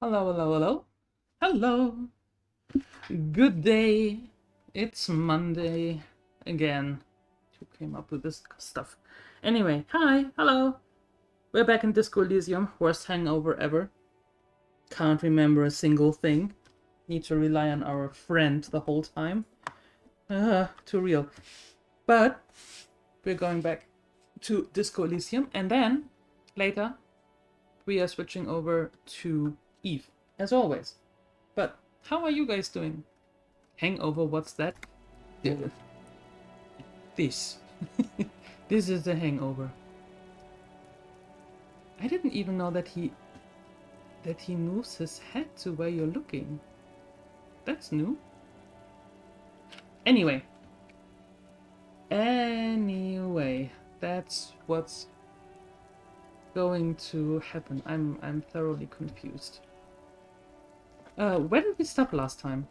Hello, hello, hello. Hello. Good day. It's Monday again. Who came up with this stuff? Anyway, hi, hello. We're back in Disco Elysium. Worst hangover ever. Can't remember a single thing. Need to rely on our friend the whole time. Too real. But we're going back to Disco Elysium, and then later we are switching over to Eve, as always. But how are you guys doing? Hangover, what's that? This. This is the hangover. I didn't even know that he moves his head to where you're looking. That's new. Anyway, that's what's going to happen. I'm thoroughly confused. Where did we stop last time?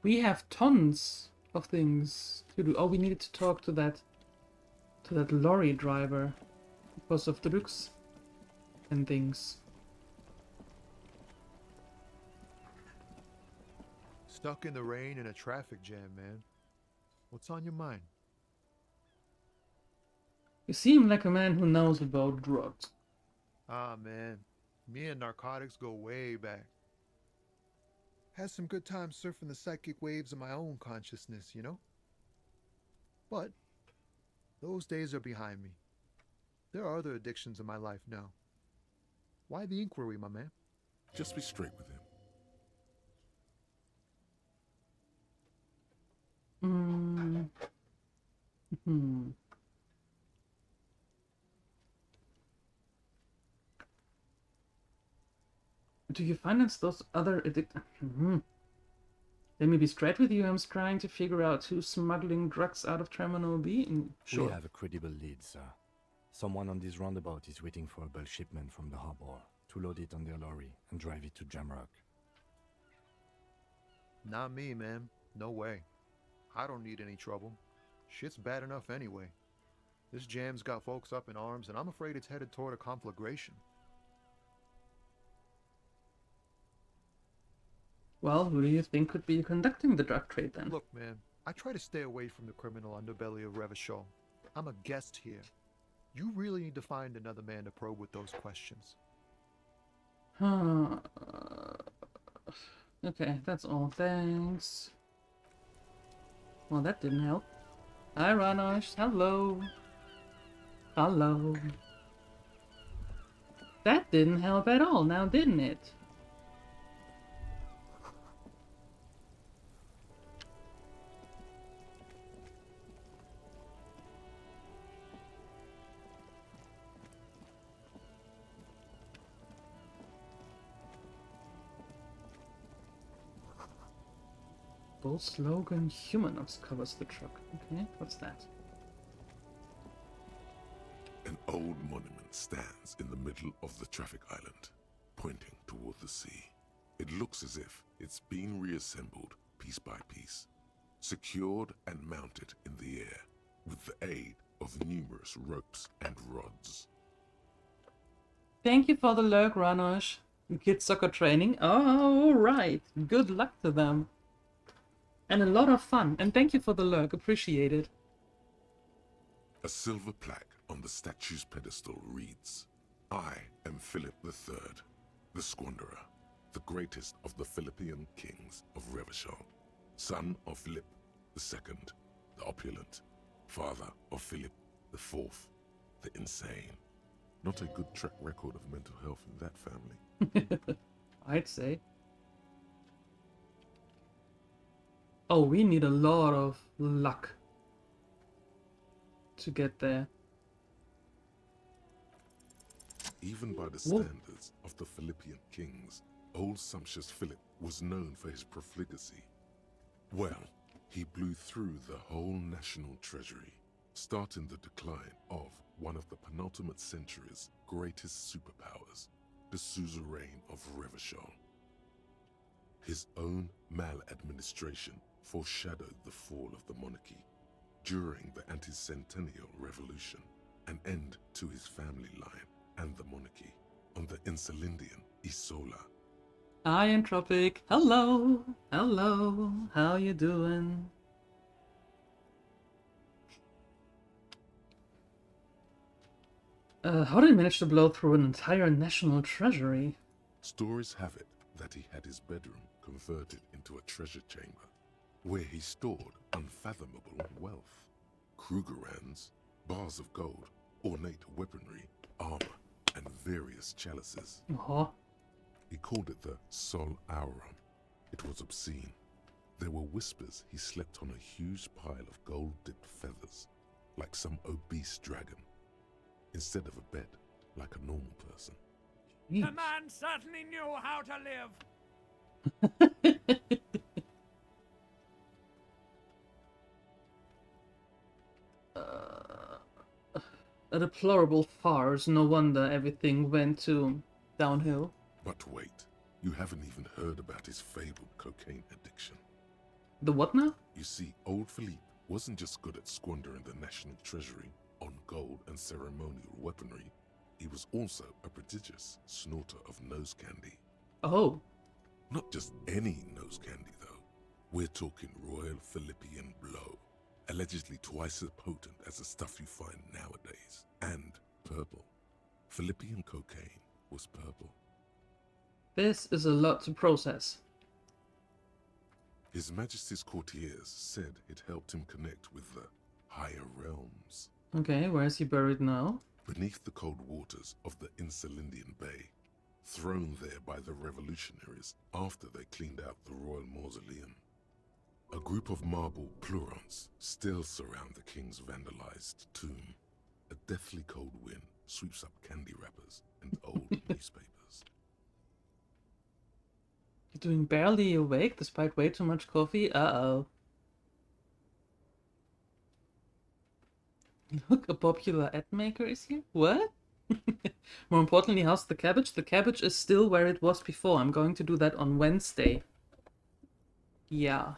We have tons of things to do. Oh, we needed to talk to that lorry driver because of drugs and things. Stuck in the rain in a traffic jam, man. What's on your mind? You seem like a man who knows about drugs. Ah, man. Me and narcotics go way back. Had some good times surfing the psychic waves of my own consciousness, you know? But those days are behind me. There are other addictions in my life now. Why the inquiry, my man? Just be straight with him. Do you finance those other Let me be straight with you. I'm trying to figure out who's smuggling drugs out of Terminal B. Sure. We have a credible lead, sir. Someone on this roundabout is waiting for a bulk shipment from the harbor to load it on their lorry and drive it to Jamrock. Not me, man. No way. I don't need any trouble. Shit's bad enough anyway. This jam's got folks up in arms, and I'm afraid it's headed toward a conflagration. Well, who do you think could be conducting the drug trade then? Look, man, I try to stay away from the criminal underbelly of Revachol. I'm a guest here. You really need to find another man to probe with those questions. Okay, that's all. Thanks. Well, that didn't help. Hi, Ranosh. Hello. Hello. That didn't help at all, now didn't it? Bold slogan, Humanox covers the truck. Okay, what's that? An old monument stands in the middle of the traffic island, pointing toward the sea. It looks as if it's been reassembled piece by piece, secured and mounted in the air with the aid of numerous ropes and rods. Thank you for the lurk, Ranosh. Kid soccer training. Oh, right. Good luck to them. And a lot of fun. And thank you for the lurk. Appreciate it. A silver plaque on the statue's pedestal reads, "I am Philip III, the Squanderer, the greatest of the Philippian kings of Revachol, son of Philip II, the opulent, father of Philip IV, the insane." Not a good track record of mental health in that family. I'd say. Oh, we need a lot of luck to get there. Even by the standards of the Philippian kings, old sumptuous Philip was known for his profligacy. Well, he blew through the whole national treasury, starting the decline of one of the penultimate century's greatest superpowers, the suzerain of Revachol. His own maladministration foreshadowed the fall of the monarchy during the anti-centennial revolution, an end to his family line and the monarchy on the Insulindian Isola. Hi, Entropic. Hello. Hello. How you doing? How did he manage to blow through an entire national treasury? Stories have it that he had his bedroom converted into a treasure chamber, where he stored unfathomable wealth. Krugerrands, bars of gold, ornate weaponry, armor, and various chalices. Uh-huh. He called it the Sol Auron. It was obscene. There were whispers he slept on a huge pile of gold-dipped feathers, like some obese dragon, instead of a bed, like a normal person. Jeez. The man certainly knew how to live. A deplorable farce. No wonder everything went to downhill. But wait, you haven't even heard about his fabled cocaine addiction. The what now? You see, old Philippe wasn't just good at squandering the national treasury on gold and ceremonial weaponry. He was also a prodigious snorter of nose candy. Oh. Not just any nose candy, though. We're talking Royal Philippian Blow, allegedly twice as potent as the stuff you find nowadays. And purple. Philippian cocaine was purple. This is a lot to process. His Majesty's courtiers said it helped him connect with the higher realms. Okay, where is he buried now? Beneath the cold waters of the Insulindian Bay, thrown there by the revolutionaries after they cleaned out the royal mausoleum. A group of marble pleurons still surround the king's vandalized tomb. A deathly cold wind sweeps up candy wrappers and old newspapers. You're doing barely awake despite way too much coffee? Uh-oh. Look, a popular ad maker is here? What? More importantly, how's the cabbage? The cabbage is still where it was before. I'm going to do that on Wednesday. Yeah.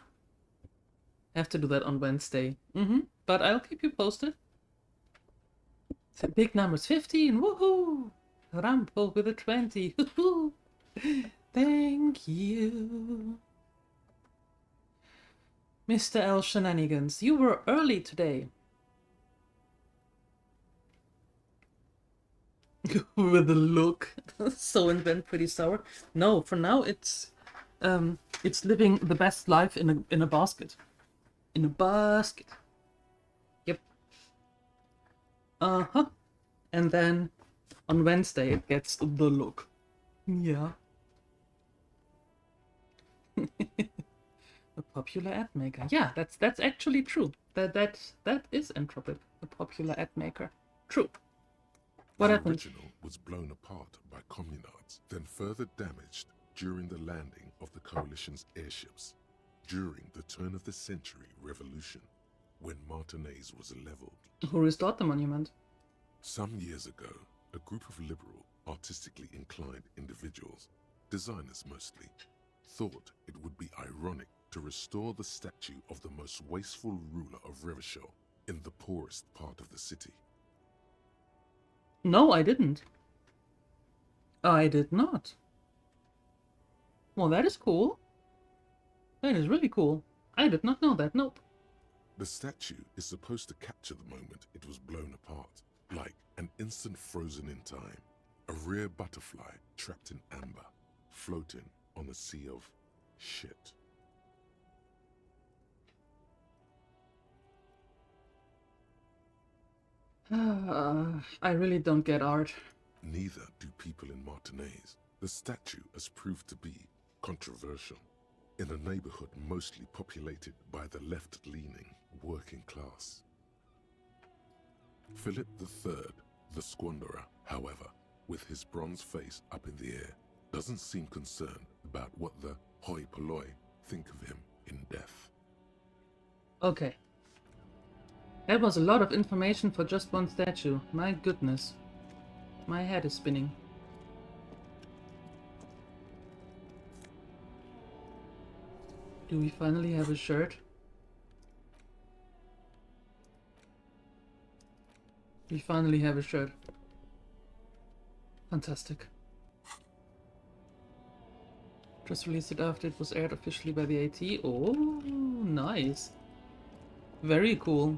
I have to do that on Wednesday. But I'll keep you posted. The big number's 15. Woohoo! Rumble with a 20. Woohoo! Thank you. Mr. L. Shenanigans, you were early today. With a look. So and then pretty sour. No, for now it's living the best life in a basket. In a basket. Yep. Uh-huh. And then on Wednesday it gets the look. Yeah. A popular ad maker. Yeah, that's actually true. That is Entropic, a popular ad maker. True. What the happened? original was blown apart by communards, then further damaged during the landing of the coalition's airships during the turn-of-the-century revolution, when Martinez was leveled. Who restored the monument? Some years ago, a group of liberal, artistically inclined individuals, designers mostly, thought it would be ironic to restore the statue of the most wasteful ruler of Revachol in the poorest part of the city. No, I didn't. I did not. Well, that is cool. That is really cool. I did not know that, nope. The statue is supposed to capture the moment it was blown apart, like an instant frozen in time, a rare butterfly trapped in amber, floating on a sea of shit. I really don't get art. Neither do people in Martinez. The statue has proved to be controversial in a neighborhood mostly populated by the left-leaning working class. Philip III, the squanderer, however, with his bronze face up in the air, doesn't seem concerned about what the hoi polloi think of him in death. Okay. That was a lot of information for just one statue. My goodness. My head is spinning. Do we finally have a shirt? We finally have a shirt. Fantastic. Just released it after it was aired officially by the AT. Oh, nice. Very cool.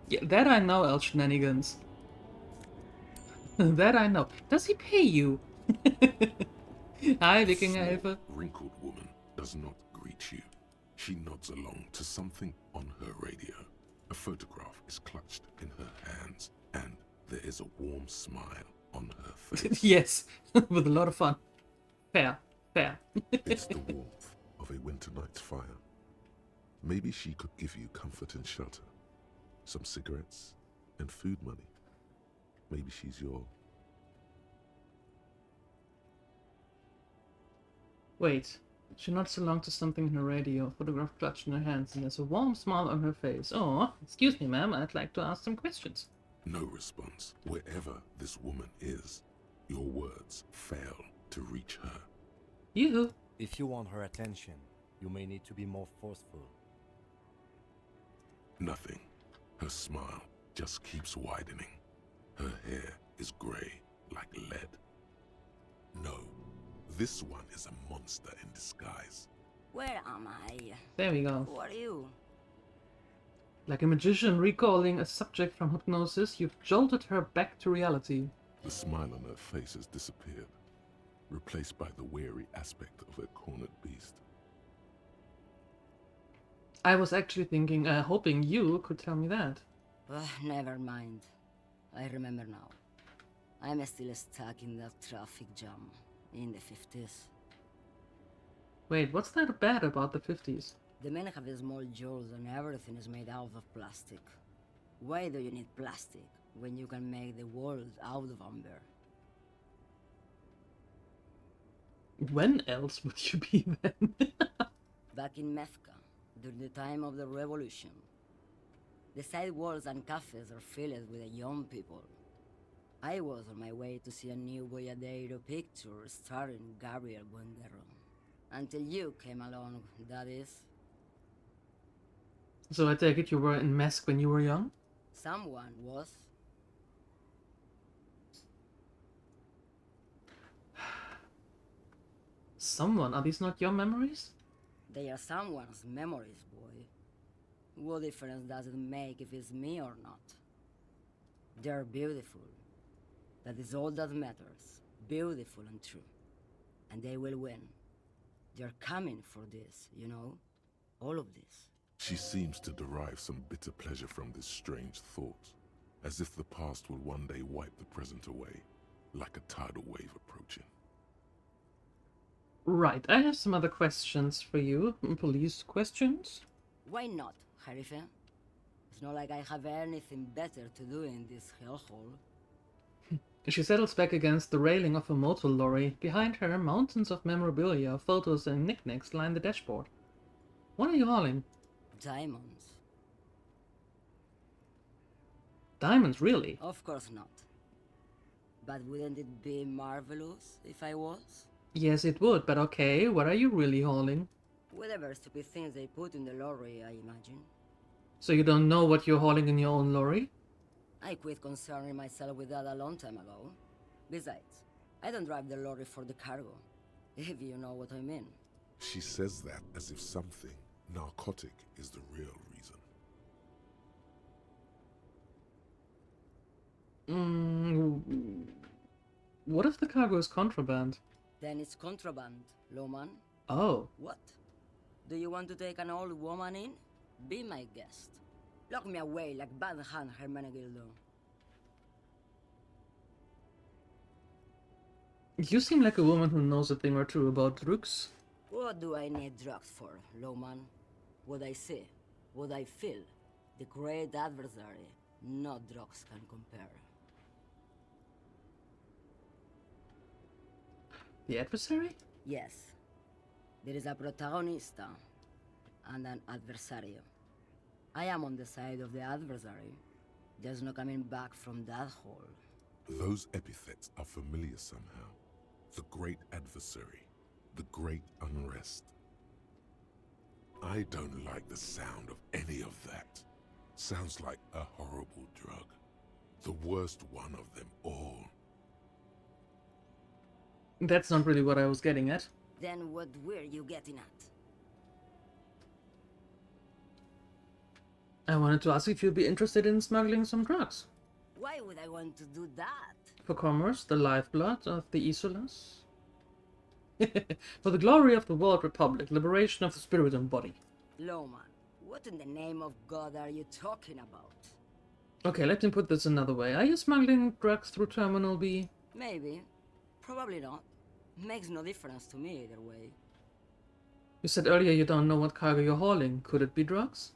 Yeah, that I know, El Shenanigans. That I know. Does he pay you? Hi, The Wikingerhilfe. small, wrinkled woman does not greet you. She nods along to something on her radio. A photograph is clutched in her hands, and there is a warm smile on her face. Yes, with a lot of fun. Fair, fair. It's the warmth of a winter night's fire. Maybe she could give you comfort and shelter, some cigarettes, and food money. Maybe she's your... Wait, she nods along to something in her radio, photograph clutched in her hands, and there's a warm smile on her face. Oh, excuse me, ma'am, I'd like to ask some questions. No response. Wherever this woman is, your words fail to reach her. You. If you want her attention, you may need to be more forceful. Nothing. Her smile just keeps widening. Her hair is grey like lead. No, this one is a monster in disguise. Where am I? There we go. Who are you? Like a magician recalling a subject from hypnosis, you've jolted her back to reality. The smile on her face has disappeared, replaced by the wary aspect of a cornered beast. I was actually thinking, hoping you could tell me that. Never mind. I remember now. I'm still stuck in that traffic jam in the 50s. Wait, what's that bad about the 50s? The men have small jaws and everything is made out of plastic. Why do you need plastic when you can make the world out of amber? When else would you be then? Back in Methka, during the time of the revolution, the sidewalks and cafes are filled with young people. I was on my way to see a new Boyadero picture starring Gabriel Buendero. Until you came along, that is. So I take it you were in Mesk when you were young? Someone was. Someone? Are these not your memories? They are someone's memories, boy. What difference does it make if it's me or not? They're beautiful. That is all that matters. Beautiful and true. And they will win. They're coming for this, you know? All of this. She seems to derive some bitter pleasure from this strange thought, as if the past will one day wipe the present away, like a tidal wave approaching. Right, I have some other questions for you. Police questions? Why not, Harife? It's not like I have anything better to do in this hellhole. She settles back against the railing of a motor lorry. Behind her, mountains of memorabilia, photos and knickknacks line the dashboard. What are you hauling? Diamonds. Diamonds, really? Of course not. But wouldn't it be marvelous if I was? Yes, it would, but okay, what are you really hauling? Whatever stupid things they put in the lorry, I imagine. So you don't know what you're hauling in your own lorry? I quit concerning myself with that a long time ago. Besides, I don't drive the lorry for the cargo, if you know what I mean. She says that as if something narcotic is the real reason. What if the cargo is contraband? Then it's contraband, Lowman. Oh. What? Do you want to take an old woman in? Be my guest. Lock me away like Bad Hand Hermenegildo. You seem like a woman who knows a thing or two about drugs. What do I need drugs for, Lowman? What I see, what I feel. The great adversary, no drugs can compare. The adversary? Yes. There is a protagonista and an adversario. I am on the side of the adversary. There's no coming back from that hole. Those epithets are familiar somehow. The great adversary, the great unrest. I don't like the sound of any of that. Sounds like a horrible drug. The worst one of them all. That's not really what I was getting at. Then what were you getting at? I wanted to ask if you'd be interested in smuggling some drugs. Why would I want to do that? For commerce, the lifeblood of the Isolas. For the glory of the World Republic, liberation of the spirit and body. Loman, what in the name of God are you talking about? Okay, let me put this another way. Are you smuggling drugs through Terminal B? Maybe. Probably not. Makes no difference to me either way. You said earlier you don't know what cargo you're hauling. Could it be drugs?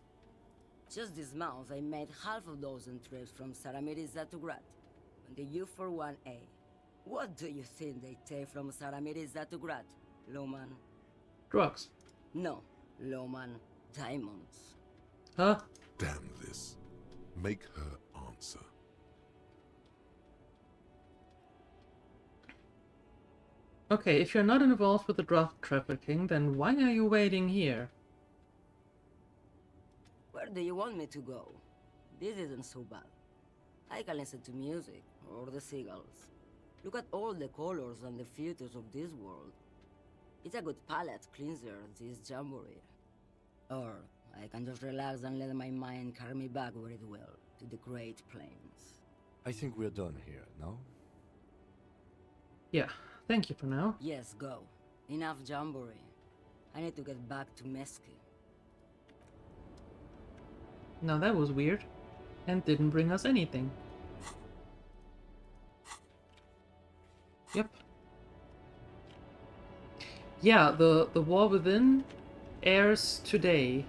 Just this month, I made half a dozen trips from Saramiriza to Grat, on the U41A. What do you think they take from Saramiriza to Grat, Loman? Drugs. No, Loman, diamonds. Huh? Damn this. Make her answer. Okay, if you're not involved with the drug trafficking, then why are you waiting here? Where do you want me to go? This isn't so bad. I can listen to music, or the seagulls. Look at all the colors and the futures of this world. It's a good palate cleanser, this jamboree. Or I can just relax and let my mind carry me back where it will, to the Great Plains. I think we're done here, no? Yeah, thank you for now. Yes, go. Enough jamboree. I need to get back to Mesky. Now that was weird. And didn't bring us anything. Yep. Yeah, the War Within airs today.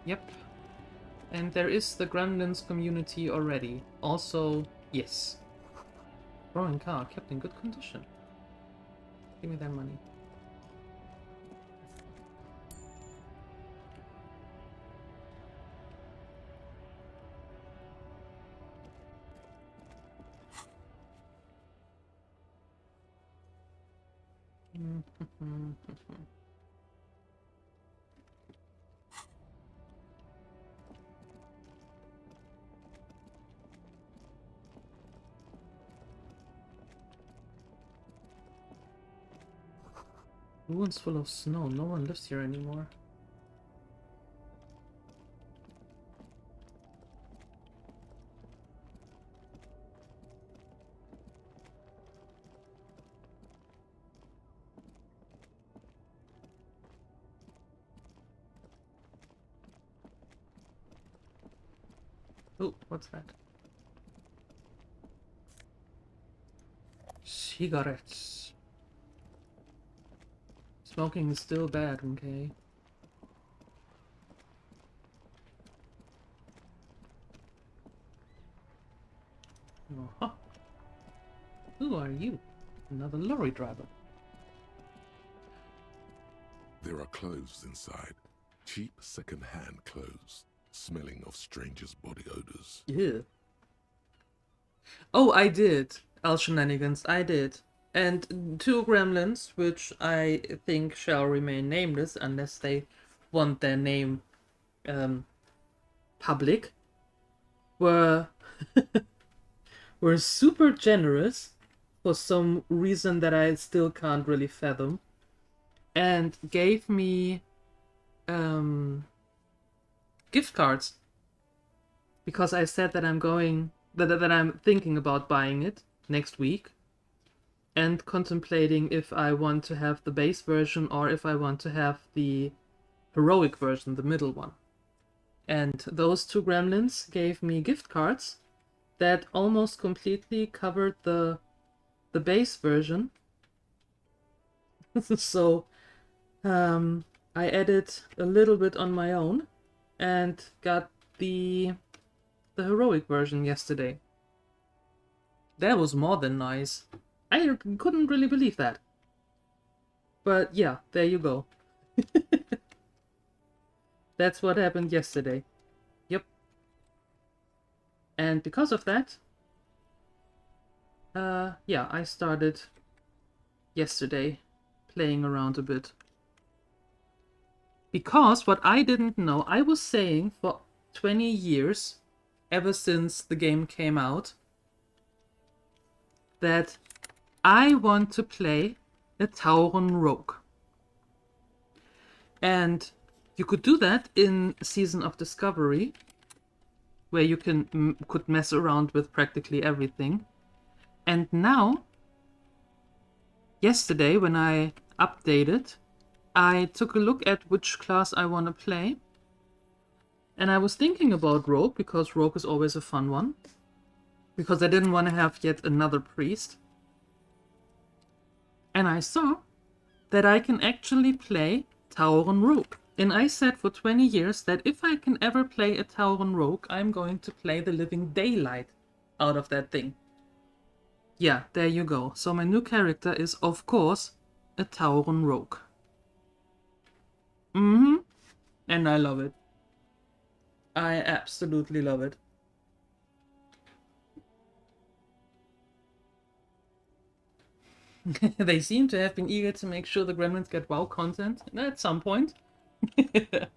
Yep. And there is the Gremlins community already. Also, yes. Growing car, kept in good condition. Give me that money. Ruins full of snow. No one lives here anymore. Oh, what's that? Cigarettes. Smoking is still bad, okay? Uh-huh. Who are you? Another lorry driver. There are clothes inside. Cheap second-hand clothes, smelling of strangers' body odors. Yeah. Oh, I did. Al Shenanigans, I did. And 2 gremlins, which I think shall remain nameless unless they want their name public, were were super generous for some reason that I still can't really fathom, and gave me gift cards because I said that that I'm thinking about buying it next week and contemplating if I want to have the base version or if I want to have the heroic version, the middle one. And those 2 gremlins gave me gift cards that almost completely covered the base version. So I added a little bit on my own and got the heroic version yesterday. That was more than nice. I couldn't really believe that. But yeah, there you go. That's what happened yesterday. Yep. And because of that, yeah, I started yesterday playing around a bit. Because what I didn't know, I was saying for 20 years, ever since the game came out, that I want to play a Tauren rogue. And You could do that in Season of Discovery, where you could mess around with practically everything. And now, yesterday when I updated, I took a look at which class I want to play. And I was thinking about Rogue, because Rogue is always a fun one. Because I didn't want to have yet another priest. And I saw that I can actually play Tauren Rogue. And I said for 20 years that if I can ever play a Tauren Rogue, I'm going to play the living daylight out of that thing. Yeah, there you go. So my new character is, of course, a Tauren Rogue. And I love it. I absolutely love it. They seem to have been eager to make sure the Gremlins get WoW content at some point. It's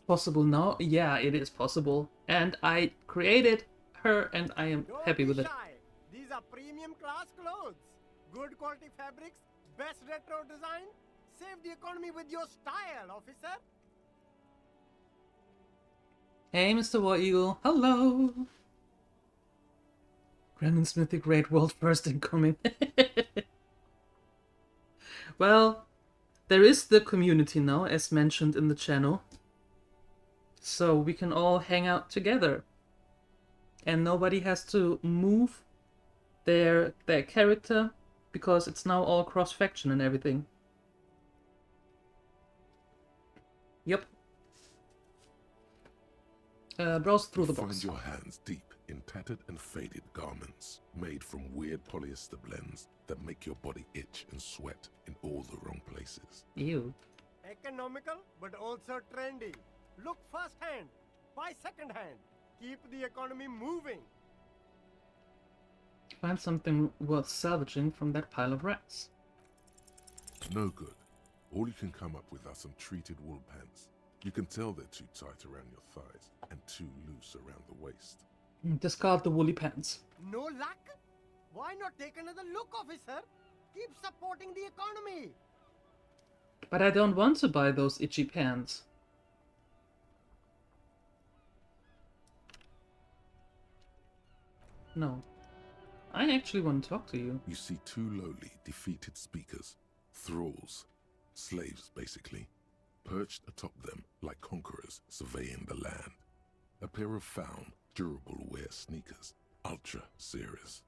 possible now? Yeah, it is possible. And I created her and I am happy with it. These are premium class clothes. Good quality fabrics, best retro design. Save the economy with your style, officer. Hey, Mr. War Eagle. Hello. Gremlins Mythic Raid World First incoming. Well, there is the community now, as mentioned in the channel. So we can all hang out together. And nobody has to move their character, because it's now all cross-faction and everything. Yep. Browse through the box. Find your hands deep in tattered and faded garments made from weird polyester blends that make your body itch and sweat in all the wrong places. Ew. Economical, but also trendy. Look first-hand, buy second-hand. Keep the economy moving. Find something worth salvaging from that pile of rats. No good. All you can come up with are some treated wool pants. You can tell they're too tight around your thighs and too loose around the waist. Discard the woolly pants. No luck? Why not take another look, officer? Keep supporting the economy. But I don't want to buy those itchy pants. No. I actually want to talk to you. You see two lowly, defeated speakers, thralls, slaves basically, perched atop them like conquerors surveying the land. A pair of found, durable wear sneakers, ultra serious.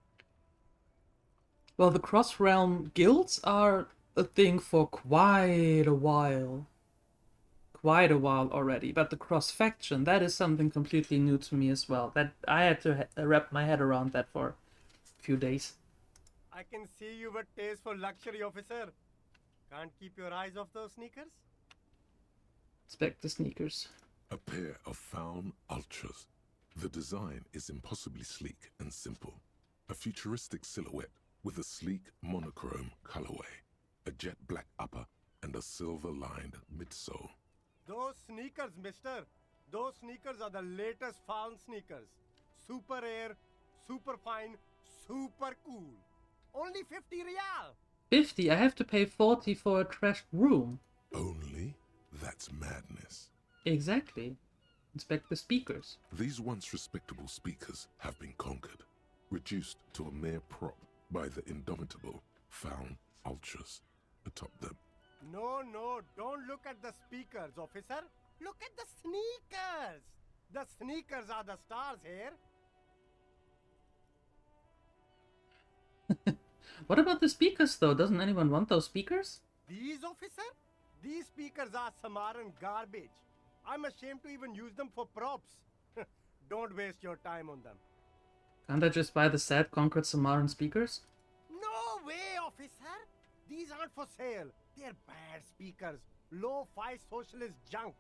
Well, the cross-realm guilds are a thing for quite a while. Quite a while already. But the cross-faction, that is something completely new to me as well. That I had to wrap my head around that for a few days. I can see you've a taste for luxury, officer. Can't keep your eyes off those sneakers? Inspect the sneakers. A pair of found ultras. The design is impossibly sleek and simple. A futuristic silhouette with a sleek monochrome colorway, a jet black upper, and a silver-lined midsole. Those sneakers, mister. Those sneakers are the latest found sneakers. Super air, super fine, super cool. Only 50 real. 50? I have to pay 40 for a trashed room. Only? That's madness. Exactly. Inspect the speakers. These once respectable speakers have been conquered, reduced to a mere prop by the indomitable found ultras atop them. No, don't look at the speakers, officer. Look at the sneakers. The sneakers are the stars here. What about the speakers, though? Doesn't anyone want those speakers? These, officer? These speakers are Samaran garbage. I'm ashamed to even use them for props. Don't waste your time on them. Can't I just buy the sad conquered Samaran speakers? No way, officer. These aren't for sale. They're bad speakers. Low-fi socialist junk.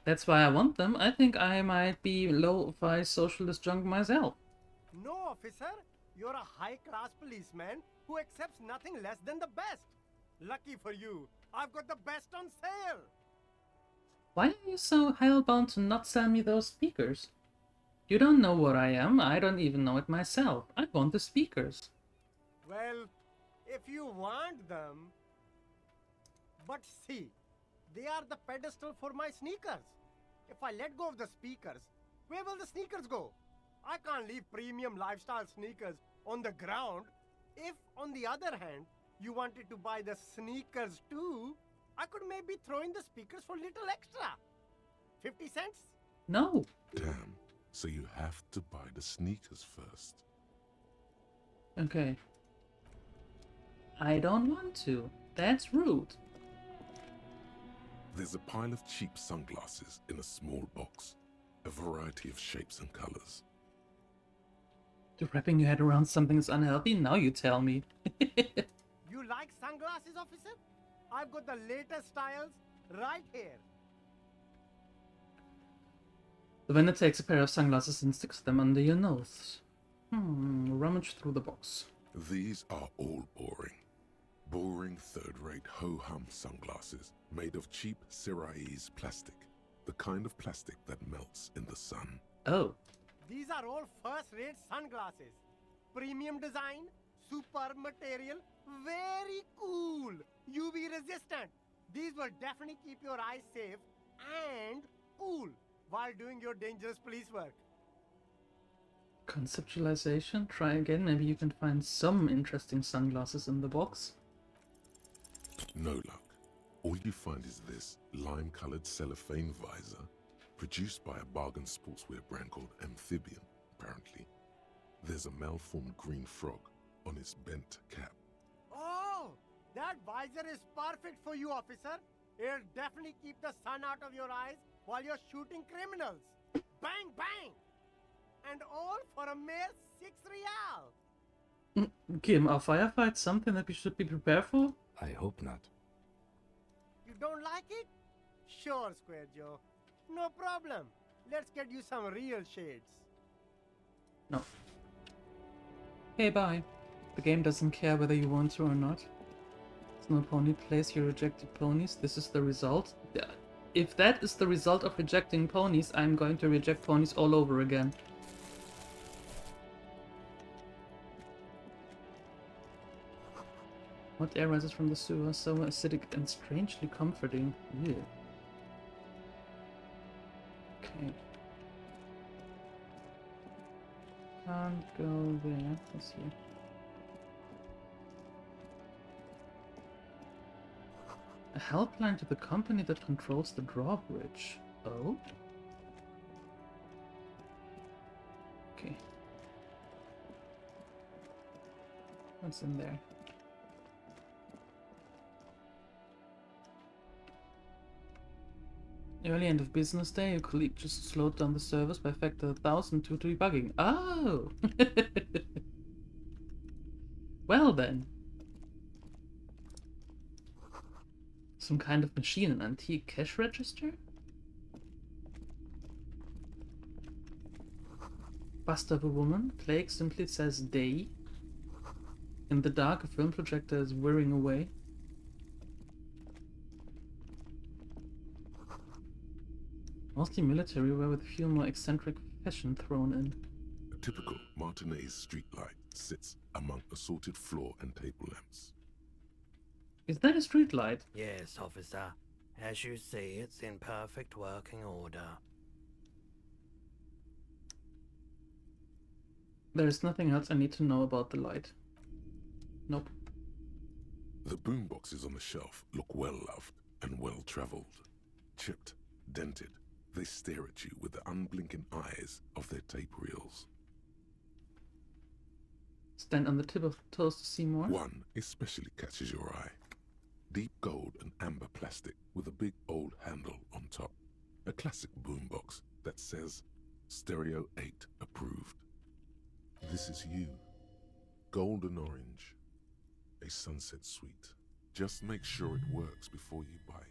That's why I want them. I think I might be low-fi socialist junk myself. No, officer. You're a high-class policeman who accepts nothing less than the best. Lucky for you, I've got the best on sale. Why are you so hellbound to not sell me those speakers? You don't know what I am. I don't even know it myself. I want the speakers. Well, if you want them, But see, they are the pedestal for my sneakers. If I let go of the speakers, where will the sneakers go? I can't leave premium lifestyle sneakers on the ground. If, on the other hand, you wanted to buy the sneakers too, I could maybe throw in the speakers for little extra. 50 cents? No. Damn. So you have to buy the sneakers first. Okay. I don't want to. That's rude. There's a pile of cheap sunglasses in a small box, a variety of shapes and colors. Wrapping your head around something is unhealthy? Now you tell me. You like sunglasses, officer? I've got the latest styles right here. The vendor takes a pair of sunglasses and sticks them under your nose. Rummage through the box. These are all boring. Boring third-rate ho-hum sunglasses made of cheap Syrahese plastic. The kind of plastic that melts in the sun. Oh. These are all first-rate sunglasses. Premium design, super material, very cool, UV resistant. These will definitely keep your eyes safe and cool while doing your dangerous police work. Conceptualization? Try again. Maybe you can find some interesting sunglasses in the box. No luck. All you find is this lime-colored cellophane visor, produced by a bargain sportswear brand called Amphibian, apparently. There's a malformed green frog on its bent cap. Oh, that visor is perfect for you, officer. It'll definitely keep the sun out of your eyes while you're shooting criminals. Bang, bang! And all for a mere 6 real. Kim, are firefights something that we should be prepared for? I hope not. You don't like it? Sure, Square Joe. No problem. Let's get you some real shades. No. Okay, bye. The game doesn't care whether you want to or not. Snow Pony plays your rejected ponies. This is the result. If that is the result of rejecting ponies, I'm going to reject ponies all over again. What air rises from the sewer? So acidic and strangely comforting. Ew. Okay. Can't go there. Let's see. A helpline to the company that controls the drawbridge. Oh? Okay. What's in there? Early end of business day, a colleague just slowed down the service by factor 1,000 due to debugging. Oh! Well then. Some kind of machine, an antique cash register? Bust of a woman. Plague simply says day. In the dark, a film projector is whirring away. Mostly military wear with a few more eccentric fashion thrown in. A typical Martinez streetlight sits among assorted floor and table lamps. Is that a street light? Yes, officer. As you see, it's in perfect working order. There's nothing else I need to know about the light. Nope. The boomboxes on the shelf look well-loved and well-traveled. Chipped, dented, they stare at you with the unblinking eyes of their tape reels. Stand on the tip of the toes to see more. One especially catches your eye. Deep gold and amber plastic with a big old handle on top. A classic boombox that says Stereo 8 approved. This is you. Golden orange. A sunset suite. Just make sure it works before you buy it.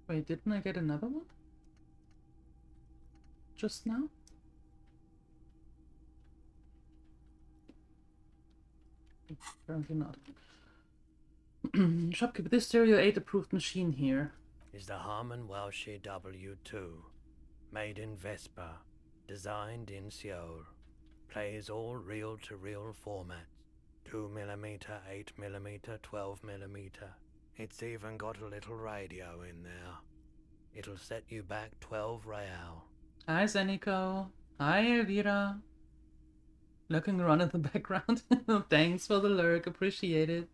Wait, didn't I get another one? Just now? Apparently not. Shopkeeper, this Stereo 8 approved machine here. Is the Harman Welshie W2. Made in Vespa. Designed in Seoul. Plays all reel-to-reel formats. 2mm, 8mm, 12mm. It's even got a little radio in there. It'll set you back 12 real. Hi, Zeniko. Hi, Elvira. Looking around in the background. Thanks for the lurk. Appreciate it.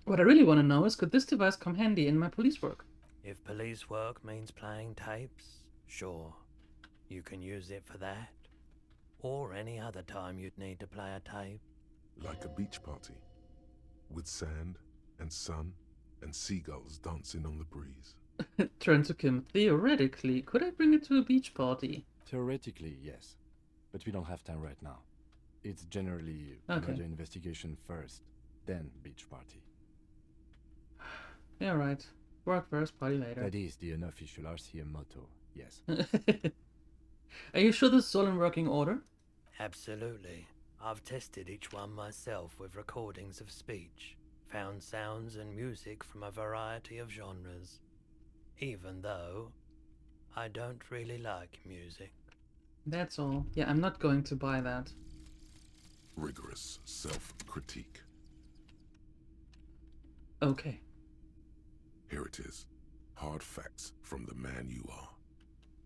What I really want to know is, could this device come handy in my police work? If police work means playing tapes, sure. You can use it for that. Or any other time you'd need to play a tape. Like a beach party, with sand and sun and seagulls dancing on the breeze. Turn to Kim. Theoretically, could I bring it to a beach party? Theoretically, yes. But we don't have time right now. It's generally Okay. murder investigation first, then beach party. Yeah, right. Work first, party later. That is the unofficial RCM motto, yes. Are you sure this is all in working order? Absolutely. I've tested each one myself with recordings of speech. Found sounds and music from a variety of genres. Even though I don't really like music. That's all. Yeah, I'm not going to buy that. Rigorous self-critique. Okay. Here it is. Hard facts from the man you are.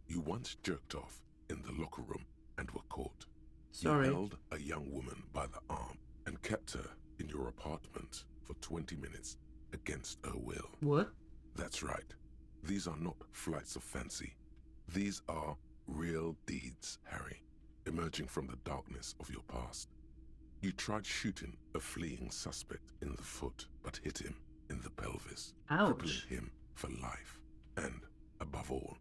You once jerked off in the locker room and were caught. Sorry. You held a young woman by the arm and kept her in your apartment for 20 minutes against her will. What? That's right. These are not flights of fancy. These are real deeds, Harry, emerging from the darkness of your past. You tried shooting a fleeing suspect in the foot, but hit him in the pelvis, crippling Ouch. him for life. And, above all,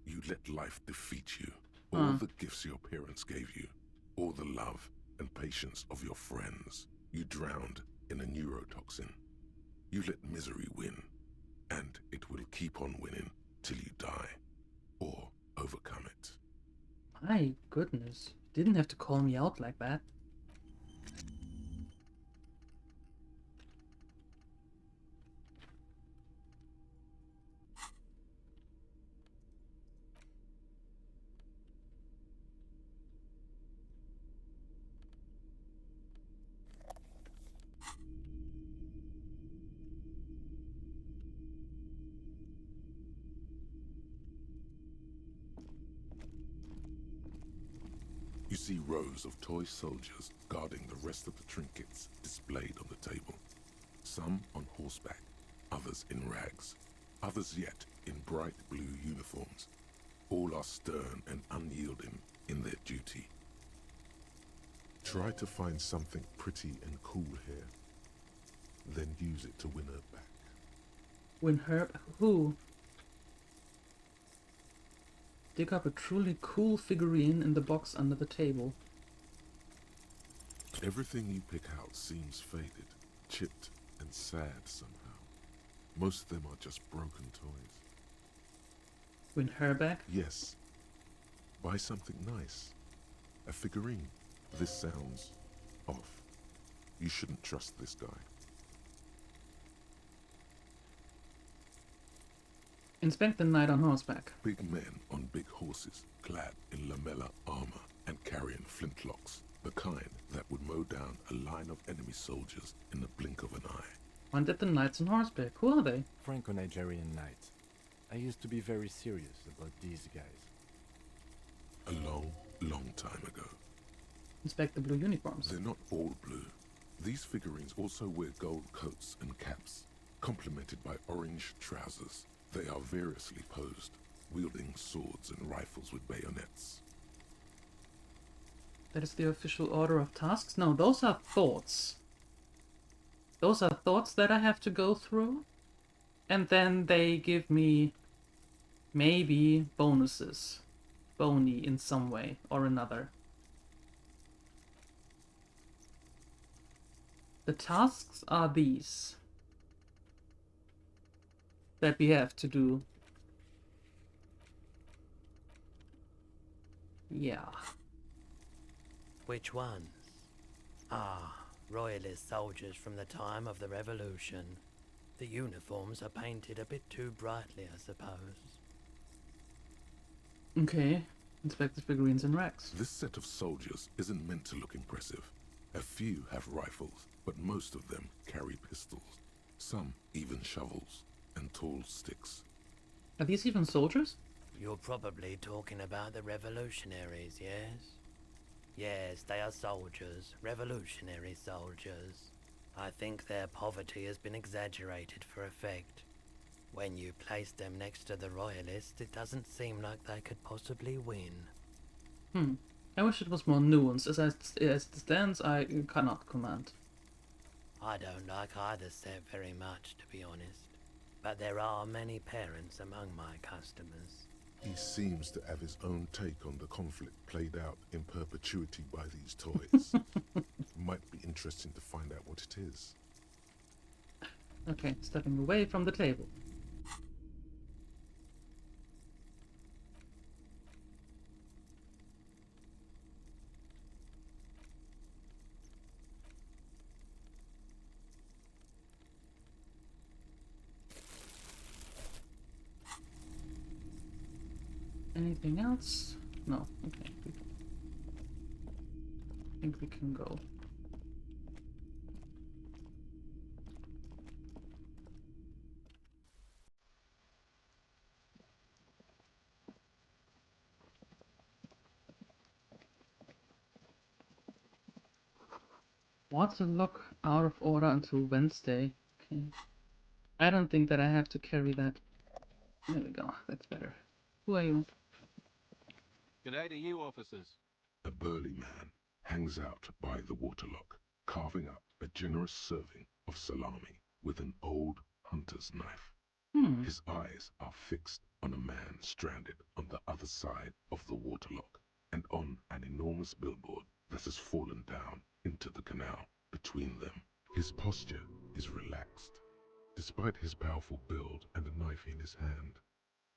you let life defeat you. Huh. All the gifts your parents gave you, all the love and patience of your friends, you drowned in a neurotoxin. You let misery win, and it will keep on winning till you die, or overcome it. My goodness. Didn't have to call me out like that. You see rows of toy soldiers guarding the rest of the trinkets displayed on the table. Some on horseback, others in rags, others yet in bright blue uniforms. All are stern and unyielding in their duty. Try to find something pretty and cool here, then use it to win her back. Win her... Who? Dig up a truly cool figurine in the box under the table. Everything you pick out seems faded, chipped, and sad somehow. Most of them are just broken toys. Win her back? Yes. Buy something nice. A figurine. This sounds off. You shouldn't trust this guy. Inspect the knight on horseback. Big men on big horses, clad in lamella armor and carrying flintlocks. The kind that would mow down a line of enemy soldiers in the blink of an eye. Wanted the knights on horseback. Who are they? Franco-Nigerian knights. I used to be very serious about these guys. A long, long time ago. Inspect the blue uniforms. They're not all blue. These figurines also wear gold coats and caps, complemented by orange trousers. They are variously posed, wielding swords and rifles with bayonets. That is the official order of tasks? No, those are thoughts. Those are thoughts that I have to go through. And then they give me maybe bonuses. Bony in some way or another. The tasks are these. That we have to do. Yeah. Which ones? Ah, Royalist soldiers from the time of the Revolution. The uniforms are painted a bit too brightly, I suppose. Okay. Inspect the figurines and racks. This set of soldiers isn't meant to look impressive. A few have rifles, but most of them carry pistols. Some even shovels and tall sticks. Are these even soldiers? You're probably talking about the revolutionaries, yes? Yes, they are soldiers, revolutionary soldiers. I think their poverty has been exaggerated for effect. When you place them next to the royalists, it doesn't seem like they could possibly win. I wish it was more nuanced. As it stands, I cannot command. I don't like either set very much, to be honest. But there are many parents among my customers. He seems to have his own take on the conflict played out in perpetuity by these toys. Might be interesting to find out what it is. Okay, stepping away from the table. Anything else? No. Okay. I think we can go. Waterlock out of order until Wednesday. Okay. I don't think that I have to carry that. There we go. That's better. Who are you? G'day to you, officers. A burly man hangs out by the waterlock, carving up a generous serving of salami with an old hunter's knife. His eyes are fixed on a man stranded on the other side of the waterlock and on an enormous billboard that has fallen down into the canal between them. His posture is relaxed. Despite his powerful build and a knife in his hand,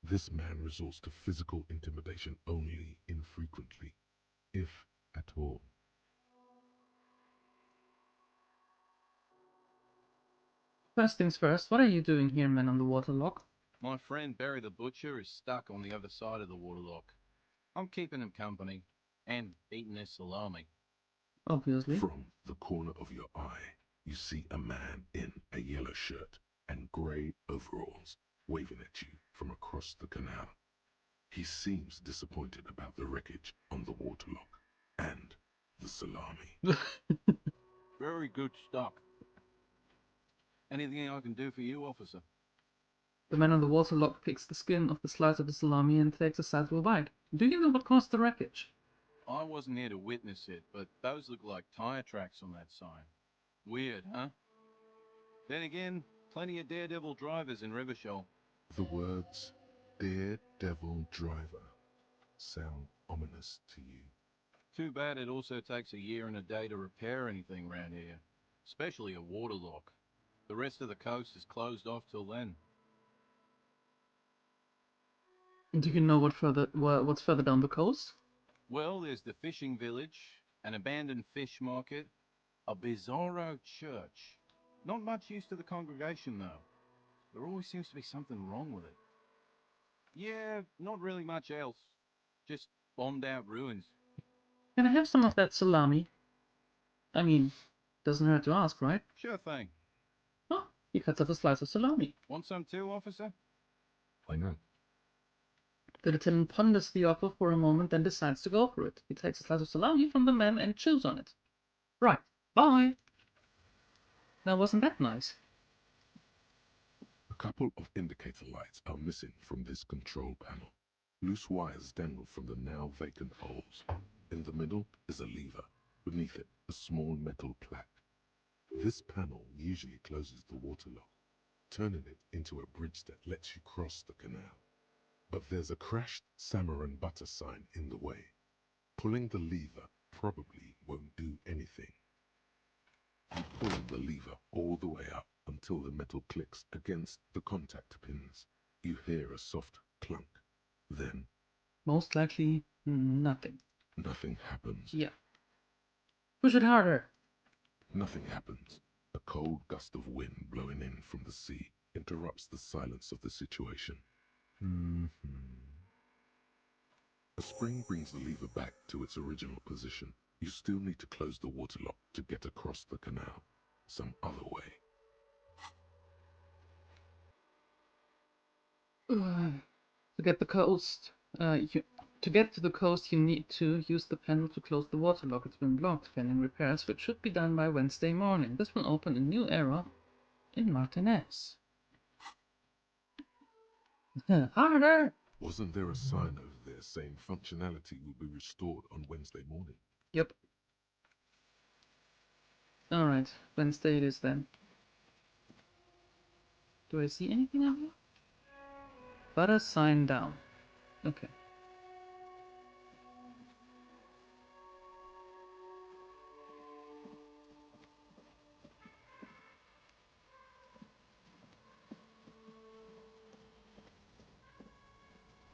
this man resorts to physical intimidation only infrequently, if at all. First things first, what are you doing here, man, on the waterlock? My friend Barry the Butcher is stuck on the other side of the waterlock. I'm keeping him company and eating his salami. Obviously. From the corner of your eye, you see a man in a yellow shirt and grey overalls waving at you from across the canal. He seems disappointed about the wreckage on the waterlock and the salami. Very good stock. Anything I can do for you, officer? The man on the waterlock picks the skin off the slice of the salami and takes a sizable bite. Do you know what caused the wreckage? I wasn't here to witness it, but those look like tire tracks on that sign. Weird, huh? Then again, plenty of daredevil drivers in Rivershoal. The words "Daredevil Driver" sound ominous to you. Too bad it also takes a year and a day to repair anything round here, especially a waterlock. The rest of the coast is closed off till then. Do you know what's further down the coast? Well, there's the fishing village, an abandoned fish market, a bizarro church. Not much use to the congregation, though. There always seems to be something wrong with it. Yeah, not really much else. Just bombed out ruins. Can I have some of that salami? I mean, doesn't hurt to ask, right? Sure thing. Oh, he cuts off a slice of salami. Want some too, officer? Why not? The lieutenant ponders the offer for a moment, then decides to go for it. He takes a slice of salami from the man and chews on it. Right, bye! Now, wasn't that nice? A couple of indicator lights are missing from this control panel. Loose wires dangle from the now vacant holes. In the middle is a lever. Beneath it, a small metal plaque. This panel usually closes the waterlock, turning it into a bridge that lets you cross the canal. But there's a crashed salmon and butter sign in the way. Pulling the lever probably won't do anything. You pull the lever all the way up until the metal clicks against the contact pins. You hear a soft clunk. Then Most likely, nothing. nothing happens. Yeah. Push it harder. Nothing happens. A cold gust of wind blowing in from the sea interrupts the silence of the situation. A spring brings the lever back to its original position. You still need to close the waterlock to get across the canal. Some other way. To get the coast, to get to the coast, you need to use the panel to close the waterlock. It's been blocked pending repairs, which should be done by Wednesday morning. This will open a new era in Martinez. Harder! Wasn't there a sign over there saying functionality will be restored on Wednesday morning? Yep. Alright, Wednesday it is then. Do I see anything out here? But a sign down. Okay.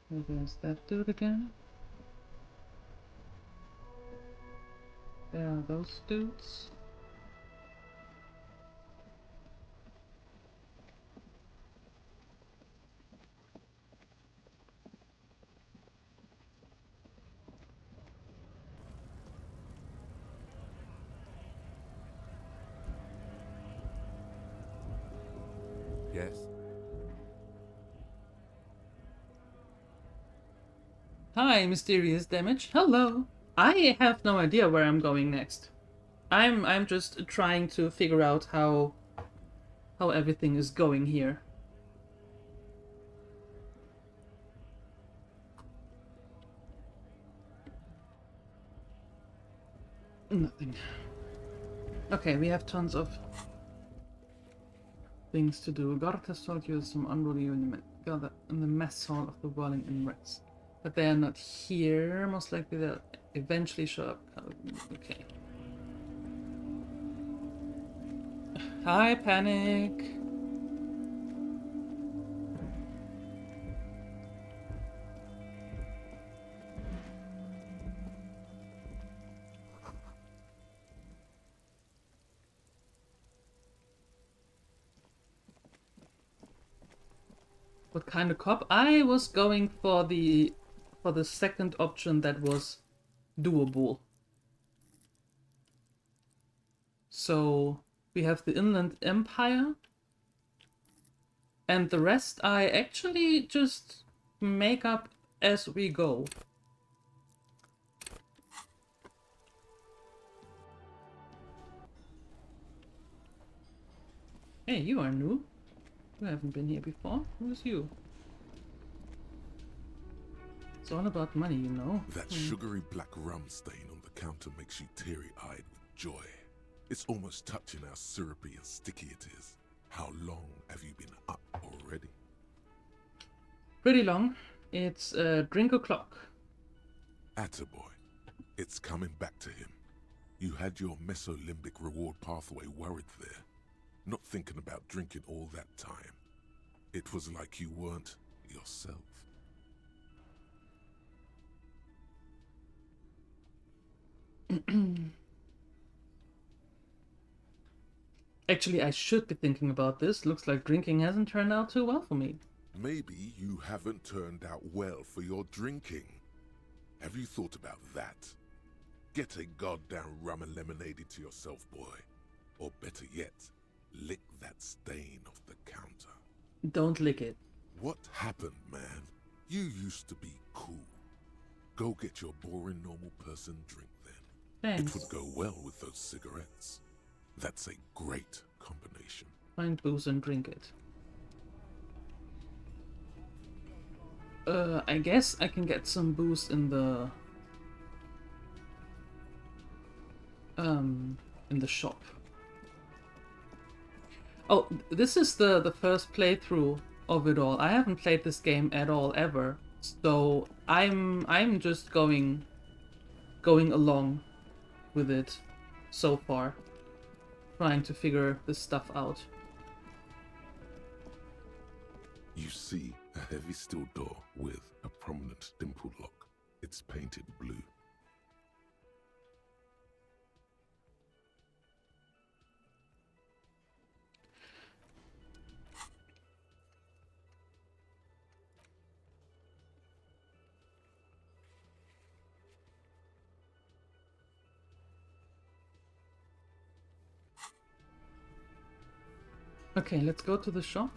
And there's that dude again. There are those dudes. Yes? Hi, mysterious damage. Hello. I have no idea where I'm going next. I'm just trying to figure out how everything is going here. Nothing. Okay, we have tons of things to do. God has told you some unruly women gather in the mess hall of the Whirling Inrats. But they are not here. Most likely they'll eventually show up. Okay. Hi, Panic! What kind of cop? I was going for the second option that was doable. So we have the Inland Empire, and the rest I actually just make up as we go. Hey, you are new. You haven't been here before. Who's you? It's all about money, you know. That sugary black rum stain on the counter makes you teary-eyed with joy. It's almost touching how syrupy and sticky it is. How long have you been up already? Pretty long. It's drink o'clock. Attaboy. It's coming back to him. You had your mesolimbic reward pathway worried there. Not thinking about drinking all that time. It was like you weren't yourself. Actually, I should be thinking about this. Looks like drinking hasn't turned out too well for me. Maybe you haven't turned out well for your drinking. Have you thought about that? Get a goddamn rum and lemonade to yourself, boy. Or better yet, lick that stain off the counter. Don't lick it. What happened, man? You used to be cool. Go get your boring normal person drink then. Thanks. It would go well with those cigarettes. That's a great combination. Find booze and drink it. I guess I can get some booze in the shop. Oh, this is the first playthrough of it all. I haven't played this game at all ever, so I'm just going along with it so far, trying to figure this stuff out. You see a heavy steel door with a prominent dimple lock. It's painted blue. Okay, let's go to the shop.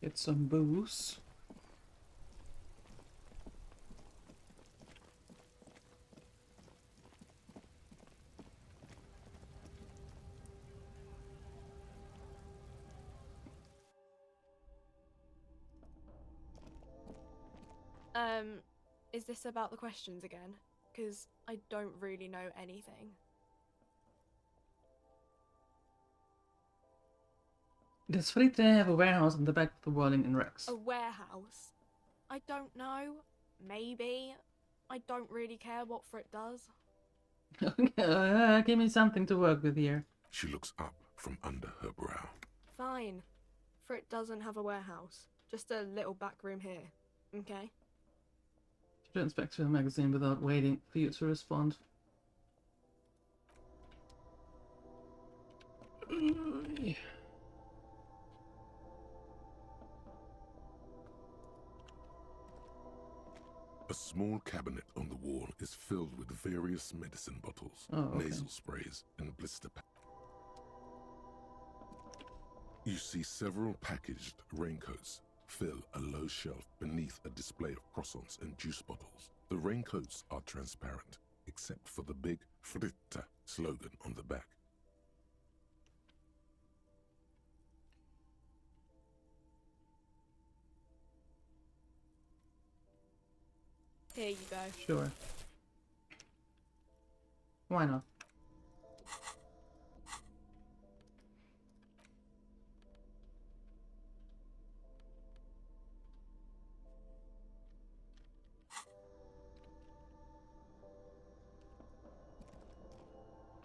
Get some booze. Is this about the questions again? Because I don't really know anything. Does Fritte have a warehouse in the back of the Whirling in Rex? A warehouse? I don't know. Maybe. I don't really care what Frit does. Give me something to work with here. She looks up from under her brow. Fine. Frit doesn't have a warehouse. Just a little back room here. Okay? She turns back to her magazine without waiting for you to respond. A small cabinet on the wall is filled with various medicine bottles, okay. nasal sprays, and blister packs. You see several packaged raincoats fill a low shelf beneath a display of croissants and juice bottles. The raincoats are transparent, except for the big Fritte slogan on the back. Here you go. Sure. Why not?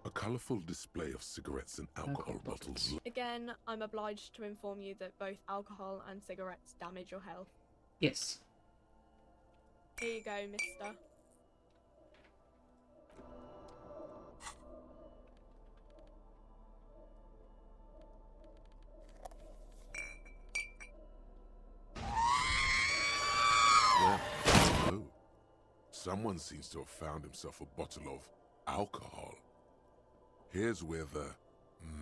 A colorful display of cigarettes and alcohol bottles. Again, I'm obliged to inform you that both alcohol and cigarettes damage your health. Yes. Here you go, mister. Well, hello. Someone seems to have found himself a bottle of alcohol. Here's where the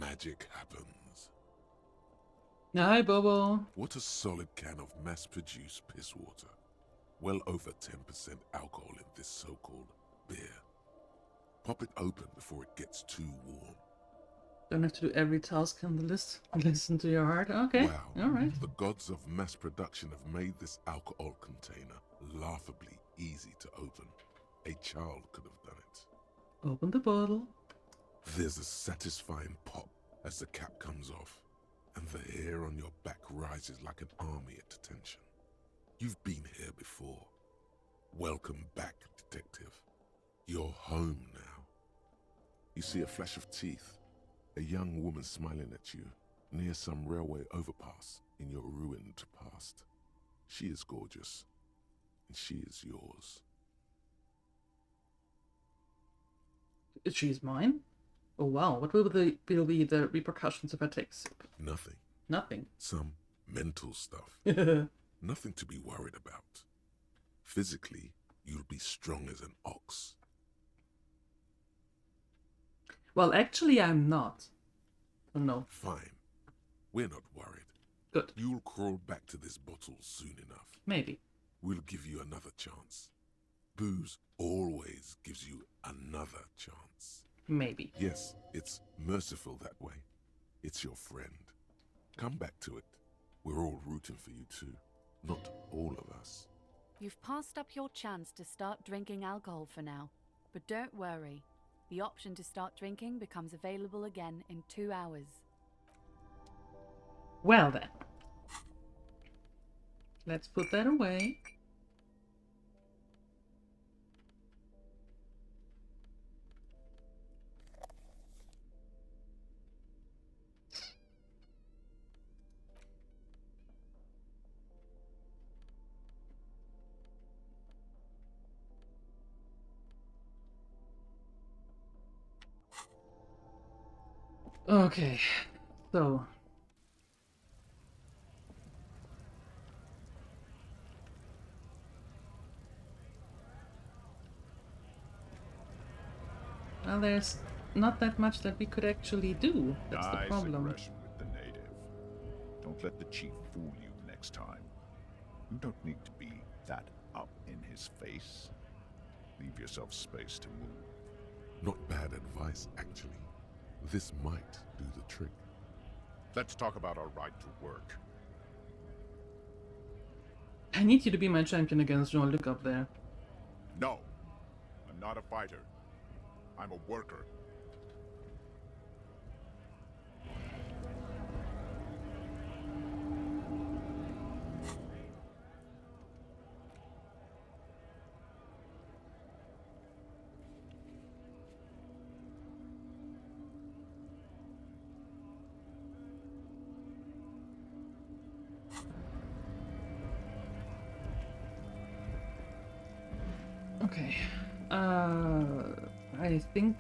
magic happens. Hi, Bobo. What a solid can of mass-produced piss water. Well over 10% alcohol in this so-called beer. Pop it open before it gets too warm. Don't have to do every task on the list. Listen to your heart. Okay. Wow. Alright. The gods of mass production have made this alcohol container laughably easy to open. A child could have done it. Open the bottle. There's a satisfying pop as the cap comes off, and the hair on your back rises like an army at attention. You've been here before. Welcome back, detective. You're home now. You see a flash of teeth, a young woman smiling at you near some railway overpass in your ruined past. She is gorgeous, and she is yours. She's mine? Oh wow, what will be the repercussions if I take a sip? Nothing. Nothing. Some mental stuff. Nothing to be worried about. Physically, you'll be strong as an ox. Well, actually, I'm not. Oh, no. Fine. We're not worried. Good. You'll crawl back to this bottle soon enough. Maybe. We'll give you another chance. Booze always gives you another chance. Maybe. Yes, it's merciful that way. It's your friend. Come back to it. We're all rooting for you too. Not all of us. You've passed up your chance to start drinking alcohol for now. But don't worry. The option to start drinking becomes available again in 2 hours. Well then. Let's put that away. Okay, so Well, there's not that much that we could actually do. That's the Nice problem. aggression with the native. Don't let the chief fool you next time. You don't need to be that up in his face. Leave yourself space to move. Not bad advice, actually. This might do the trick. Let's talk about our right to work. I need you to be my champion against Jean-Luc up there. No, I'm not a fighter. I'm a worker. Okay. I think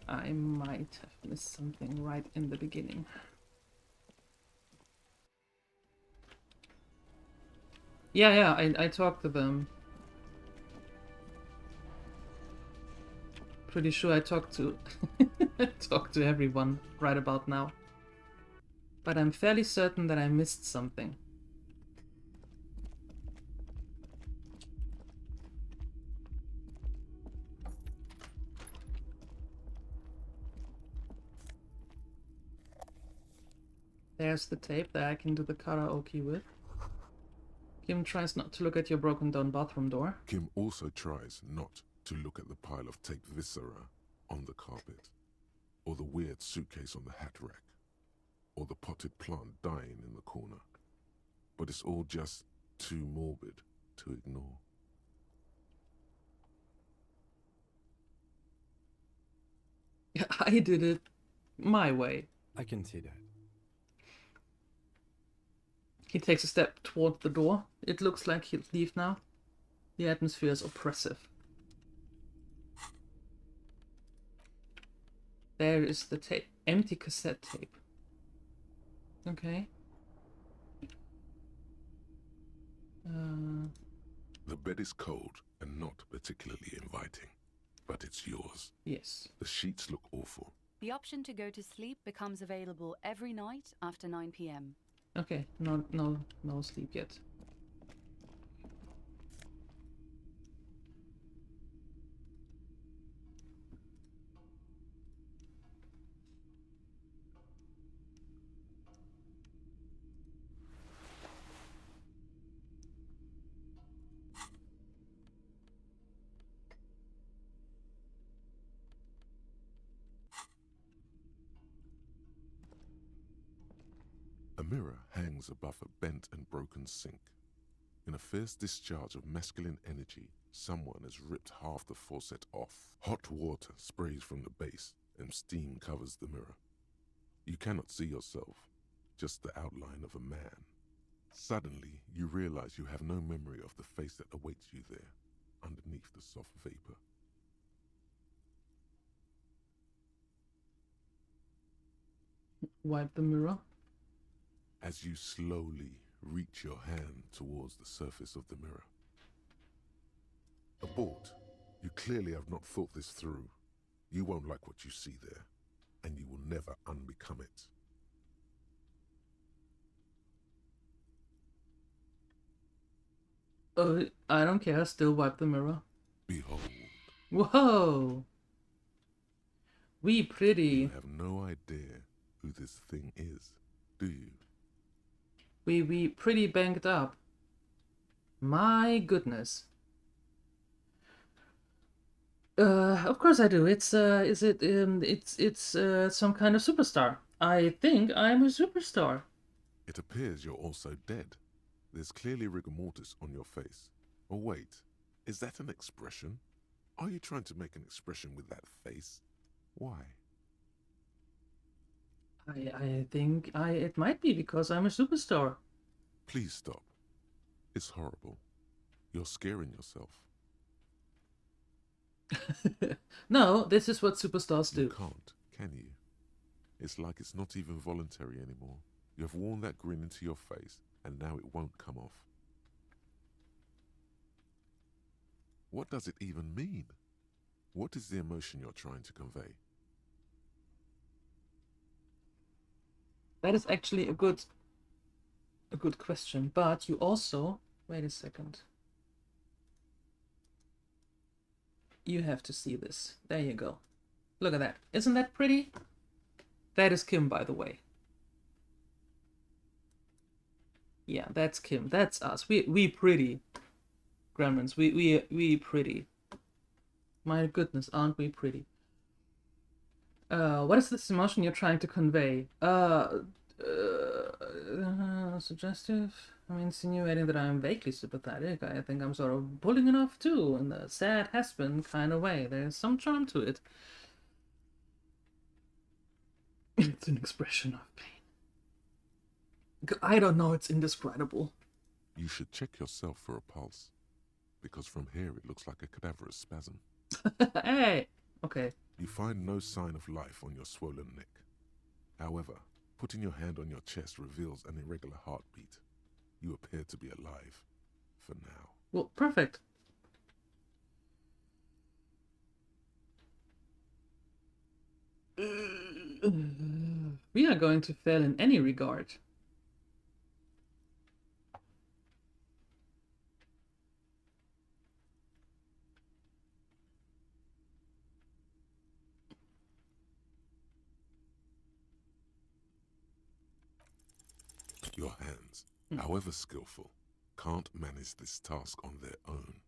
I might have missed something right in the beginning. Yeah, I talked to them. Pretty sure I talked to talked to everyone right about now. But I'm fairly certain that I missed something. There's the tape that I can do the karaoke with. Kim tries not to look at your broken down bathroom door. Kim also tries not to look at the pile of taped viscera on the carpet, or the weird suitcase on the hat rack, or the potted plant dying in the corner. But it's all just too morbid to ignore. I did it my way. I can see that. He takes a step toward the door. It looks like he'll leave now. The atmosphere is oppressive. There is the tape. Empty cassette tape. Okay. The bed is cold and not particularly inviting, but it's yours. Yes. The sheets look awful. The option to go to sleep becomes available every night after 9 p.m. Okay, no sleep yet. A mirror hangs above a bent and broken sink. In a fierce discharge of masculine energy, someone has ripped half the faucet off. Hot water sprays from the base, and steam covers the mirror. You cannot see yourself, just the outline of a man. Suddenly, you realize you have no memory of the face that awaits you there, underneath the soft vapor. Wipe the mirror. As you slowly reach your hand towards the surface of the mirror. Abort. You clearly have not thought this through. You won't like what you see there, and you will never unbecome it. I don't care, still wipe the mirror. Behold. Whoa! We pretty. You have no idea who this thing is, do you? We pretty banged up. My goodness. Of course I do. It's some kind of superstar. I think I'm a superstar. It appears you're also dead. There's clearly rigor mortis on your face. Oh wait, is that an expression? Are you trying to make an expression with that face? Why? I think it might be because I'm a superstar. Please stop. It's horrible. You're scaring yourself. No, this is what superstars do. You can't, can you? It's like it's not even voluntary anymore. You have worn that grin into your face, and now it won't come off. What does it even mean? What is the emotion you're trying to convey? That is actually a good question, but you also... Wait a second. You have to see this. There you go. Look at that. Isn't that pretty? That is Kim, by the way. Yeah, that's Kim. That's us. We pretty. Gremlins. We pretty. My goodness, aren't we pretty? What is this emotion you're trying to convey? Suggestive? I'm insinuating that I'm vaguely sympathetic. I think I'm sort of pulling it off too, in the sad has-been kind of way. There's some charm to it. It's an expression of pain. I don't know, it's indescribable. You should check yourself for a pulse, because from here it looks like a cadaverous spasm. Hey! Okay. You find no sign of life on your swollen neck. However, putting your hand on your chest reveals an irregular heartbeat. You appear to be alive, for now. Well, perfect. We are going to fail in any regard. Your hands, however skillful, can't manage this task on their own.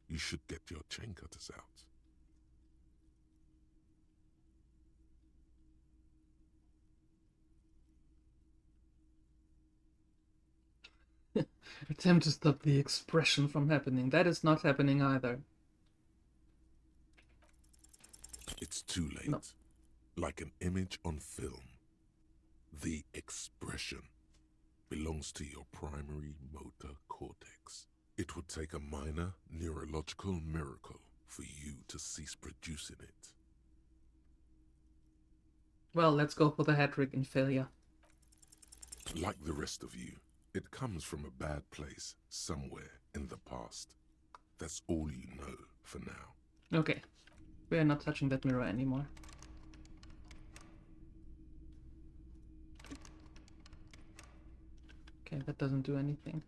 You should get your chain cutters out. Attempt to stop the expression from happening. That is not happening either. It's too late. No. Like an image on film. The expression belongs to your primary motor cortex. It would take a minor neurological miracle for you to cease producing it. Well, let's go for the hat-trick in failure. Like the rest of you, it comes from a bad place somewhere in the past. That's all you know for now. Okay. We are not touching that mirror anymore. Okay, that doesn't do anything.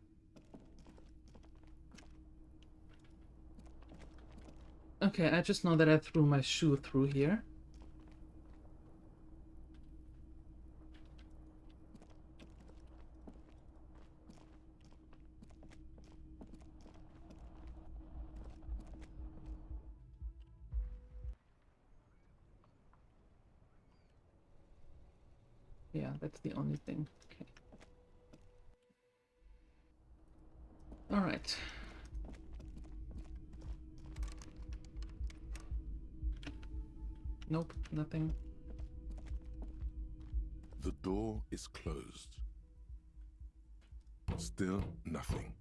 Okay, I just know that I threw my shoe through here. Yeah, that's the only thing. Okay. All right. Nope, nothing. The door is closed. Still nothing.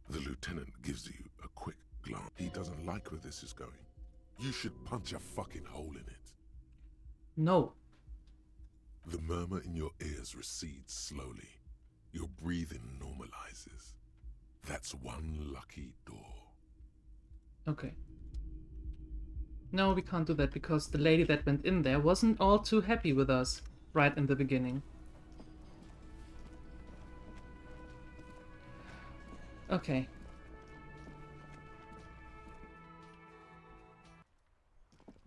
The lieutenant gives you a quick glance. He doesn't like where this is going. You should punch a fucking hole in it. No. The murmur in your ears recedes slowly. Your breathing normalizes. That's one lucky door. Okay. No, we can't do that because the lady that went in there wasn't all too happy with us right in the beginning. Okay.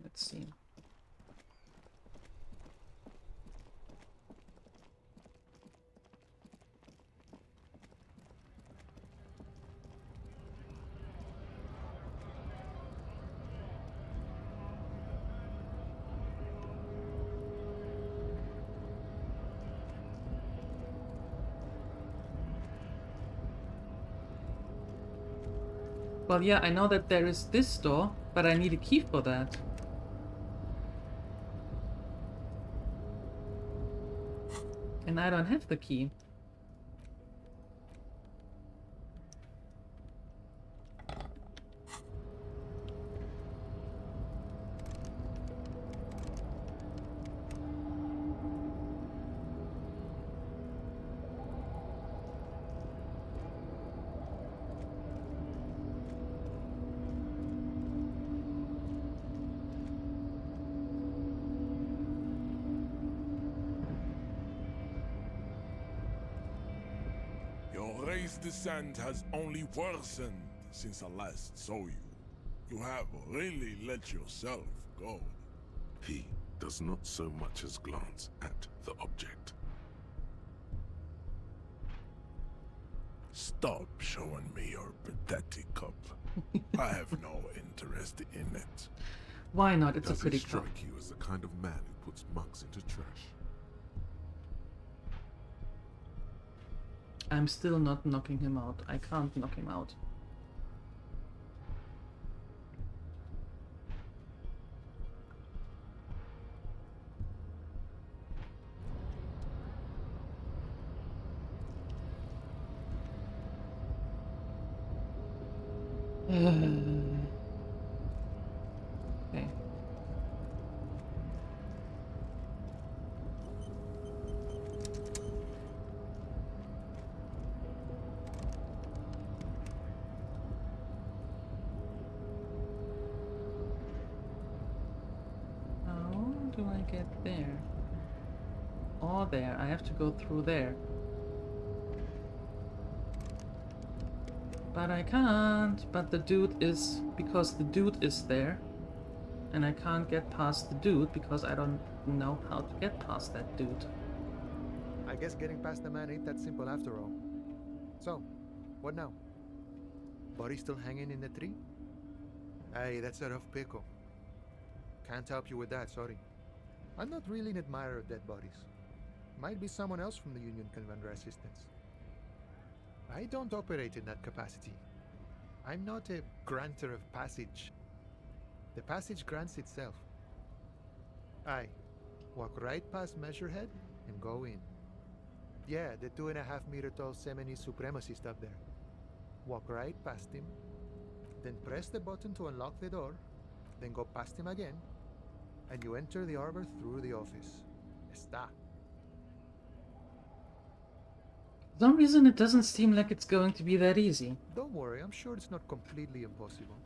Let's see. Well, yeah, I know that there is this door, but I need a key for that. And I don't have the key. race descent has only worsened since I last saw you. You have really let yourself go. He does not so much as glance at the object. Stop showing me your pathetic cup. I have no interest in it. Why not? It's Does a pretty he cup. strike you as the kind of man who puts mugs into trash? I'm still not knocking him out. I can't knock him out. Okay. How do I get there? Oh, there. I have to go through there. But I can't. But the dude is... Because the dude is there. And I can't get past the dude because I don't know how to get past that dude. I guess getting past the man ain't that simple after all. So, what now? Body still hanging in the tree? Hey, that's a rough pickle. Can't help you with that, sorry. I'm not really an admirer of dead bodies. Might be someone else from the Union can render assistance. I don't operate in that capacity. I'm not a granter of passage. The passage grants itself. Aye. Walk right past Measurehead and go in. Yeah, the 2.5-meter tall Semini supremacist up there. Walk right past him, then press the button to unlock the door, then go past him again, and you enter the arbor through the office. Está. For some reason it doesn't seem like it's going to be that easy. Don't worry, I'm sure it's not completely impossible.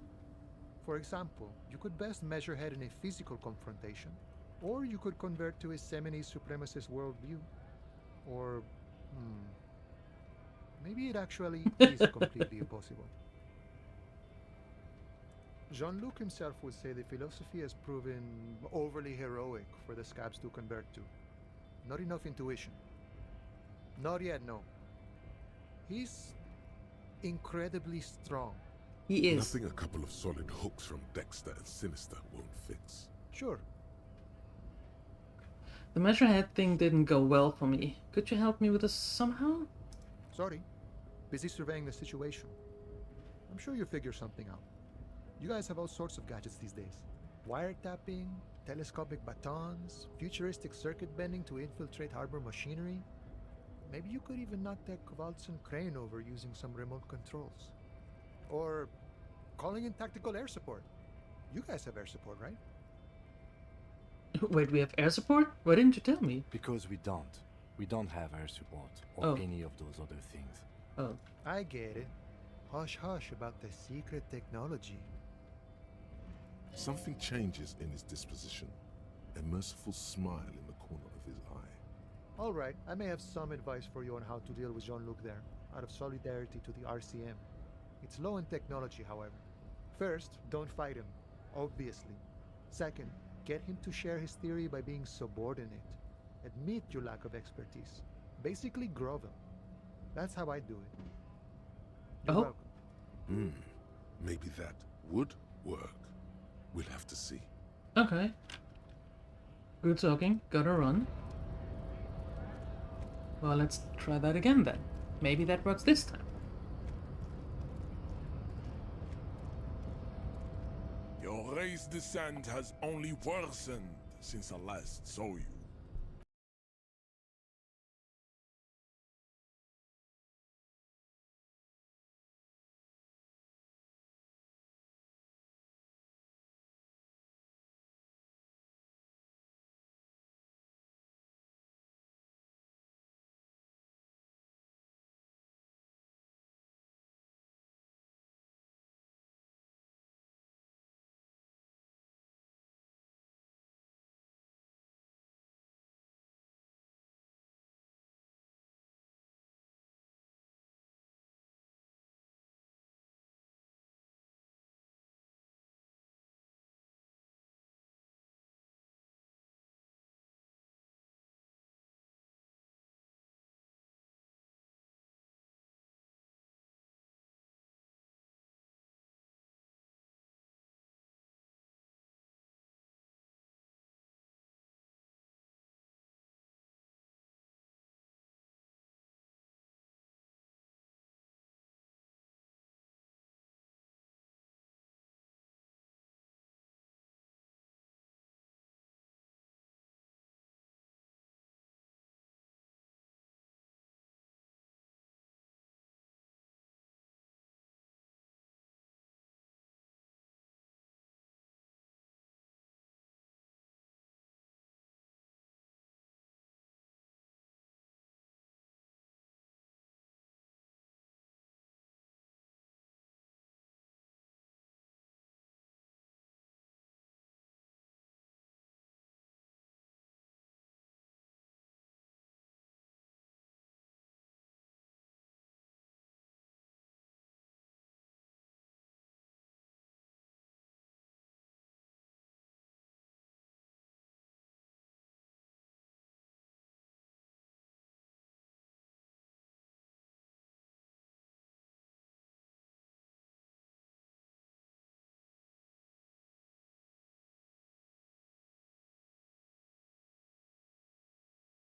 For example, you could best measure head in a physical confrontation, or you could convert to a Semini supremacist worldview. Or, maybe it actually is completely impossible. Jean-Luc himself would say the philosophy has proven overly heroic for the scabs to convert to. Not enough intuition. Not yet, no. He's incredibly strong. He is. Nothing a couple of solid hooks from Dexter and Sinister won't fix. Sure. The Measurehead thing didn't go well for me. Could you help me with this somehow? Sorry. Busy surveying the situation. I'm sure you'll figure something out. You guys have all sorts of gadgets these days. Wiretapping, telescopic batons, futuristic circuit bending to infiltrate harbor machinery. Maybe you could even knock that Kowalson crane over using some remote controls. Or calling in tactical air support. You guys have air support, right? Wait, we have air support? Why didn't you tell me? Because we don't. We don't have air support or any of those other things. Oh. I get it. Hush hush about the secret technology. Something changes in his disposition. A merciful smile in the corner of his eye. Alright, I may have some advice for you on how to deal with Jean-Luc there, out of solidarity to the RCM. It's low in technology, however. First, don't fight him, obviously. Second, get him to share his theory by being subordinate. Admit your lack of expertise. Basically grovel. That's how I do it. You're welcome. Maybe that would work. We'll have to see. Okay. Good talking. Gotta run. Well, let's try that again then. Maybe that works this time. Your race descent has only worsened since I last saw you.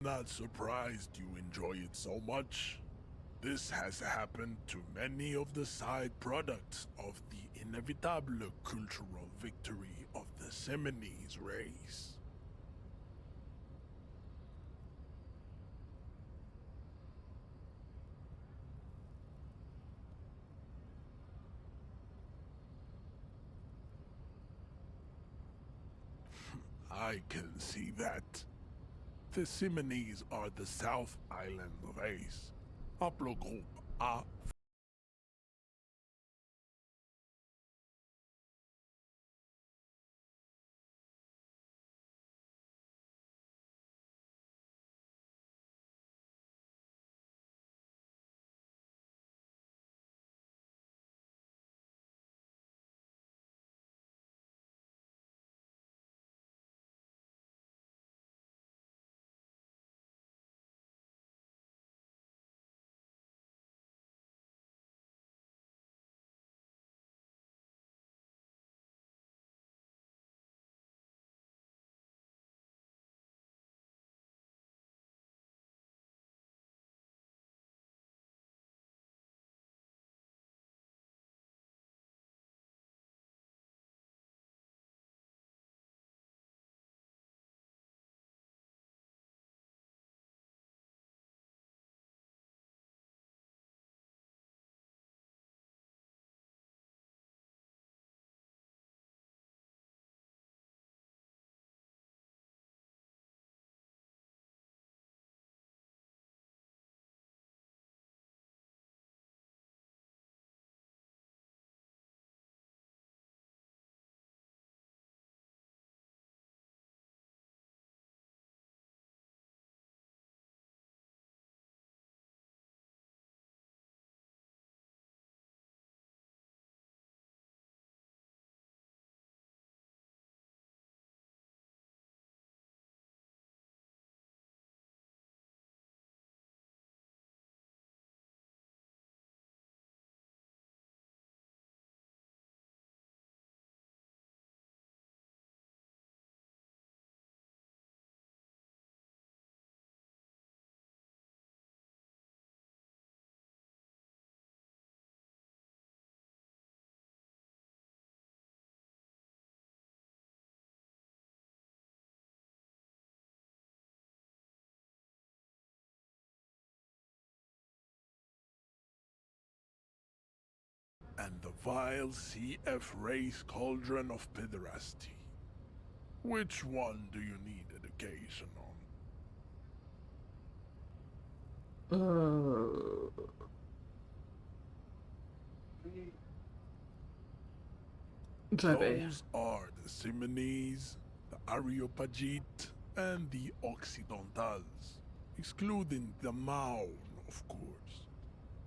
Not surprised you enjoy it so much. This has happened to many of the side products of the inevitable cultural victory of the Seminoles race. I can see that. The Seminoles are the South Island race. Haplogroup A. And the vile CF race cauldron of pederasty. Which one do you need education on? Those are the Seminoles, the Areopagite, and the Occidentals, excluding the Maun, of course.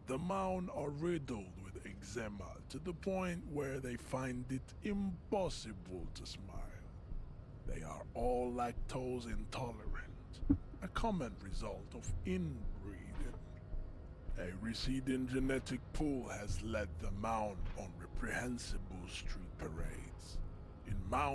The Maun are riddled with eczema to the point where they find it impossible to smile. They are all lactose intolerant, a common result of inbreeding. A receding genetic pool has led the Maun on reprehensible street parades. In Maun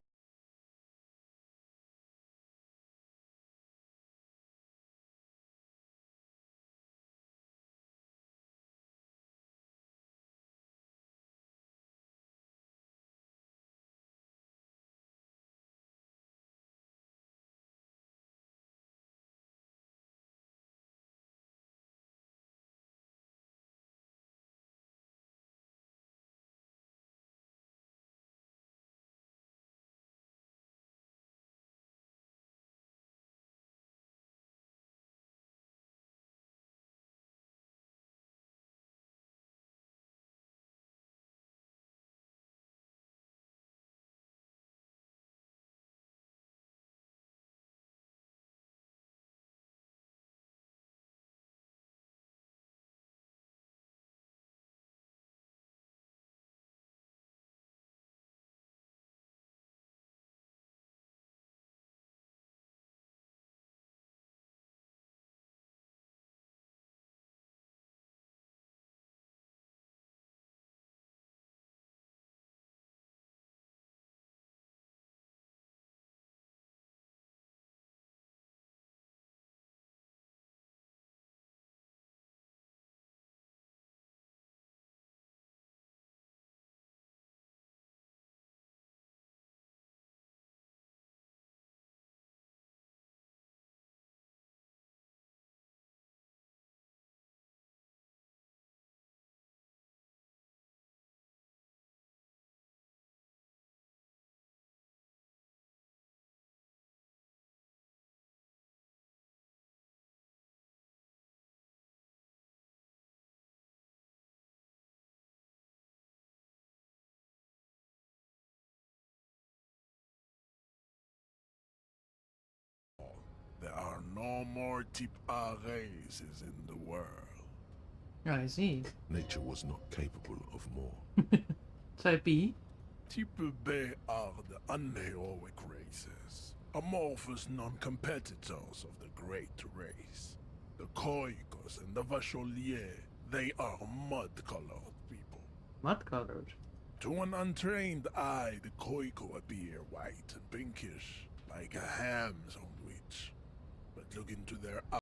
no more type A races in the world. I see. Nature was not capable of more. Type B? Type B are the unheroic races, amorphous non-competitors of the great race. The Koikos and the Vacholier, they are mud-colored people. Mud-colored? To an untrained eye, the Koiko appear white and pinkish, like a ham sandwich. But look into their eyes.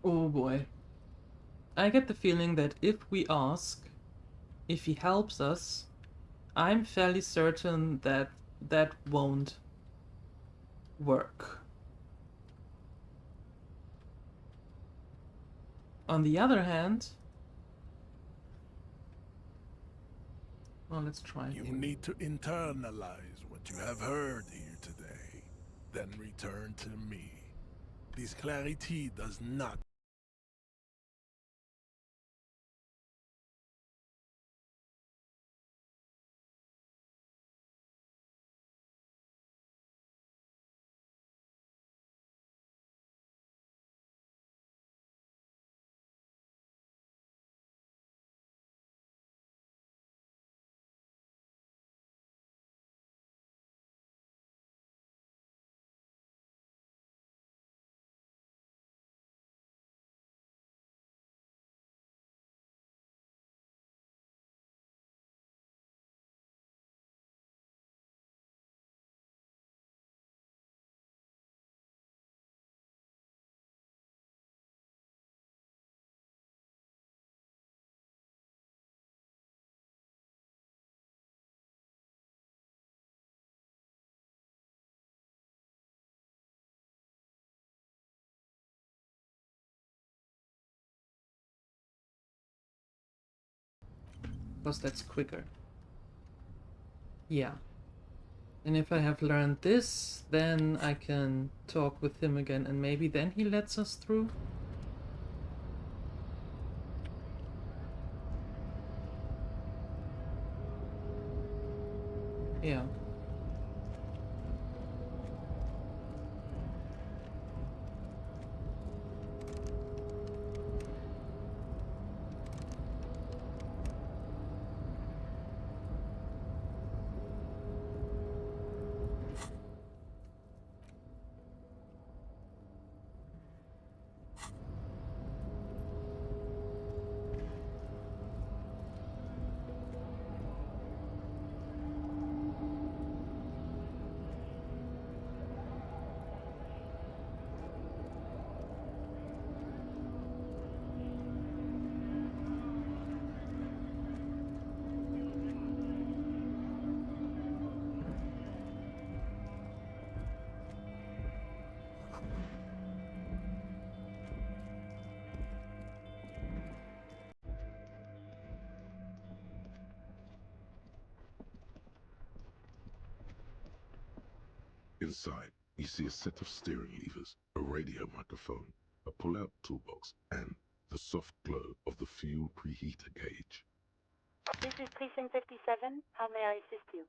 Oh boy. I get the feeling that if we ask, if he helps us, I'm fairly certain that that won't work. On the other hand, well, let's try. You need to internalize what you have heard here today, then return to me. This clarity does not. Because that's quicker. Yeah. And if I have learned this, then I can talk with him again, and maybe then he lets us through? Yeah. Inside, you see a set of steering levers, a radio microphone, a pull-out toolbox, and the soft glow of the fuel preheater gauge. This is Precinct 57. How may I assist you?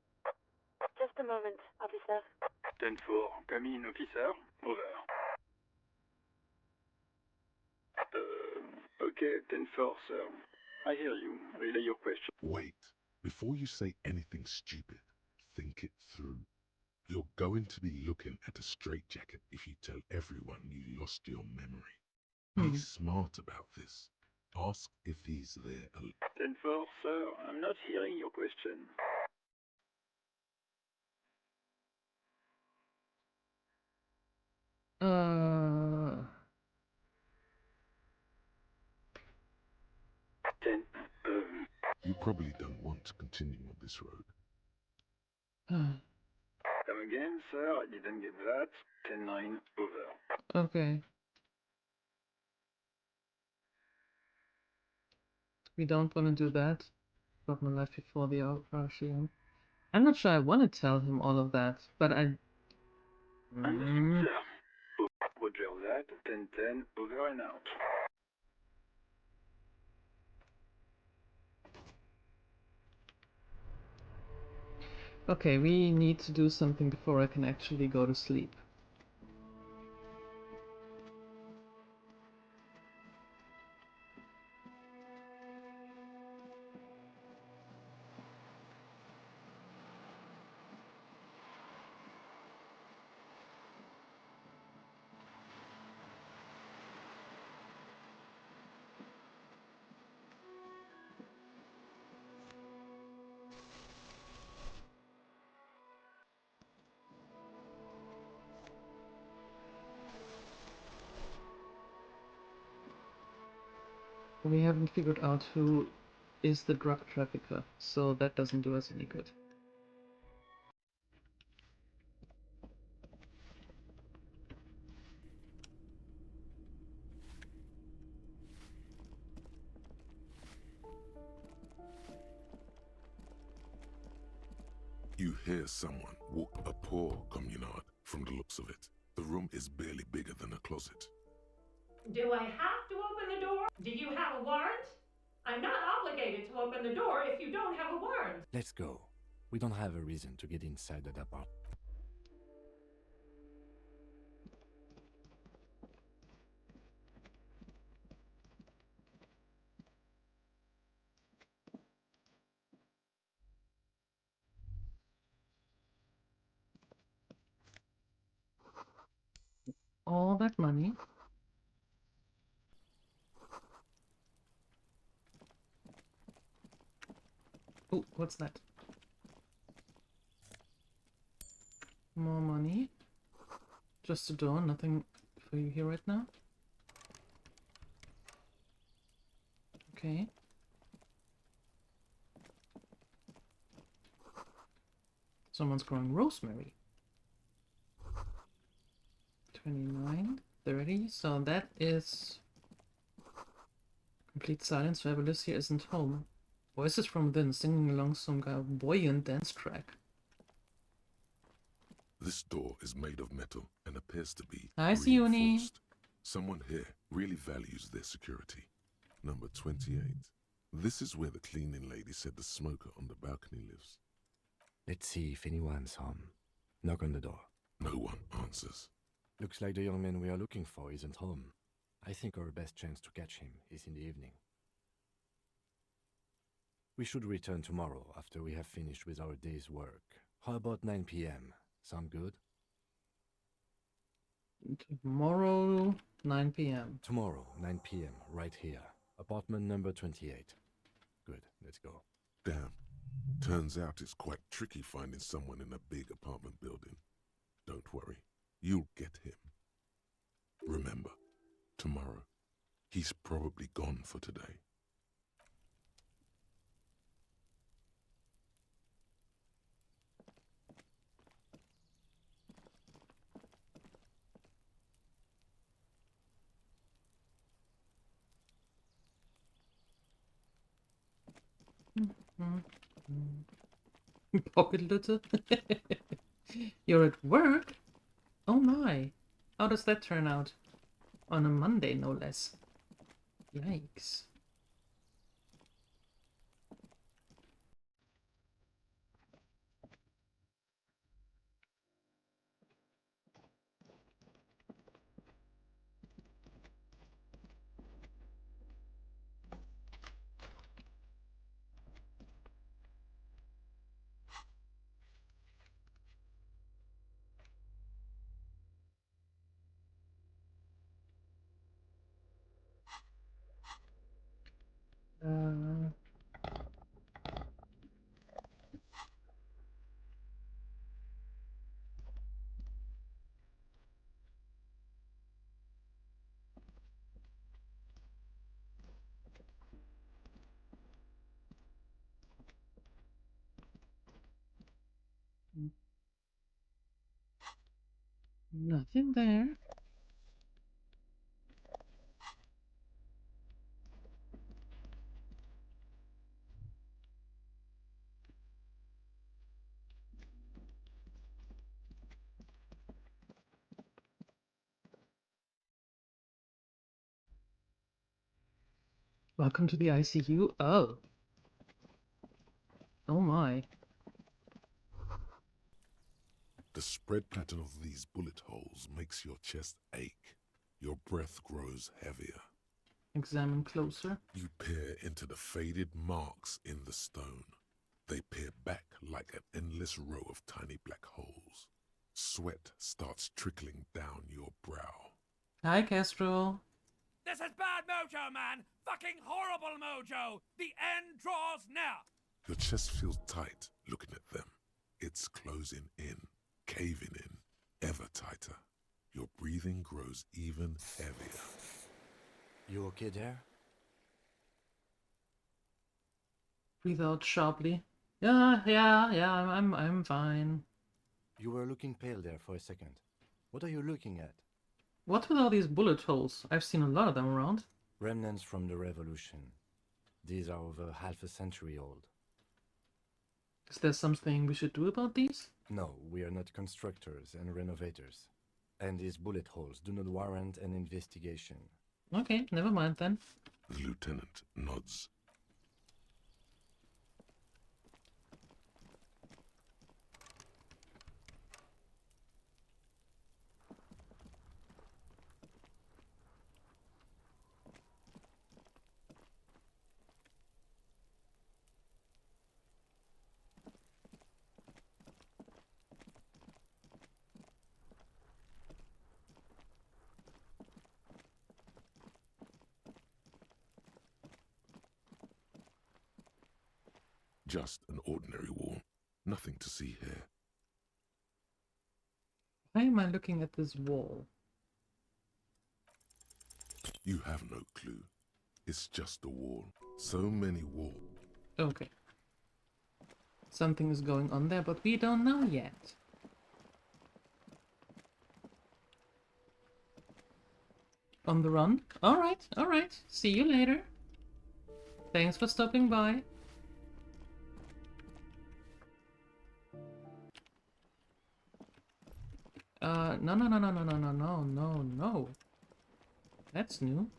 Just a moment, officer. 10-4, come in, officer. Over. Okay, 10-4, sir. I hear you. Relay your question. Wait. Before you say anything stupid, think it through. You're going to be looking at a straitjacket if you tell everyone you lost your memory. Be smart about this. Ask if he's there. 10-4, sir. I'm not hearing your question. You probably don't want to continue on this road. Come again, sir. I didn't get that. 10-9, over. Okay. We don't want to do that. Got my life before the Operation. I'm not sure I want to tell him all of that, but I... Understood, sir. Roger that. 10-10, over and out. Okay, we need to do something before I can actually go to sleep. We haven't figured out who is the drug trafficker, so that doesn't do us any good. You hear someone walk a poor communard from the looks of it. The room is barely bigger than a closet. Do I have to open the door? Do you have a warrant? I'm not obligated to open the door if you don't have a warrant. Let's go. We don't have a reason to get inside that apartment. All that money. Oh, what's that? More money. Just a door, nothing for you here right now. Okay. Someone's growing rosemary. 29, 30, so that is complete silence wherever Elysium isn't home. Voices from within singing along some kind of buoyant dance track. This door is made of metal and appears to be Hi, Sione. reinforced. Someone here really values their security. Number 28. This is where the cleaning lady said the smoker on the balcony lives. Let's see if anyone's home. Knock on the door. No one answers. Looks like the young man we are looking for isn't home. I think our best chance to catch him is in the evening. We should return tomorrow after we have finished with our day's work. How about 9 p.m.? Sound good? Tomorrow, 9 p.m. Tomorrow, 9 p.m., right here. Apartment number 28. Good, let's go. Damn. Turns out it's quite tricky finding someone in a big apartment building. Don't worry. You'll get him. Remember, tomorrow, he's probably gone for today. Pocket litter? You're at work? Oh my! How does that turn out? On a Monday, no less. Yikes. Uh... Nothing there. Welcome to the ICU. Oh. Oh my. The spread pattern of these bullet holes makes your chest ache. Your breath grows heavier. Examine closer. You peer into the faded marks in the stone. They peer back like an endless row of tiny black holes. Sweat starts trickling down your brow. Hi, Castro. This is bad mojo, man! Fucking horrible mojo! The end draws near! Your chest feels tight looking at them. It's closing in, caving in, ever tighter. Your breathing grows even heavier. You okay there? Breathe out sharply. I'm fine. You were looking pale there for a second. What are you looking at? What with all these bullet holes? I've seen a lot of them around. Remnants from the Revolution. These are over half a century old. Is there something we should do about these? No, we are not constructors and renovators. And these bullet holes do not warrant an investigation. Okay, never mind then. The lieutenant nods. Just an ordinary wall. Nothing to see here. Why am I looking at this wall? You have no clue. It's just a wall. So many walls. Okay. Something is going on there, but we don't know yet. On the run? Alright, alright. See you later. Thanks for stopping by. No. That's new.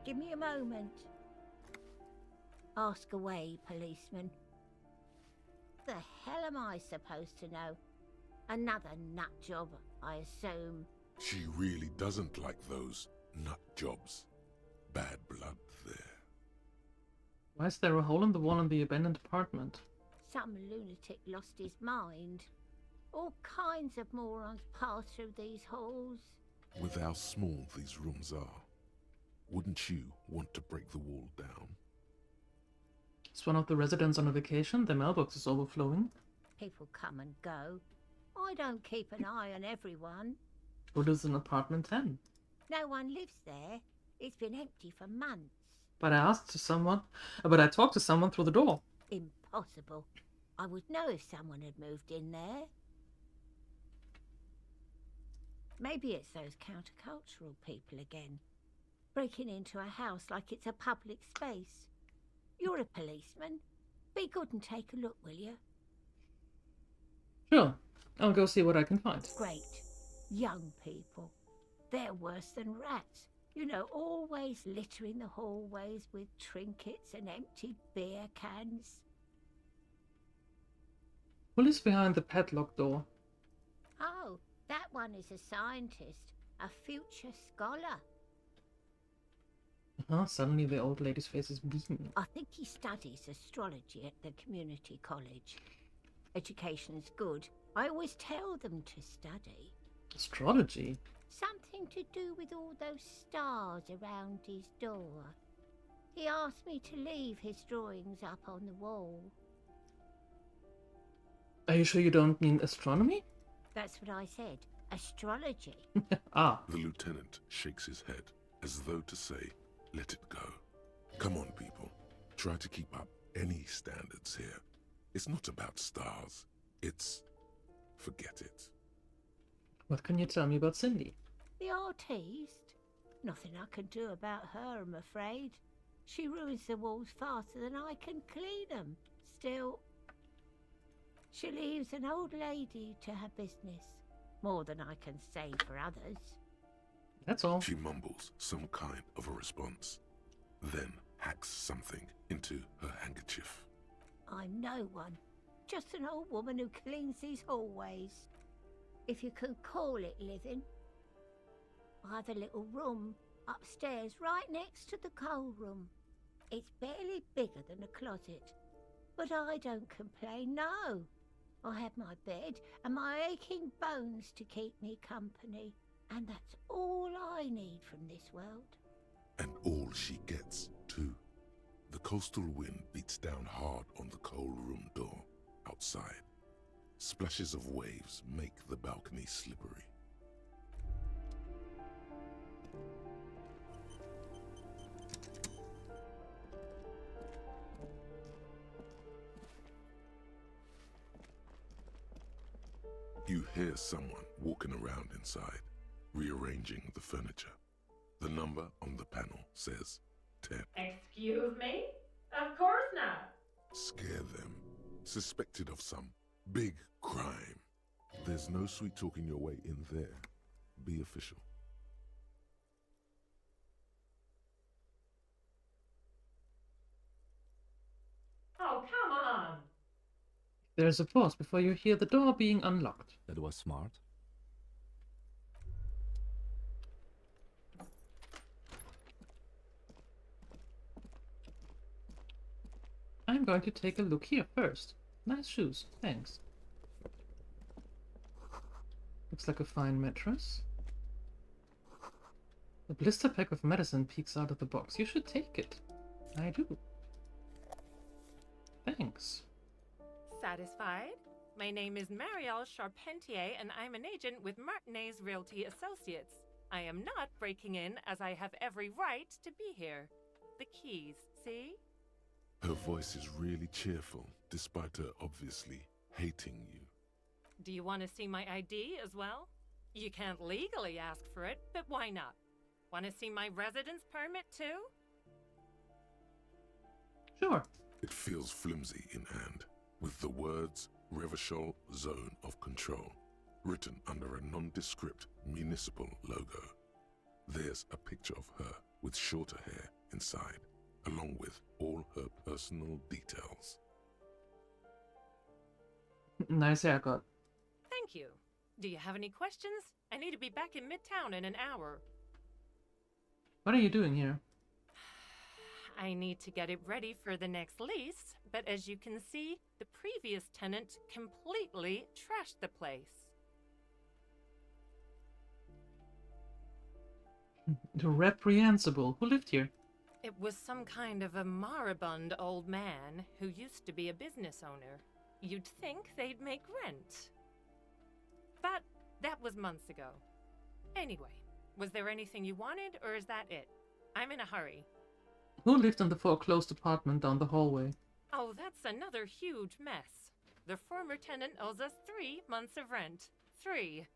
Give me a moment. Ask away, policeman. The hell am I supposed to know? Another nut job, I assume. She really doesn't like those nut jobs. Bad blood there. Why is there a hole in the wall in the abandoned apartment? Some lunatic lost his mind. All kinds of morons pass through these halls. With how small these rooms are, wouldn't you want to break the wall down? Is one of the residents on a vacation? The mailbox is overflowing. People come and go. I don't keep an eye on everyone. Who lives in apartment 10? No one lives there. It's been empty for months. But I talked to someone through the door. Impossible. I would know if someone had moved in there. Maybe it's those countercultural people again. Breaking into a house like it's a public space. You're a policeman. Be good and take a look, will you? Sure. I'll go see what I can find. Great. Young people. They're worse than rats. You know, always littering the hallways with trinkets and empty beer cans. Who lives behind the padlock door? Oh, that one is a scientist. A future scholar. Suddenly the old lady's face is beaming. I think he studies astrology at the community college. Education's good. I always tell them to study. Astrology? Something to do with all those stars around his door. He asked me to leave his drawings up on the wall. Are you sure you don't mean astronomy? That's what I said. Astrology. Ah. The lieutenant shakes his head, as though to say, let it go. Come on, people. Try to keep up any standards here. It's not about stars. It's... forget it. What can you tell me about Cindy? The artiste? Nothing I can do about her, I'm afraid. She ruins the walls faster than I can clean them. Still, she leaves an old lady to her business. More than I can say for others. That's all. She mumbles some kind of a response, then hacks something into her handkerchief. I'm no one. Just an old woman who cleans these hallways. If you can call it living. I have a little room upstairs right next to the coal room. It's barely bigger than a closet. But I don't complain, no. I have my bed and my aching bones to keep me company. And that's all I need from this world. And all she gets, too. The coastal wind beats down hard on the coal room door outside. Splashes of waves make the balcony slippery. You hear someone walking around inside, rearranging the furniture. The number on the panel says 10. Excuse me? Of course not. Scare them. Suspected of some big crime. There's no sweet talking your way in there. Be official. Oh, come on. There's a pause before you hear the door being unlocked. That was smart. I'm going to take a look here first. Nice shoes, thanks. Looks like a fine mattress. A blister pack of medicine peeks out of the box. You should take it. I do. Thanks. Satisfied? My name is Marielle Charpentier, and I'm an agent with Martinez Realty Associates. I am not breaking in, as I have every right to be here. The keys, see? Her voice is really cheerful, despite her obviously hating you. Do you want to see my ID as well? You can't legally ask for it, but why not? Want to see my residence permit too? Sure. It feels flimsy in hand, with the words Revachol Zone of Control written under a nondescript municipal logo. There's a picture of her with shorter hair inside, along with all her personal details. Nice haircut. Thank you. Do you have any questions? I need to be back in Midtown in an hour. What are you doing here? I need to get it ready for the next lease, but as you can see, the previous tenant completely trashed the place. Reprehensible. Who lived here? It was some kind of a moribund old man who used to be a business owner. You'd think they'd make rent. But that was months ago. Anyway, was there anything you wanted, or is that it? I'm in a hurry. Who lived in the foreclosed apartment down the hallway? Oh, that's another huge mess. The former tenant owes us 3 months of rent. 3.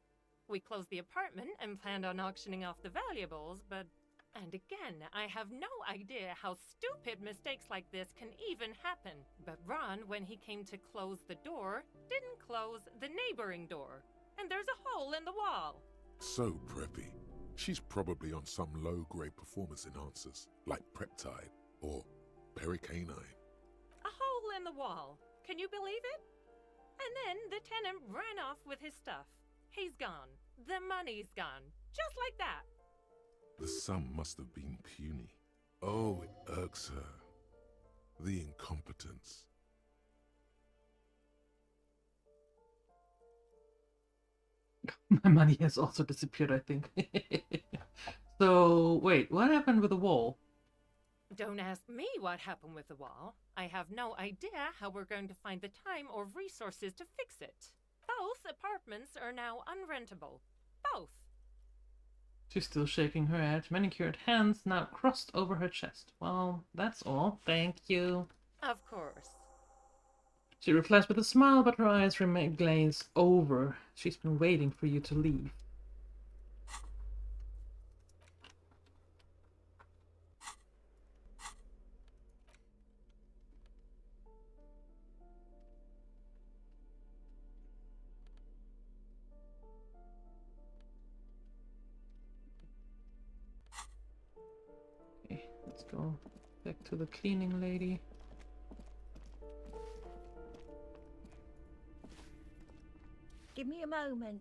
We closed the apartment and planned on auctioning off the valuables, but... And again, I have no idea how stupid mistakes like this can even happen. But Ron, when he came to close the door, didn't close the neighboring door. And there's a hole in the wall. So preppy. She's probably on some low-grade performance enhancers, like Preptide or Pericanine. A hole in the wall. Can you believe it? And then the tenant ran off with his stuff. He's gone. The money's gone. Just like that. The sum must have been puny. Oh, it irks her. The incompetence. My money has also disappeared, I think. So, wait, what happened with the wall? Don't ask me what happened with the wall. I have no idea how we're going to find the time or resources to fix it. Both apartments are now unrentable. Both. She's still shaking her head, manicured hands now crossed over her chest. Well, that's all. Thank you. Of course. She replies with a smile, but her eyes remain glazed over. She's been waiting for you to leave. Okay, let's go back to the cleaning lady. Give me a moment.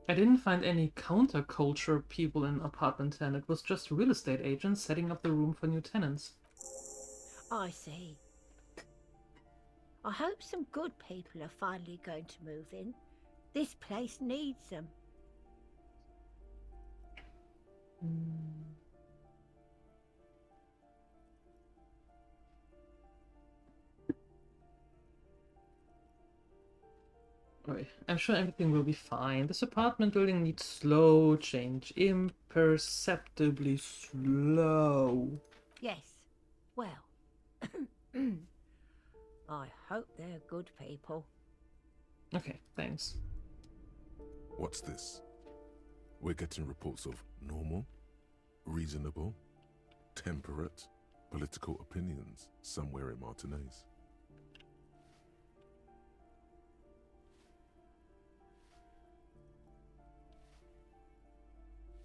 I didn't find any counterculture people in apartment 10. It was just real estate agents setting up the room for new tenants. I see. I hope some good people are finally going to move in. This place needs them. Right. I'm sure everything will be fine. This apartment building needs slow change. Imperceptibly slow. Yes. Well. I hope they're good people. Okay, thanks. What's this? We're getting reports of normal, reasonable, temperate, political opinions somewhere in Martinez.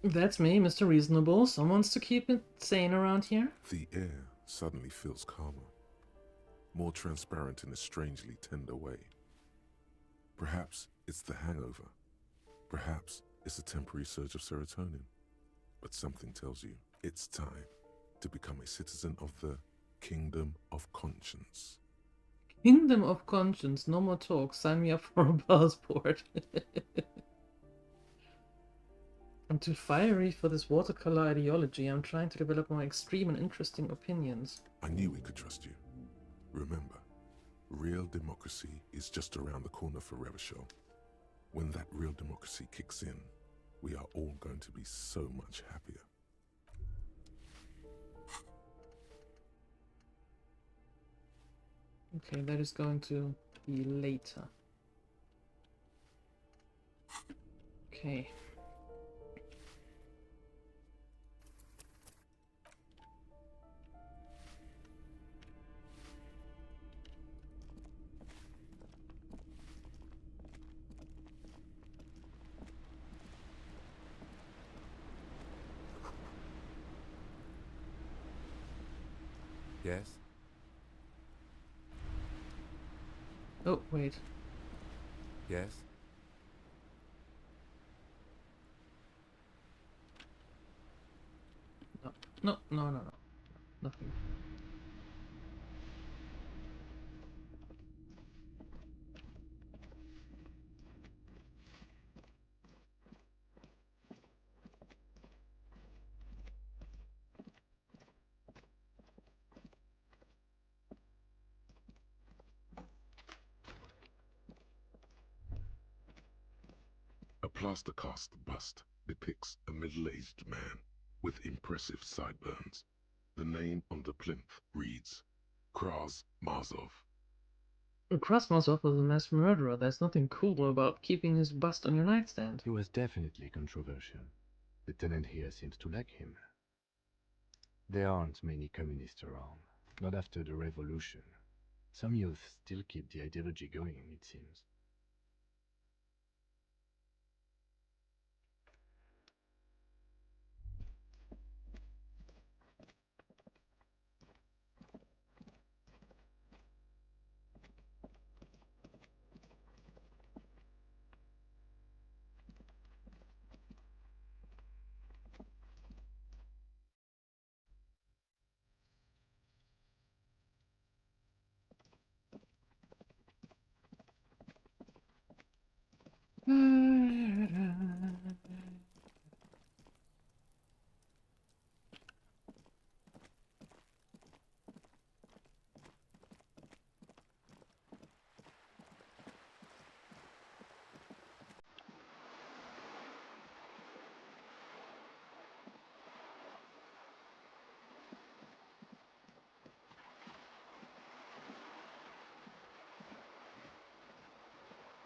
That's me, Mr. Reasonable. Someone's to keep it sane around here. The air suddenly feels calmer, more transparent in a strangely tender way. Perhaps it's the hangover. Perhaps it's a temporary surge of serotonin. But something tells you it's time to become a citizen of the Kingdom of Conscience. Kingdom of Conscience. No more talk. Sign me up for a passport. I'm too fiery for this watercolor ideology. I'm trying to develop more extreme and interesting opinions. I knew we could trust you. Remember, real democracy is just around the corner for Revachol. When that real democracy kicks in, we are all going to be so much happier. Okay, that is going to be later. Okay. Yes? Oh, wait. Yes? No. Nothing. A plaster cast bust depicts a middle-aged man with impressive sideburns. The name on the plinth reads Kraz Marzov. Krasnozov was a mass murderer. There's nothing cool about keeping his bust on your nightstand. He was definitely controversial. The tenant here seems to like him. There aren't many communists around, not after the revolution. Some youth still keep the ideology going, it seems.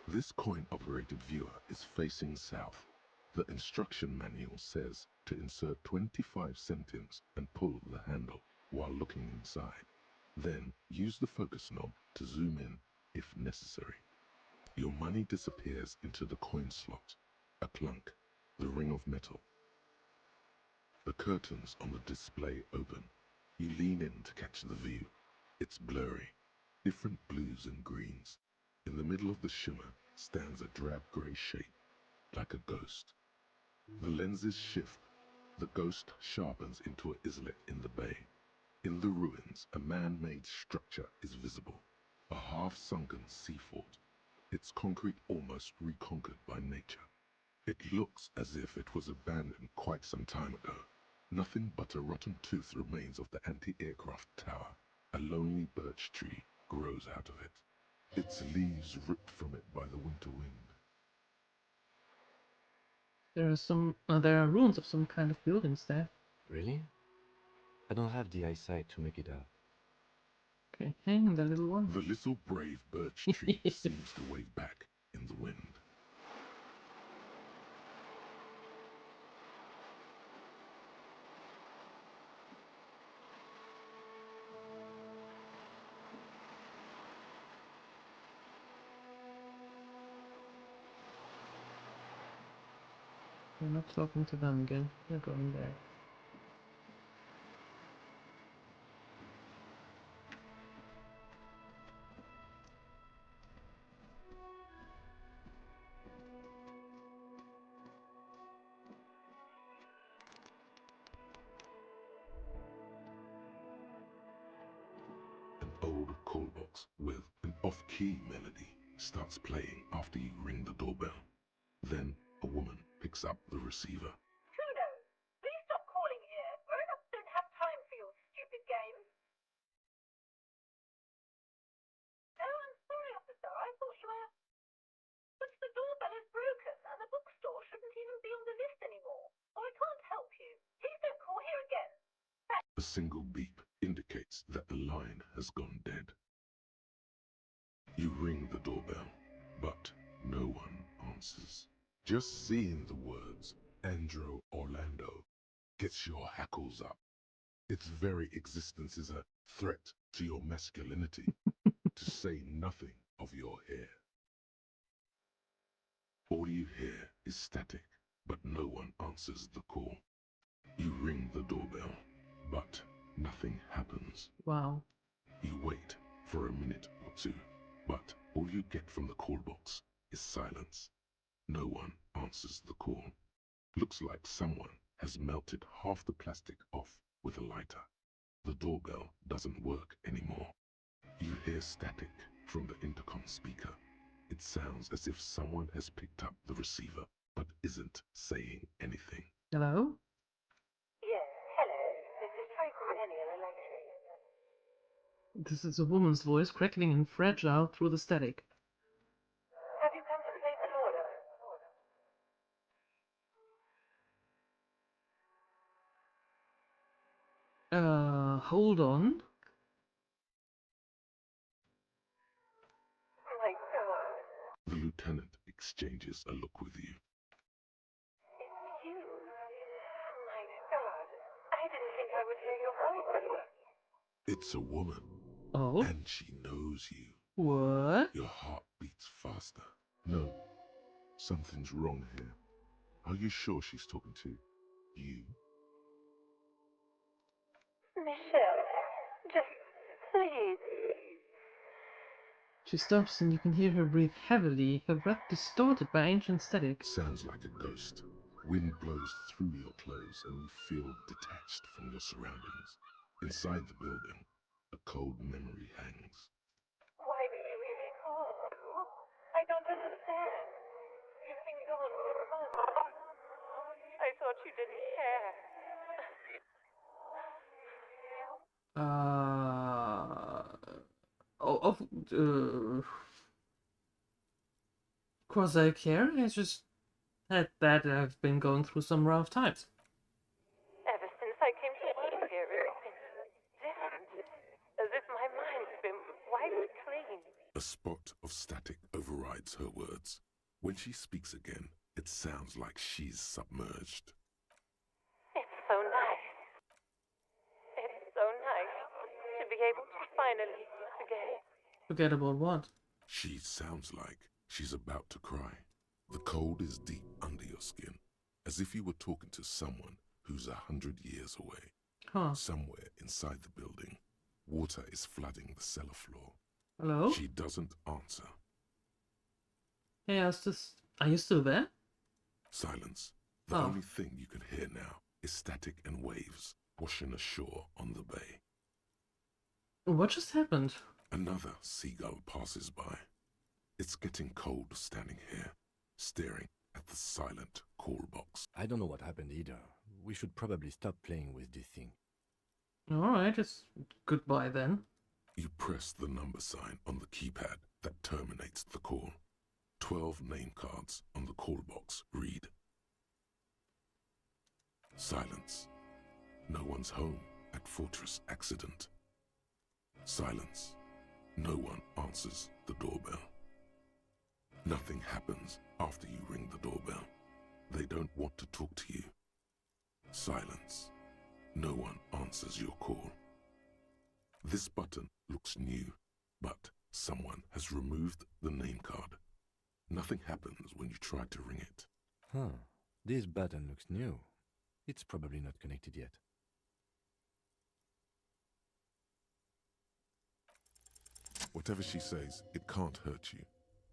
This coin-operated viewer is facing south. The instruction manual says to insert 25 centimes and pull the handle while looking inside. Then use the focus knob to zoom in if necessary. Your money disappears into the coin slot. A clunk, the ring of metal. The curtains on the display open. You lean in to catch the view. It's blurry, different blues and greens. In the middle of the shimmer stands a drab grey shape, like a ghost. The lenses shift. The ghost sharpens into an islet in the bay. In the ruins, a man-made structure is visible, a half-sunken sea fort, its concrete almost reconquered by nature. It looks as if it was abandoned quite some time ago. Nothing but a rotten tooth remains of the anti-aircraft tower. A lonely birch tree grows out of it, its leaves ripped from it by the winter wind. There are ruins of some kind of buildings there. Really? I don't have the eyesight to make it out. Okay, hang the little one. The little brave birch tree seems to wave back in the wind. We're not talking to them again. We're going there. An old call box with an off-key melody starts playing after you ring the doorbell. Then a woman picks up the receiver. Kudos! Please stop calling here. Grown-ups don't have time for your stupid games. Oh, I'm sorry, officer. I thought you were... But the doorbell is broken, and the bookstore shouldn't even be on the list anymore. So I can't help you. Please don't call here again. A single beep indicates that the line has gone dead. You ring the doorbell, but no one answers. Just seeing the words Andro Orlando gets your hackles up. Its very existence is a threat to your masculinity, to say nothing of your hair. All you hear is static, but no one answers the call. You ring the doorbell, but nothing happens. Wow. You wait for a minute or two, but all you get from the call box is silence. No one answers the call. Looks like someone has melted half the plastic off with a lighter. The doorbell doesn't work anymore. You hear static from the intercom speaker. It sounds as if someone has picked up the receiver, but isn't saying anything. Hello? Yes, hello. This is Tricentennial Electric. This is a woman's voice, crackling and fragile through the static. Have you come to place an order? Hold on. My God. The lieutenant exchanges a look with you. It's you. My God. I didn't think I would hear your voice. It's a woman. Oh? And she knows you. What? Your heart beats faster. No, something's wrong here. Are you sure she's talking to you? Michelle, just please. She stops and you can hear her breathe heavily, her breath distorted by ancient static. Sounds like a ghost. Wind blows through your clothes and you feel detached from your surroundings. Inside the building, a cold memory hangs. Why did you really call? I don't understand. You've been gone for months. I thought you didn't care. Of course I care. It's just that I've been going through some rough times. Ever since I came to work here, it's been different. As if my mind's been wiped clean. A spot of static overrides her words. When she speaks again, it sounds like she's submerged. It's so nice. It's so nice to be able to finally forget. Forget about what? She sounds like she's about to cry. The cold is deep under your skin, as if you were talking to someone who's 100 years away. Huh. Somewhere inside the building, water is flooding the cellar floor. Hello? She doesn't answer. Hey, are you still there? Silence. The only thing you can hear now is static and waves washing ashore on the bay. What just happened? Another seagull passes by. It's getting cold standing here, staring at the silent call box. I don't know what happened either. We should probably stop playing with this thing. Alright, it's goodbye then. You press the number sign on the keypad that terminates the call. 12 name cards on the call box read. Silence. No one's home at Fortress Accident. Silence. No one answers the doorbell. Nothing happens after you ring the doorbell. They don't want to talk to you. Silence. No one answers your call. This button looks new, but someone has removed the name card. Nothing happens when you try to ring it. Huh. This button looks new. It's probably not connected yet. Whatever she says, it can't hurt you.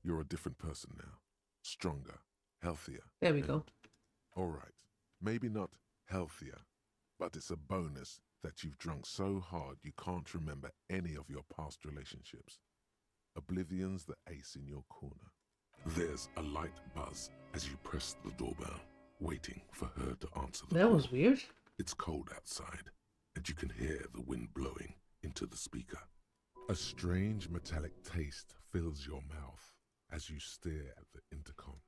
You're a different person now. Stronger, healthier. There we go. All right. Maybe not healthier, but it's a bonus that you've drunk so hard you can't remember any of your past relationships. Oblivion's the ace in your corner. There's a light buzz as you press the doorbell, waiting for her to answer the call. call. Was weird. It's cold outside, and you can hear the wind blowing into the speaker. A strange metallic taste fills your mouth as you stare at the intercom.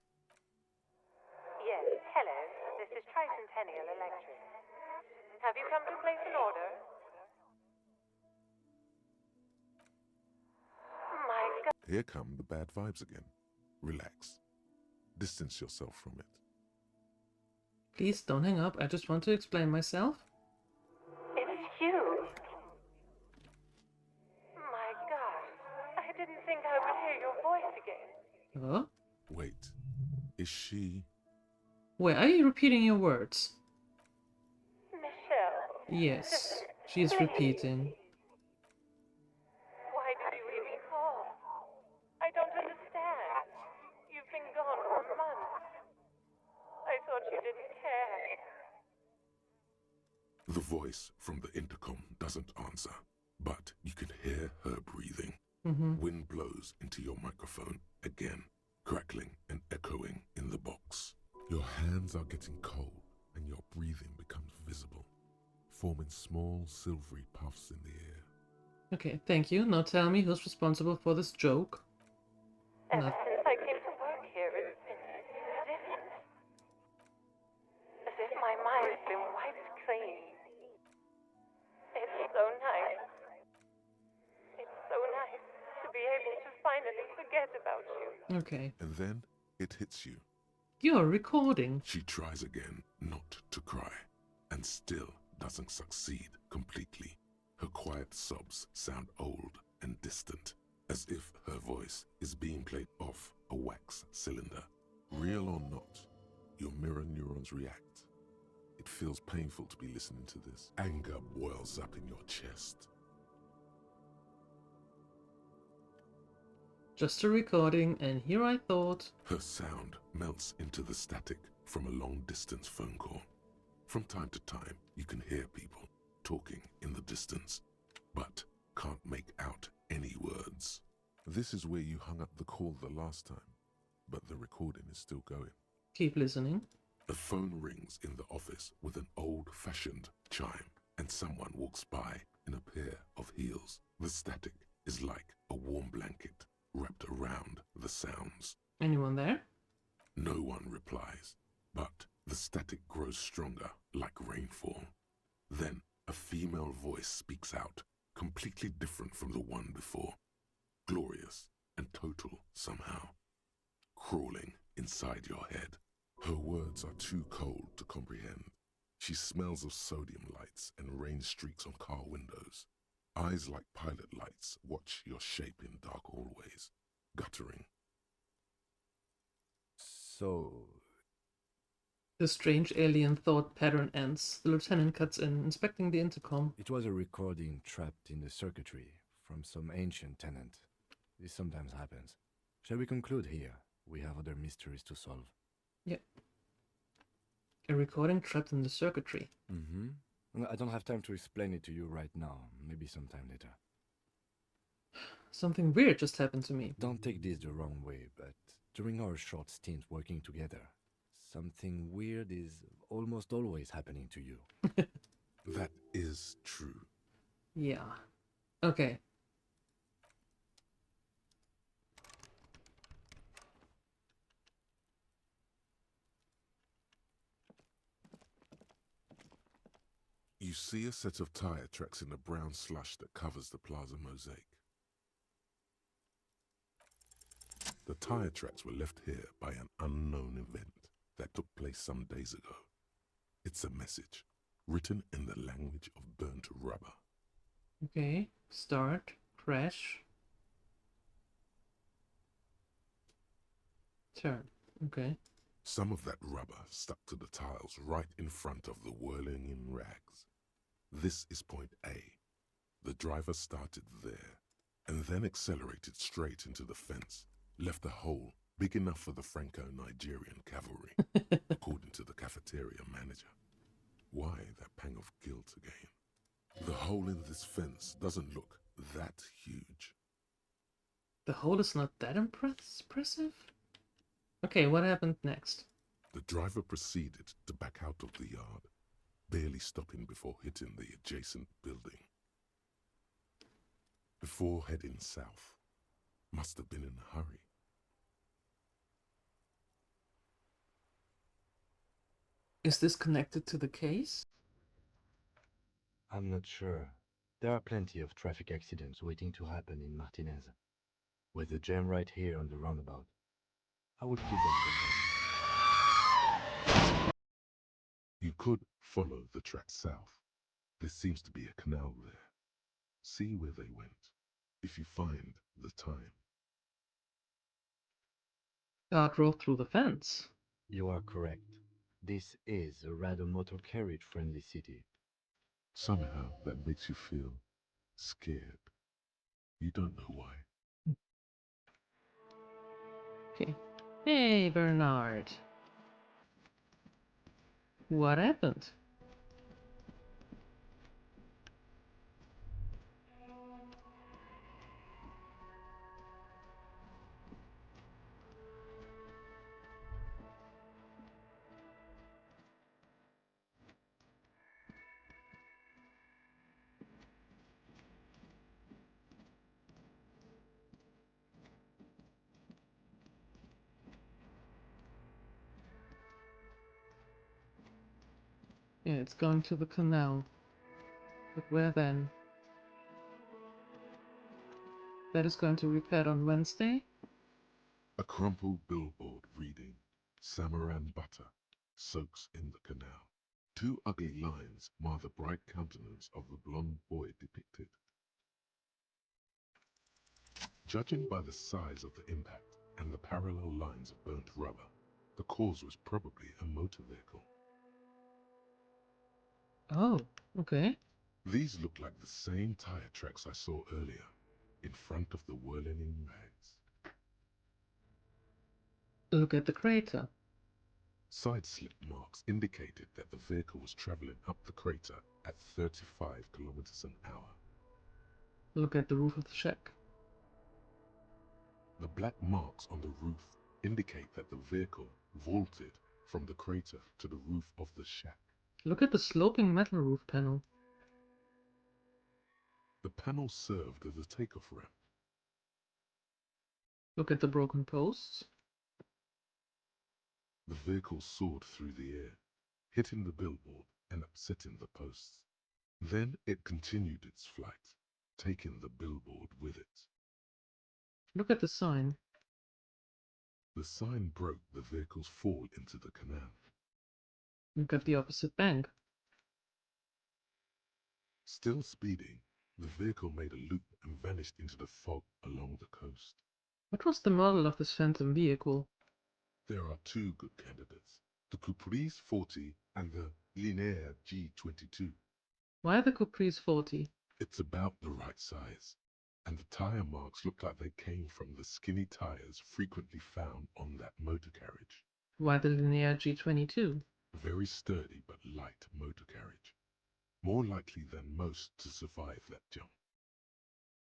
Yes, hello. This is Tricentennial Electric. Have you come to place an order? My God. Here come the bad vibes again. Relax. Distance yourself from it. Please don't hang up. I just want to explain myself. It's you. My God. I didn't think I would hear your voice again. Huh? Wait. Is she... Wait, are you repeating your words? Michelle. Yes. She is repeating. Why did you even call? I don't understand. You've been gone for months. I thought you didn't care. The voice from the intercom doesn't answer, but you can hear her breathing. Wind blows into your microphone again, crackling and echoing in the box. Your hands are getting cold and your breathing becomes visible, forming small silvery puffs in the air. Okay, thank you. Now tell me who's responsible for this joke. Ever since I came to work here, it's been different. As if my mind's been wiped clean. It's so nice. It's so nice to be able to finally forget about you. Okay. And then it hits you. You're recording. She tries again not to cry, and still doesn't succeed completely. Her quiet sobs sound old and distant, as if her voice is being played off a wax cylinder. Real or not, your mirror neurons react. It feels painful to be listening to this. Anger boils up in your chest. Just a recording, and here I thought... Her sound melts into the static from a long-distance phone call. From time to time, you can hear people talking in the distance, but can't make out any words. This is where you hung up the call the last time, but the recording is still going. Keep listening. The phone rings in the office with an old-fashioned chime, and someone walks by in a pair of heels. The static is like a warm blanket wrapped around the sounds. Anyone there? No one replies, but the static grows stronger like rainfall. Then a female voice speaks out, completely different from the one before. Glorious and total somehow. Crawling inside your head. Her words are too cold to comprehend. She smells of sodium lights and rain streaks on car windows. Eyes like pilot lights watch your shape in dark hallways, guttering. So... The strange alien thought pattern ends. The lieutenant cuts in, inspecting the intercom. It was a recording trapped in the circuitry from some ancient tenant. This sometimes happens. Shall we conclude here? We have other mysteries to solve. Yeah. A recording trapped in the circuitry. I don't have time to explain it to you right now. Maybe sometime later. Something weird just happened to me. Don't take this the wrong way, but during our short stint working together, something weird is almost always happening to you. That is true. Yeah. Okay. You see a set of tire tracks in the brown slush that covers the plaza mosaic. The tire tracks were left here by an unknown event that took place some days ago. It's a message, written in the language of burnt rubber. Okay. Start. Crash. Turn. Okay. Some of that rubber stuck to the tiles right in front of the whirling in rags. This is point A. The driver started there, and then accelerated straight into the fence, left a hole big enough for the Franco-Nigerian cavalry, according to the cafeteria manager. Why that pang of guilt again? The hole in this fence doesn't look that huge. The hole is not that impressive? Okay, what happened next? The driver proceeded to back out of the yard, barely stopping before hitting the adjacent building. Before heading south, must have been in a hurry. Is this connected to the case? I'm not sure. There are plenty of traffic accidents waiting to happen in Martinez. With the jam right here on the roundabout, I would keep them contained. You could follow the track south. There seems to be a canal there. See where they went, if you find the time. God drove through the fence. You are correct. This is a rather motor carriage-friendly city. Somehow that makes you feel scared. You don't know why. Okay. Hey, Bernard. What happened? Yeah, it's going to the canal. But where then? That is going to be repaired on Wednesday? A crumpled billboard reading, Samaran butter soaks in the canal. Two ugly lines mar the bright countenance of the blond boy depicted. Judging by the size of the impact and the parallel lines of burnt rubber, the cause was probably a motor vehicle. Oh, okay. These look like the same tire tracks I saw earlier, in front of the whirling rags. Look at the crater. Side slip marks indicated that the vehicle was traveling up the crater at 35 kilometers an hour. Look at the roof of the shack. The black marks on the roof indicate that the vehicle vaulted from the crater to the roof of the shack. Look at the sloping metal roof panel. The panel served as a takeoff ramp. Look at the broken posts. The vehicle soared through the air, hitting the billboard and upsetting the posts. Then it continued its flight, taking the billboard with it. Look at the sign. The sign broke the vehicle's fall into the canal. Look at the opposite bank. Still speeding, the vehicle made a loop and vanished into the fog along the coast. What was the model of this phantom vehicle? There are two good candidates, the Caprice 40 and the Linéaire G22. Why the Caprice 40? It's about the right size, and the tire marks look like they came from the skinny tires frequently found on that motor carriage. Why the Linéaire G22? Very sturdy but light motor carriage. More likely than most to survive that jump.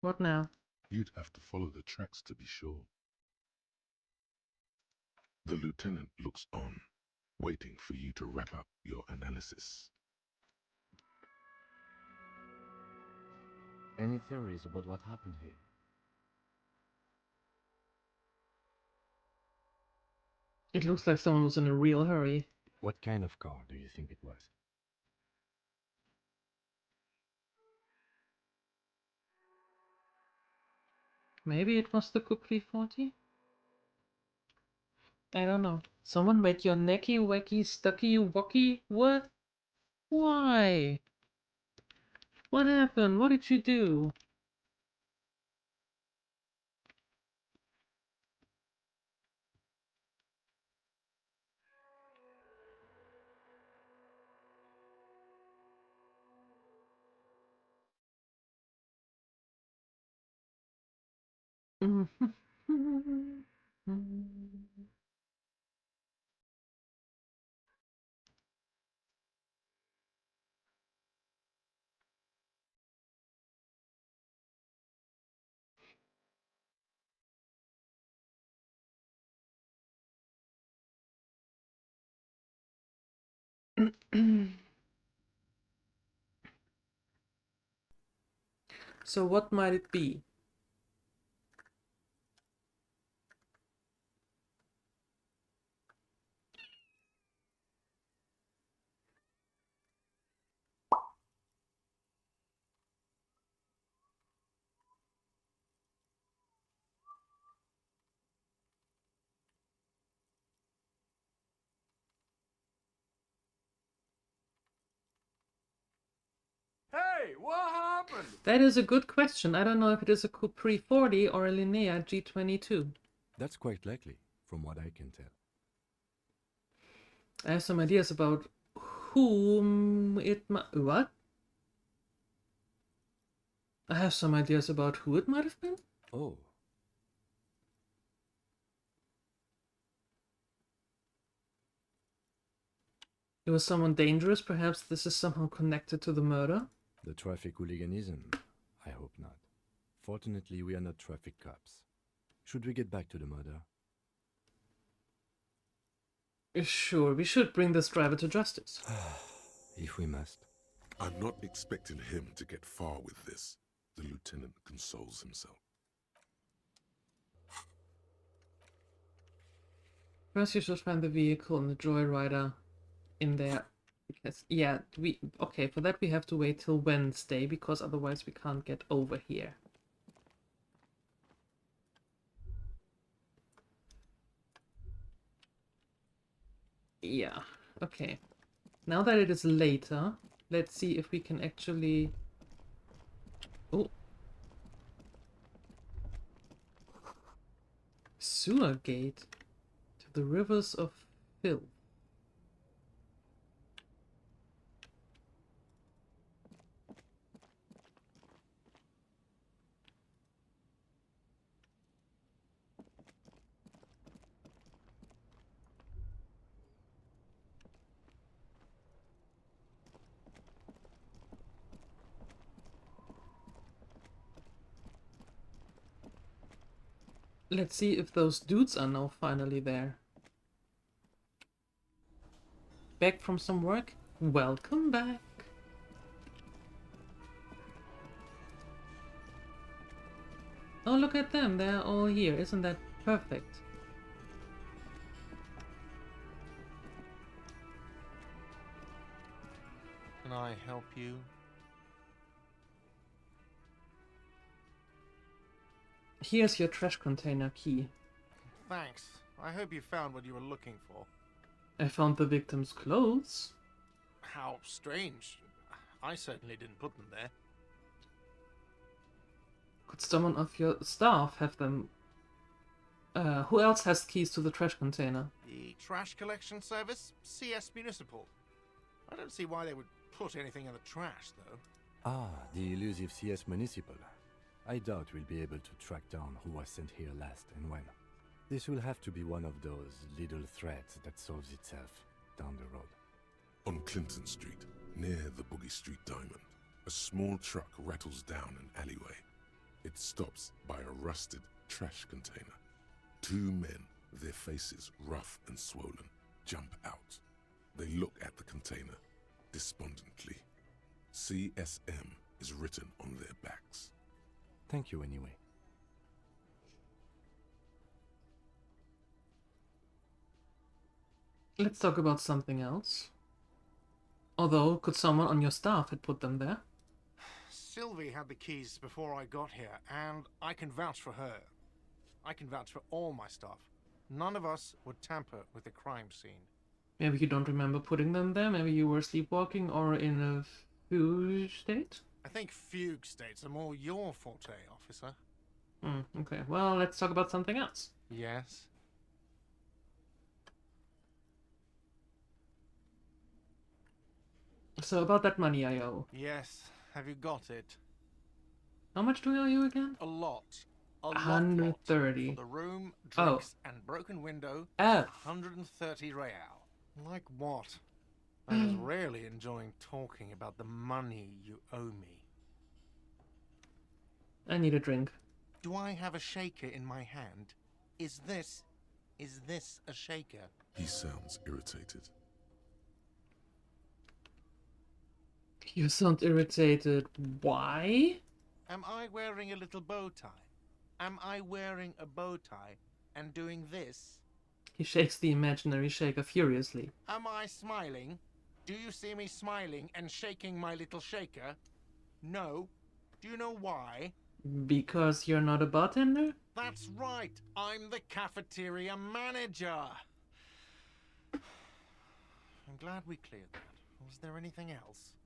What now? You'd have to follow the tracks to be sure. The lieutenant looks on, waiting for you to wrap up your analysis. Any theories about what happened here? It looks like someone was in a real hurry. What kind of car do you think it was? Maybe it was the Caprice 40? I don't know. Someone made your necky, wacky, stucky, wocky? What? Why? What happened? What did you do? So what might it be? Hey, what happened? That is a good question. I don't know if it is a Capri 40 or a Linéaire G22. That's quite likely, from what I can tell. I have some ideas about whom it might... What? I have some ideas about who it might have been. Oh. It was someone dangerous. Perhaps this is somehow connected to the murder. The traffic hooliganism? I hope not. Fortunately, we are not traffic cops. Should we get back to the murder? Sure, we should bring this driver to justice. If we must. I'm not expecting him to get far with this, the lieutenant consoles himself. First, you should find the vehicle and the joyrider in there. Because, yeah, okay, for that we have to wait till Wednesday, because otherwise we can't get over here. Yeah, okay. Now that it is later, let's see if we can actually... Oh. Sewer gate to the rivers of filth. Let's see if those dudes are now finally there. Back from some work? Welcome back. Oh, look at them. They're all here. Isn't that perfect? Can I help you? Here's your trash container key. Thanks. I hope you found what you were looking for. I found the victim's clothes. How strange. I certainly didn't put them there. Could someone of your staff have them? Who else has keys to the trash container? The trash collection service? CS Municipal. I don't see why they would put anything in the trash, though. Ah, the elusive CS Municipal. I doubt we'll be able to track down who was sent here last and when. This will have to be one of those little threads that solves itself down the road. On Clinton Street, near the Boogie Street Diamond, a small truck rattles down an alleyway. It stops by a rusted trash container. Two men, their faces rough and swollen, jump out. They look at the container despondently. CSM is written on their backs. Thank you anyway. Let's talk about something else. Although, could someone on your staff have put them there? Sylvie had the keys before I got here, and I can vouch for her. I can vouch for all my staff. None of us would tamper with the crime scene. Maybe you don't remember putting them there. Maybe you were sleepwalking or in a fugue state? I think fugue states are more your forte, officer. Okay, well, let's talk about something else. Yes? So, about that money I owe. Yes. Have you got it? How much do I owe you again? A lot. A 130. Lot. For the room, drinks, and broken window, 130 real. Like what? I was really enjoying talking about the money you owe me. I need a drink. Do I have a shaker in my hand? Is this a shaker? He sounds irritated. You sound irritated. Why? Am I wearing a little bow tie? Am I wearing a bow tie and doing this? He shakes the imaginary shaker furiously. Am I smiling? Do you see me smiling and shaking my little shaker? No. Do you know why? Because you're not a bartender? That's right. I'm the cafeteria manager. I'm glad we cleared that. Was there anything else?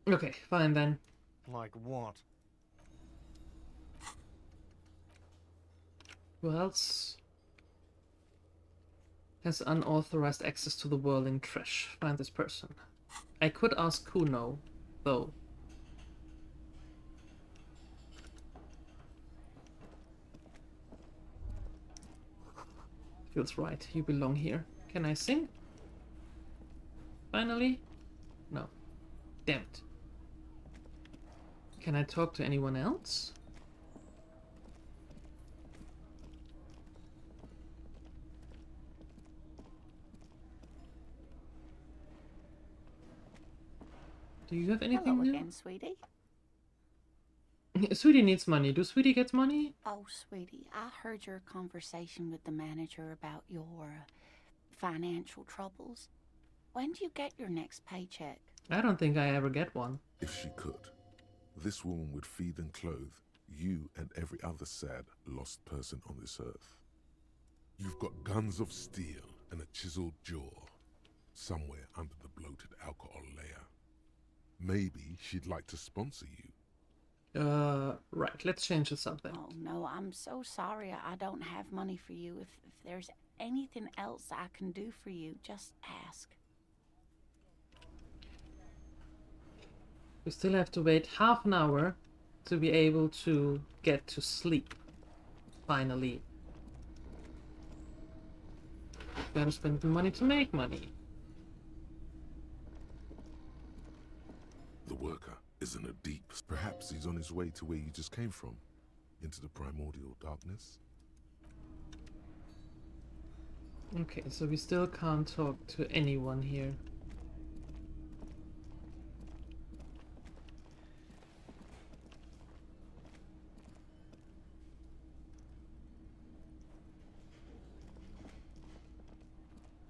Okay, fine then. Like what? Who else has unauthorized access to the whirling trash? Find this person. I could ask Kuno, though. Feels right. You belong here. Can I sing? Finally? No. Damn it. Can I talk to anyone else? Do you have anything Hello new? again, sweetie. Sweetie needs money. Do Sweetie get money? Oh, sweetie, I heard your conversation with the manager about your financial troubles. When do you get your next paycheck? I don't think I ever get one. If she could, this woman would feed and clothe you and every other sad, lost person on this earth. You've got guns of steel and a chiseled jaw, somewhere under the bloated alcohol layer. Maybe she'd like to sponsor you. Right, let's change to something. Oh, no, I'm so sorry. I don't have money for you. If there's anything else I can do for you, just ask. We still have to wait half an hour to be able to get to sleep. Finally. Gotta spend the money to make money. The worker is in a deep... Perhaps he's on his way to where you just came from, into the primordial darkness. Okay, so we still can't talk to anyone here.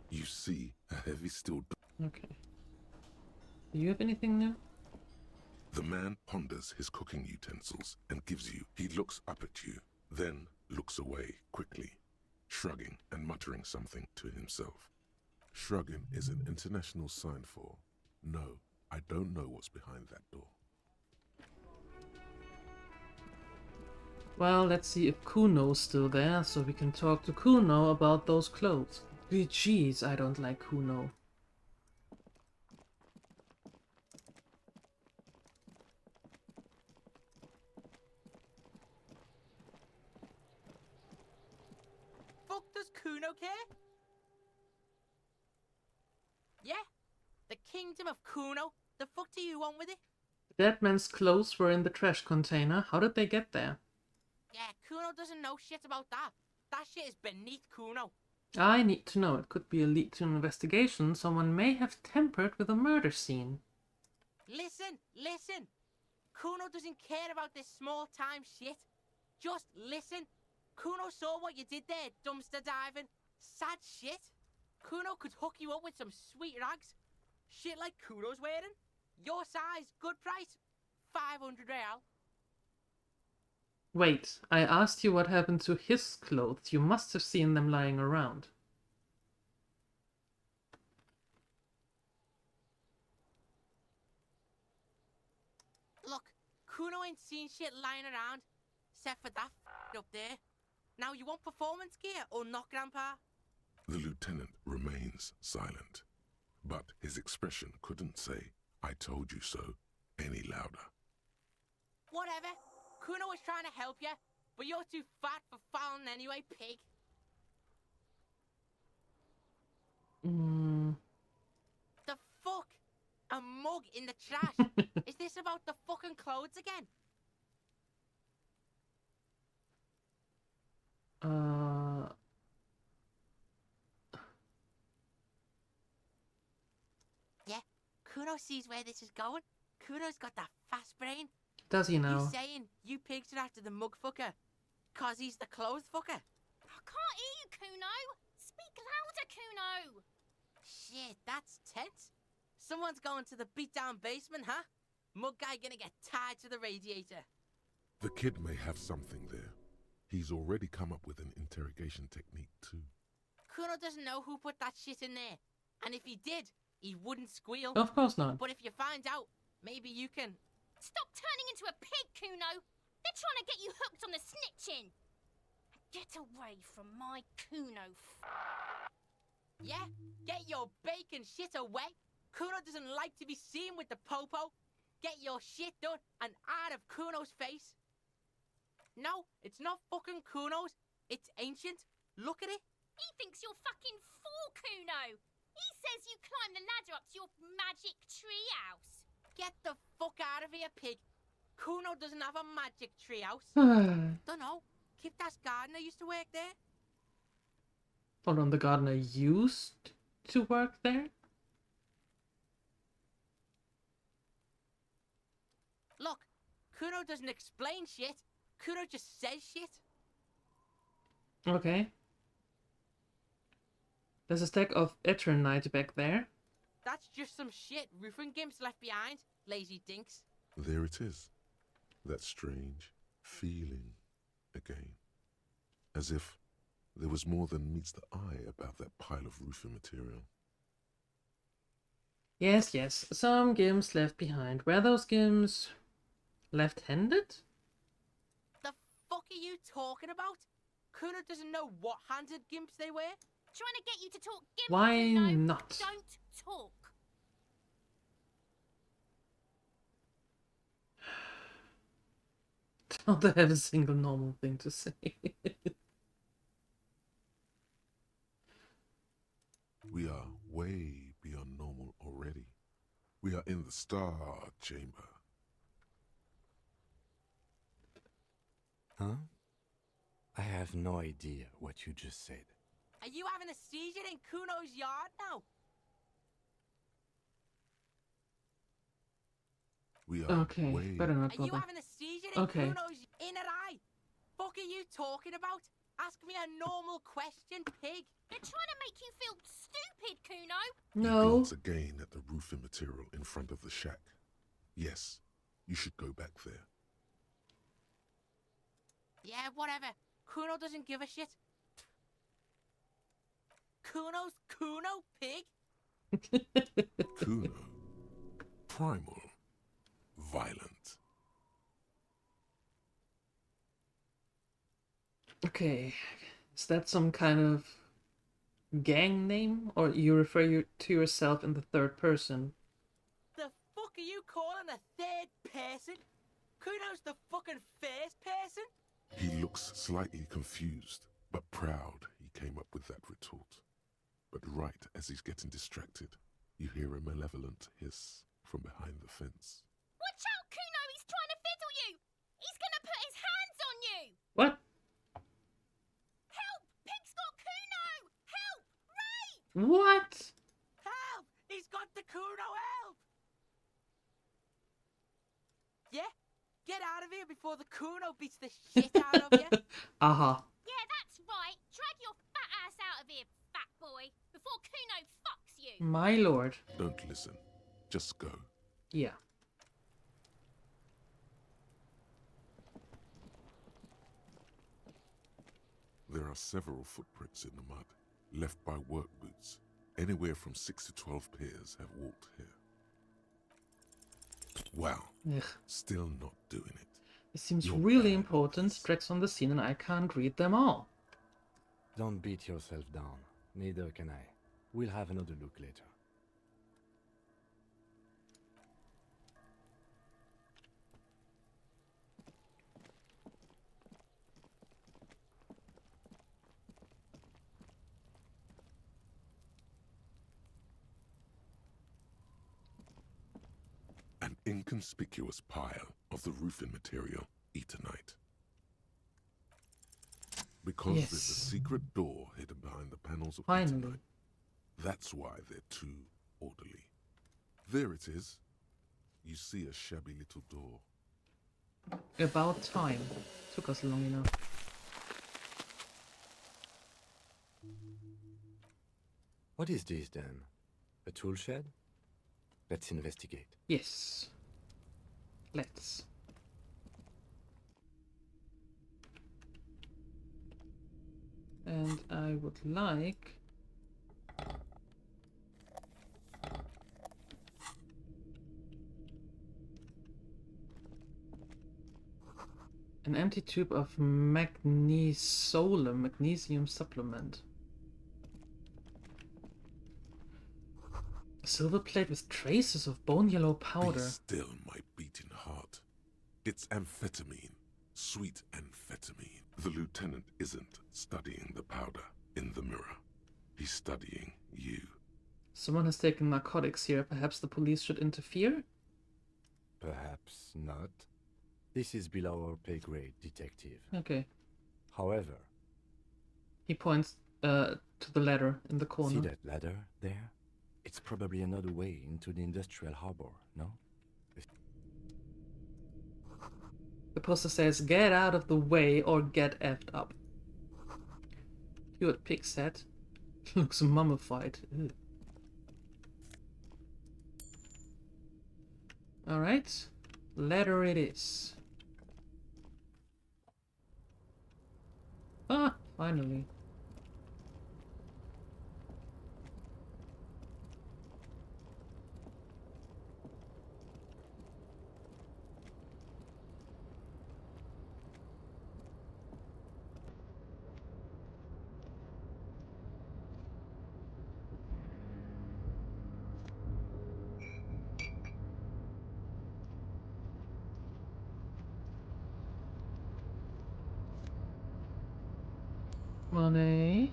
You see a heavy steel... Okay. Do you have anything new? The man ponders his cooking utensils and gives you... He looks up at you, then looks away quickly, shrugging and muttering something to himself. Shrugging is an international sign for, no, I don't know what's behind that door. Well, let's see if Kuno's still there, so we can talk to Kuno about those clothes. Jeez, I don't like Kuno. Fuck does Kuno care? Yeah? The kingdom of Kuno? The fuck do you want with it? That man's clothes were in the trash container. How did they get there? Yeah, Kuno doesn't know shit about that. That shit is beneath Kuno. I need to know. It could be a lead to an investigation. Someone may have tampered with a murder scene. Listen! Kuno doesn't care about this small-time shit. Just listen. Kuno saw what you did there, dumpster diving. Sad shit. Kuno could hook you up with some sweet rags. Shit like Kuno's wearing. Your size, good price. 500 real. Wait, I asked you what happened to his clothes. You must have seen them lying around. Look, Kuno ain't seen shit lying around, except for that up there. Now you want performance gear or not, Grandpa? The lieutenant remains silent, but his expression couldn't say, I told you so, any louder. Whatever. Kuno was trying to help you, but you're too fat for fouling anyway, pig. The fuck? A mug in the trash? Is this about the fucking clothes again? Yeah, Kuno sees where this is going. Kuno's got that fast brain. Does he now? You saying you pigs are after the mug fucker? Cause he's the clothes fucker? I can't hear you, Kuno! Speak louder, Kuno! Shit, that's tense. Someone's going to the beat-down basement, huh? Mug guy gonna get tied to the radiator. The kid may have something there. He's already come up with an interrogation technique too. Kuno doesn't know who put that shit in there. And if he did, he wouldn't squeal. Of course not. But if you find out, maybe you can... Stop turning into a pig, Kuno! They're trying to get you hooked on the snitching! Get away from my Kuno. Yeah? Get your bacon shit away! Kuno doesn't like to be seen with the popo. Get your shit done and out of Kuno's face. No, it's not fucking Kuno's. It's ancient. Look at it. He thinks you're fucking fool, Kuno. He says you climbed the ladder up to your magic treehouse. Get the fuck out of here, pig. Kuno doesn't have a magic treehouse. Dunno. Kiptas gardener used to work there. Hold on, the gardener used to work there? Look, Kuno doesn't explain shit. Kuno just says shit. Okay. There's a stack of Eternite back there. That's just some shit roofing gimps left behind, lazy dinks. There it is. That strange feeling again. As if there was more than meets the eye about that pile of roofing material. Yes, yes, some gimps left behind. Were those gimps left-handed? The fuck are you talking about? Kuno doesn't know what handed gimps they were. Trying to get you to talk gimp. Why Kuno. not? Don't talk. Don't have a single normal thing to say. We are way beyond normal already. We are in the Star Chamber. Huh? I have no idea what you just said. Are you having a seizure in Kuno's yard now? We are Okay, way... better not Are you bother. having a seizure in Okay. Kuno's inner eye? Fuck are you talking about? Ask me a normal question, pig. They're trying to make you feel stupid, Kuno. You No. glance again at the roofing material in front of the shack. Yes, you should go back there. Yeah, whatever. Kuno doesn't give a shit. Kuno's Kuno, pig. Kuno. Primal. Violent. Okay, is that some kind of gang name? Or you refer to yourself in the third person? The fuck are you calling a third person? Kuno's the fucking first person? He looks slightly confused, but proud he came up with that retort. But right as he's getting distracted, you hear a malevolent hiss from behind the fence. Watch out, Kuno. He's trying to fiddle you. He's gonna put his hands on you. What? Help! Pig's got Kuno. Help! Rape! What? Help! He's got the Kuno, help! Yeah? Get out of here before the Kuno beats the shit out of you. Aha. Yeah, that's right. Drag your fat ass out of here, fat boy, before Kuno fucks you. My lord. Don't listen. Just go. Yeah. There are several footprints in the mud, left by work boots. Anywhere from 6 to 12 pairs have walked here. Wow. Ugh. Still not doing it. It seems You're really bad. important. Drake's on the scene and I can't read them all. Don't beat yourself down. Neither can I. We'll have another look later. An inconspicuous pile of the roofing material, Eternite. Because there's a Yes. secret door hidden behind the panels of Finally. Eternite. That's why they're too orderly. There it is. You see a shabby little door. About time. Took us long enough. What is this then? A tool shed? Let's investigate. Yes. Let's. And I would like... an empty tube of magnesium supplement. A silver plate with traces of bone yellow powder. Be still, my beating heart. It's amphetamine. Sweet amphetamine. The lieutenant isn't studying the powder. in the mirror. He's studying you. Someone has taken narcotics here. Perhaps the police should interfere? Perhaps not. This is below our pay grade, detective. Okay. However... He points to the ladder in the corner. See that ladder there? It's probably another way into the industrial harbor, no? The poster says, "Get out of the way or get effed up." Stuart Pig said. Looks mummified. Ew. Alright. Ladder it is. Ah, finally. Money.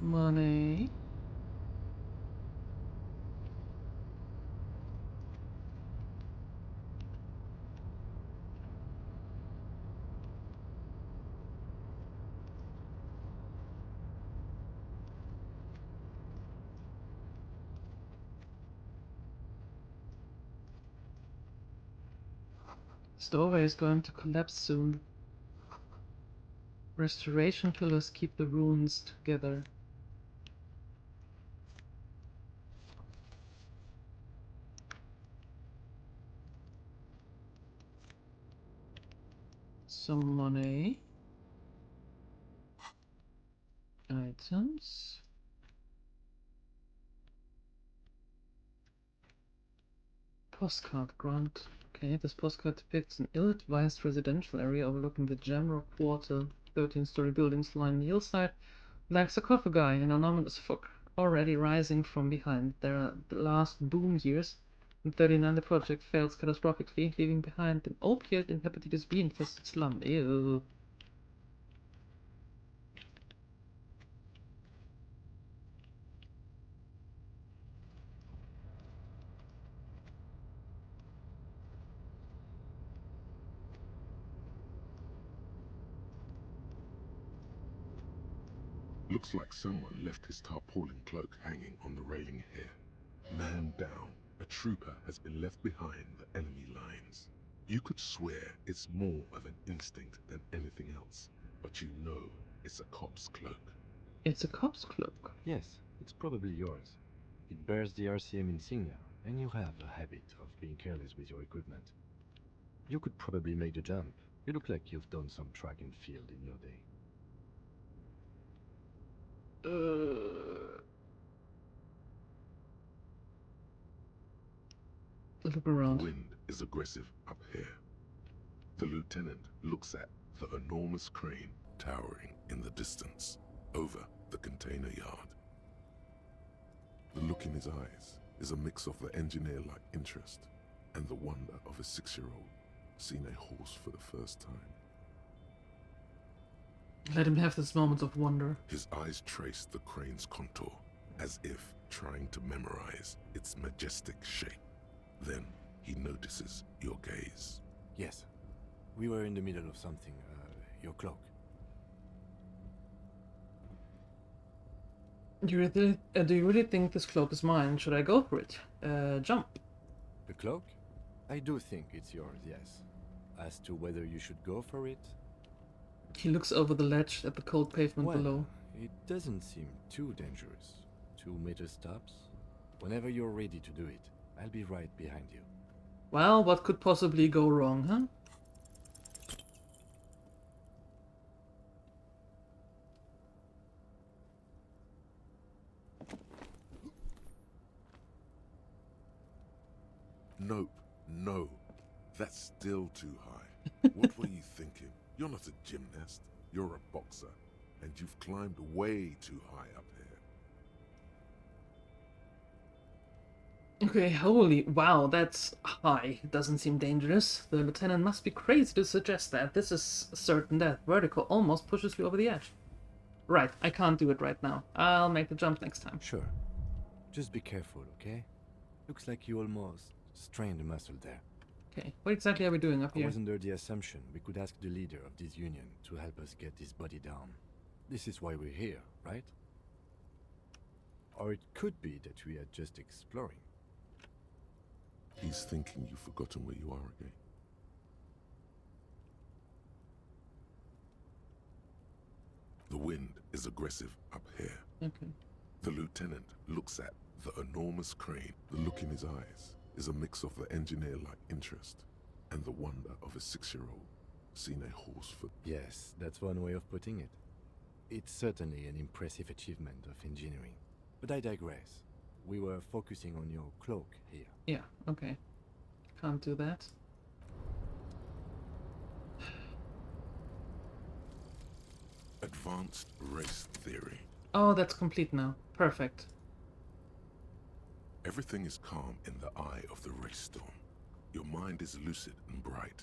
Money. This doorway is going to collapse soon. Restoration pillars keep the ruins together. Some money. Items. Postcard grant. Okay, this postcard depicts an ill-advised residential area overlooking the Jamrock Quarter. 13-story buildings line the hillside. Black sarcophagi, an anonymous fog already rising from behind. There are the last boom years. In 39, the project fails catastrophically, leaving behind an opiate and hepatitis B infested slum. Ew. Looks like someone left his tarpaulin cloak hanging on the railing here. Man down, a trooper has been left behind the enemy lines. You could swear it's more of an instinct than anything else, but you know it's a cop's cloak. It's a cop's cloak? Yes, it's probably yours. It bears the RCM insignia, and you have a habit of being careless with your equipment. You could probably make the jump. You look like you've done some track and field in your day. Look around. The wind is aggressive up here. The lieutenant looks at the enormous crane towering in the distance over the container yard. The look in his eyes is a mix of the engineer-like interest and the wonder of a 6-year-old seeing a horse for the first time. Let him have this moment of wonder. His eyes trace the crane's contour, as if trying to memorize its majestic shape. Then he notices your gaze. Yes. We were in the middle of something. Your cloak. Do you really think this cloak is mine? Should I go for it? Jump. The cloak? I do think it's yours, yes. As to whether you should go for it? He looks over the ledge at the cold pavement Well, below. It doesn't seem too dangerous. 2 meter stops. Whenever you're ready to do it, I'll be right behind you. Well, what could possibly go wrong, huh? Nope, no. That's still too high. What were you thinking? You're not a gymnast. You're a boxer. And you've climbed way too high up here. Okay, holy, wow, that's high. It doesn't seem dangerous. The lieutenant must be crazy to suggest that. This is certain death. Vertical almost pushes you over the edge. Right, I can't do it right now. I'll make the jump next time. Sure. Just be careful, okay? Looks like you almost strained a muscle there. Okay, what exactly are we doing up I here? was under the assumption we could ask the leader of this union to help us get this body down. This is why we're here, right? Or it could be that we are just exploring. He's thinking you've forgotten where you are again. The wind is aggressive up here. Okay. The lieutenant looks at the enormous crane. The look in his eyes is a mix of the engineer-like interest and the wonder of a 6-year-old seeing a horse foot. Yes, that's one way of putting it. It's certainly an impressive achievement of engineering. But I digress. We were focusing on your cloak here. Yeah, okay. Can't do that. Advanced race theory. Oh, that's complete now. Perfect. Everything is calm in the eye of the race storm. Your mind is lucid and bright.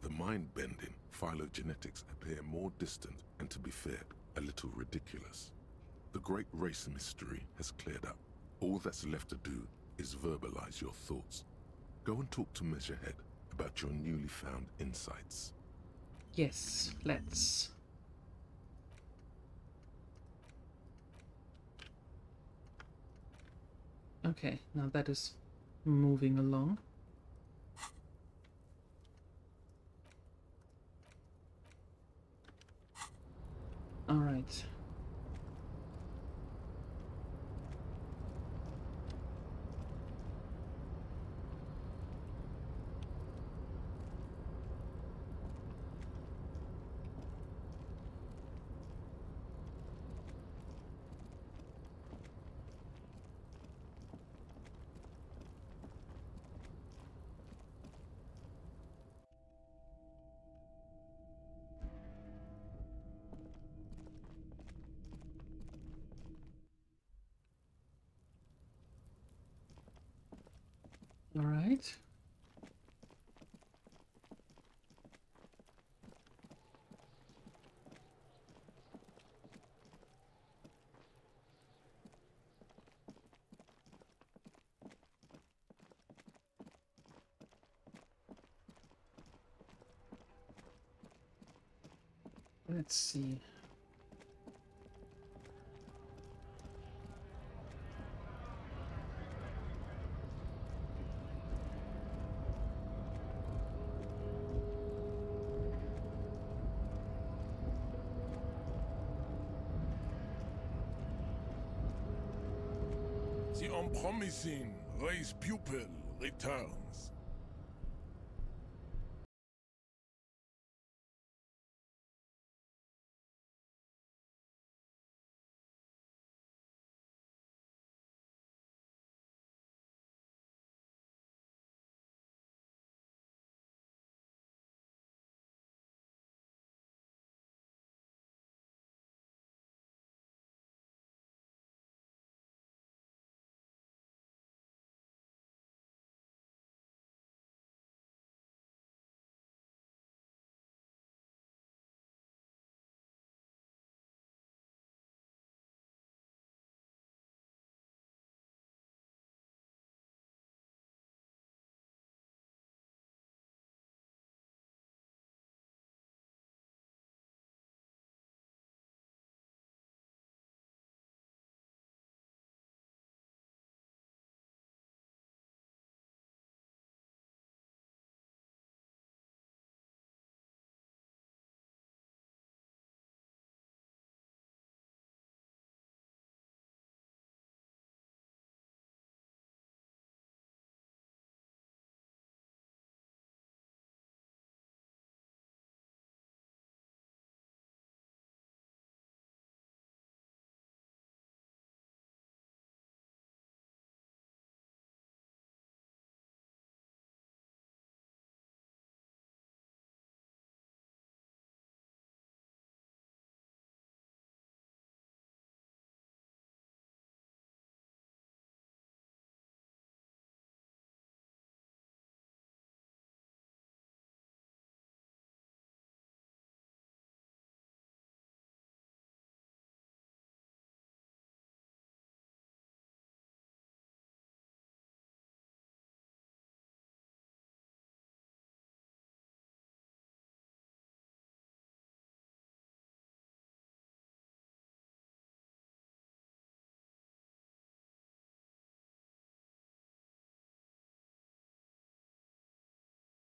The mind-bending phylogenetics appear more distant and, to be fair, a little ridiculous. The great race mystery has cleared up. All that's left to do is verbalize your thoughts. Go and talk to Measurehead about your newly found insights. Yes, let's. Okay, now that is moving along. All right. All right. Let's see. The unpromising race pupil returns.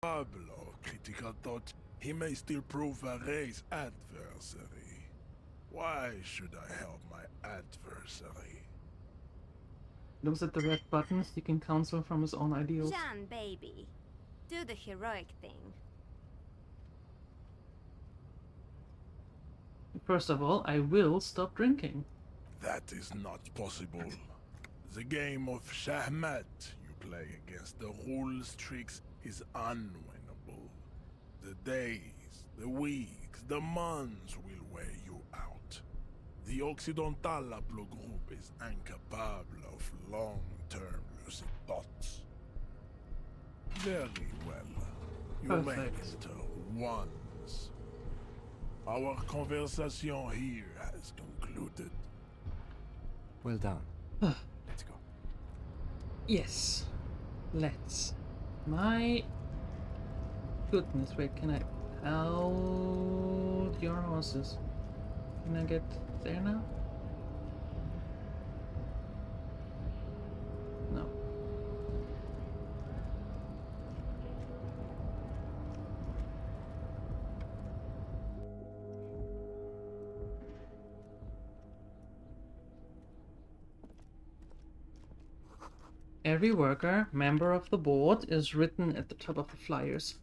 Pablo, critical thought, he may still prove Ray's adversary. Why should I help my adversary? Looks at the red buttons, seeking counsel from his own ideals. Jan, baby. Do the heroic thing. First of all, I will stop drinking. That is not possible. The game of Shahmat you play against the rules tricks is unwinnable. The days, the weeks, the months will wear you out. The Occidental Aplo group is incapable of long-term lucid thoughts. Very well. You may Perfect. enter once. Our conversation here has concluded. Well done. Let's go. Yes. Let's. My goodness, wait, can I hold your horses? Can I get there now? No. Every worker, member of the board, is written at the top of the flyers.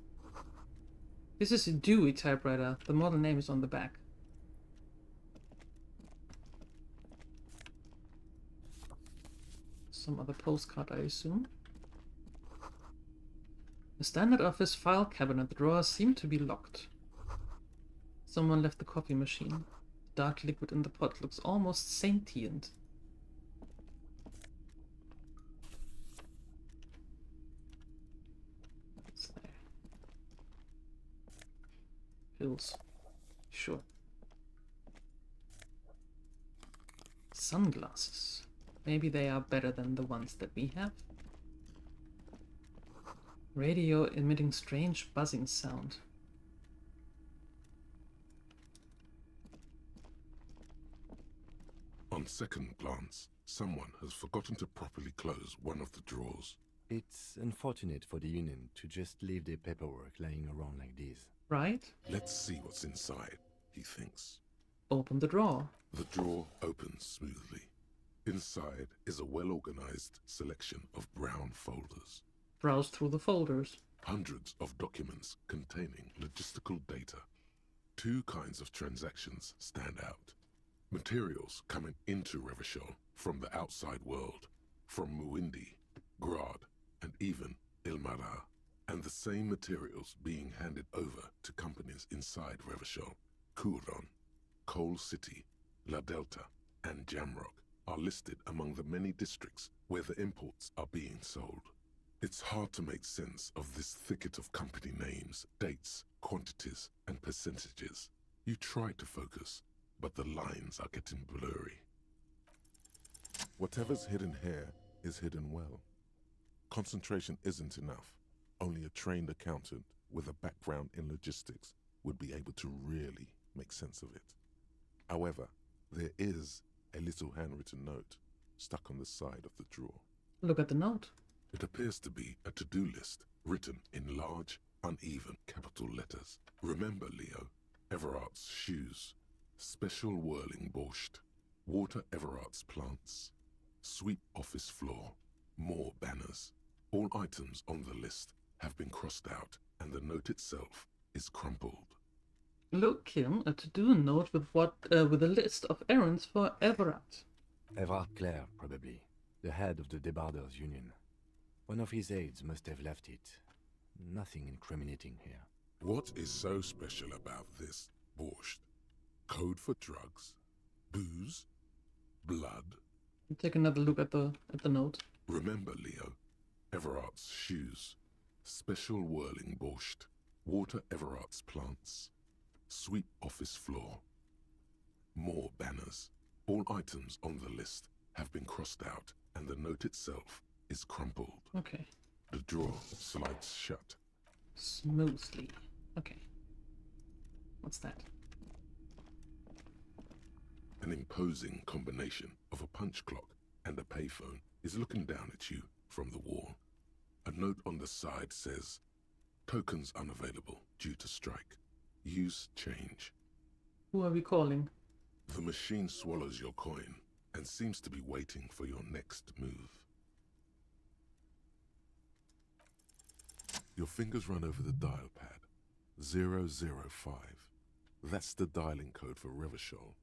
This is a Dewey typewriter. The model name is on the back. Some other postcard, I assume. The standard office file cabinet drawers seem to be locked. Someone left the coffee machine. The dark liquid in the pot looks almost sentient. What's there? Pills. Sure. Sunglasses. Maybe they are better than the ones that we have. Radio emitting strange buzzing sound. On second glance, someone has forgotten to properly close one of the drawers. It's unfortunate for the Union to just leave their paperwork lying around like this. Right? Let's see what's inside, he thinks. Open the drawer. The drawer opens smoothly. Inside is a well-organized selection of brown folders. Browse through the folders. Hundreds of documents containing logistical data. Two kinds of transactions stand out. Materials coming into Revachol from the outside world, from Muindi, Grad, and even Ilmara, and the same materials being handed over to companies inside Revachol. Kuron, Coal City, La Delta, and Jamrock are listed among the many districts where the imports are being sold. It's hard to make sense of this thicket of company names, dates, quantities, and percentages. You try to focus, but the lines are getting blurry. Whatever's hidden here is hidden well. Concentration isn't enough. Only a trained accountant with a background in logistics would be able to really make sense of it. However, there is a little handwritten note stuck on the side of the drawer. Look at the note. It appears to be a to-do list written in large, uneven capital letters. Remember, Leo, Everart's shoes, special whirling borscht, water Everart's plants, sweep office floor, more banners. All items on the list have been crossed out, and the note itself is crumpled. Look, Kim, a to-do note with with a list of errands for Everard. Everard Clare, probably. The head of the Debarders Union. One of his aides must have left it. Nothing incriminating here. What is so special about this borscht? Code for drugs? Booze? Blood? Take another look at the note. Remember, Leo, Everart's shoes, special whirling borscht, water Everart's plants, sweep office floor, more banners. All items on the list have been crossed out, and the note itself is crumpled. Okay. The drawer slides shut. Smoothly. Okay. What's that? An imposing combination of a punch clock and a payphone is looking down at you from the wall. A note on the side says, Tokens unavailable due to strike. Use change. Who are we calling? The machine swallows your coin and seems to be waiting for your next move. Your fingers run over the dial pad. 005. That's the dialing code for Revachol.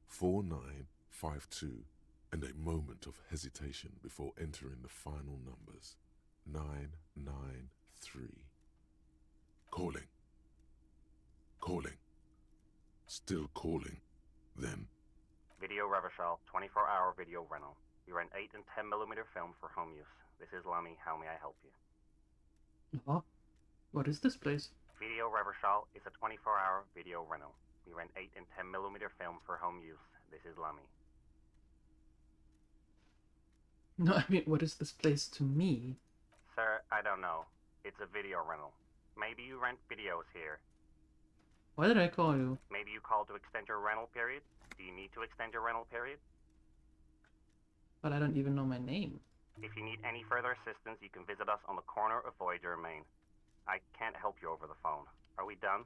4952, and a moment of hesitation before entering the final numbers. 993. Calling. Calling. Still calling. Then. Video Revachol, 24-hour video rental. We rent 8 and 10mm film for home use. This is Lummy. How may I help you? Huh? What is this place? Video Revachol is a 24-hour video rental. We rent 8 and 10mm film for home use. This is Lummy. No, I mean, what is this place to me? Sir, I don't know. It's a video rental. Maybe you rent videos here. Why did I call you? Maybe you called to extend your rental period? Do you need to extend your rental period? But I don't even know my name. If you need any further assistance, you can visit us on the corner of Voyager and Main. I can't help you over the phone. Are we done?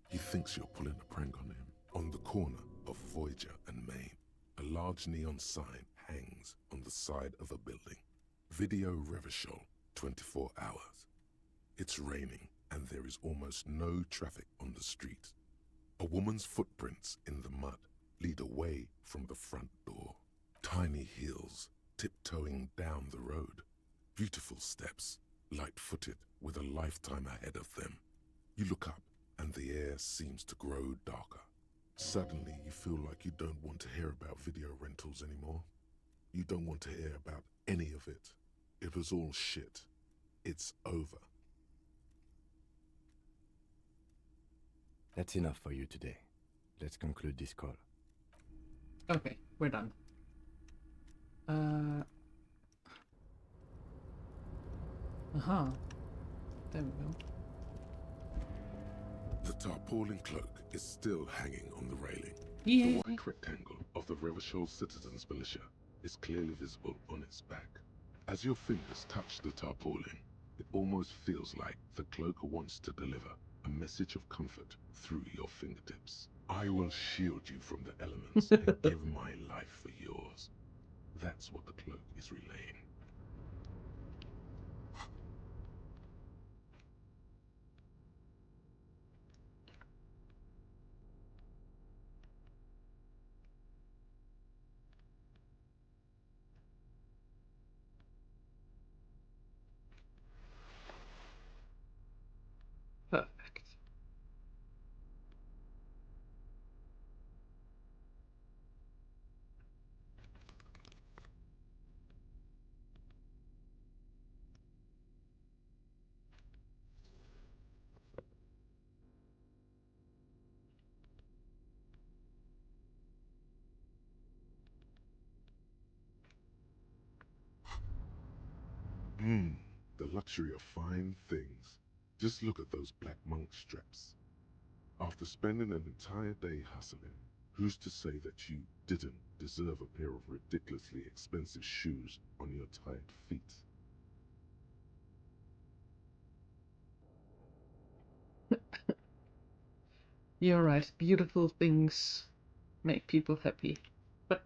He thinks you're pulling a prank on him. On the corner of Voyager and Main, a large neon sign hangs on the side of a building. Video Revachol, 24 hours. It's raining and there is almost no traffic on the street. A woman's footprints in the mud lead away from the front door. Tiny heels tiptoeing down the road. Beautiful steps, light-footed with a lifetime ahead of them. You look up and the air seems to grow darker. Suddenly you feel like you don't want to hear about video rentals anymore. You don't want to hear about any of it. It was all shit. It's over. That's enough for you today. Let's conclude this call. Okay, we're done. There we go. The tarpaulin cloak is still hanging on the railing. Yay. The white rectangle of the Revachol Citizens Militia is clearly visible on its back. As your fingers touch the tarpaulin, it almost feels like the cloak wants to deliver a message of comfort through your fingertips. I will shield you from the elements and give my life for yours. That's what the cloak is relaying. Perfect. The luxury of fine things. Just look at those black monk straps. After spending an entire day hustling, who's to say that you didn't deserve a pair of ridiculously expensive shoes on your tired feet? You're right, beautiful things make people happy. But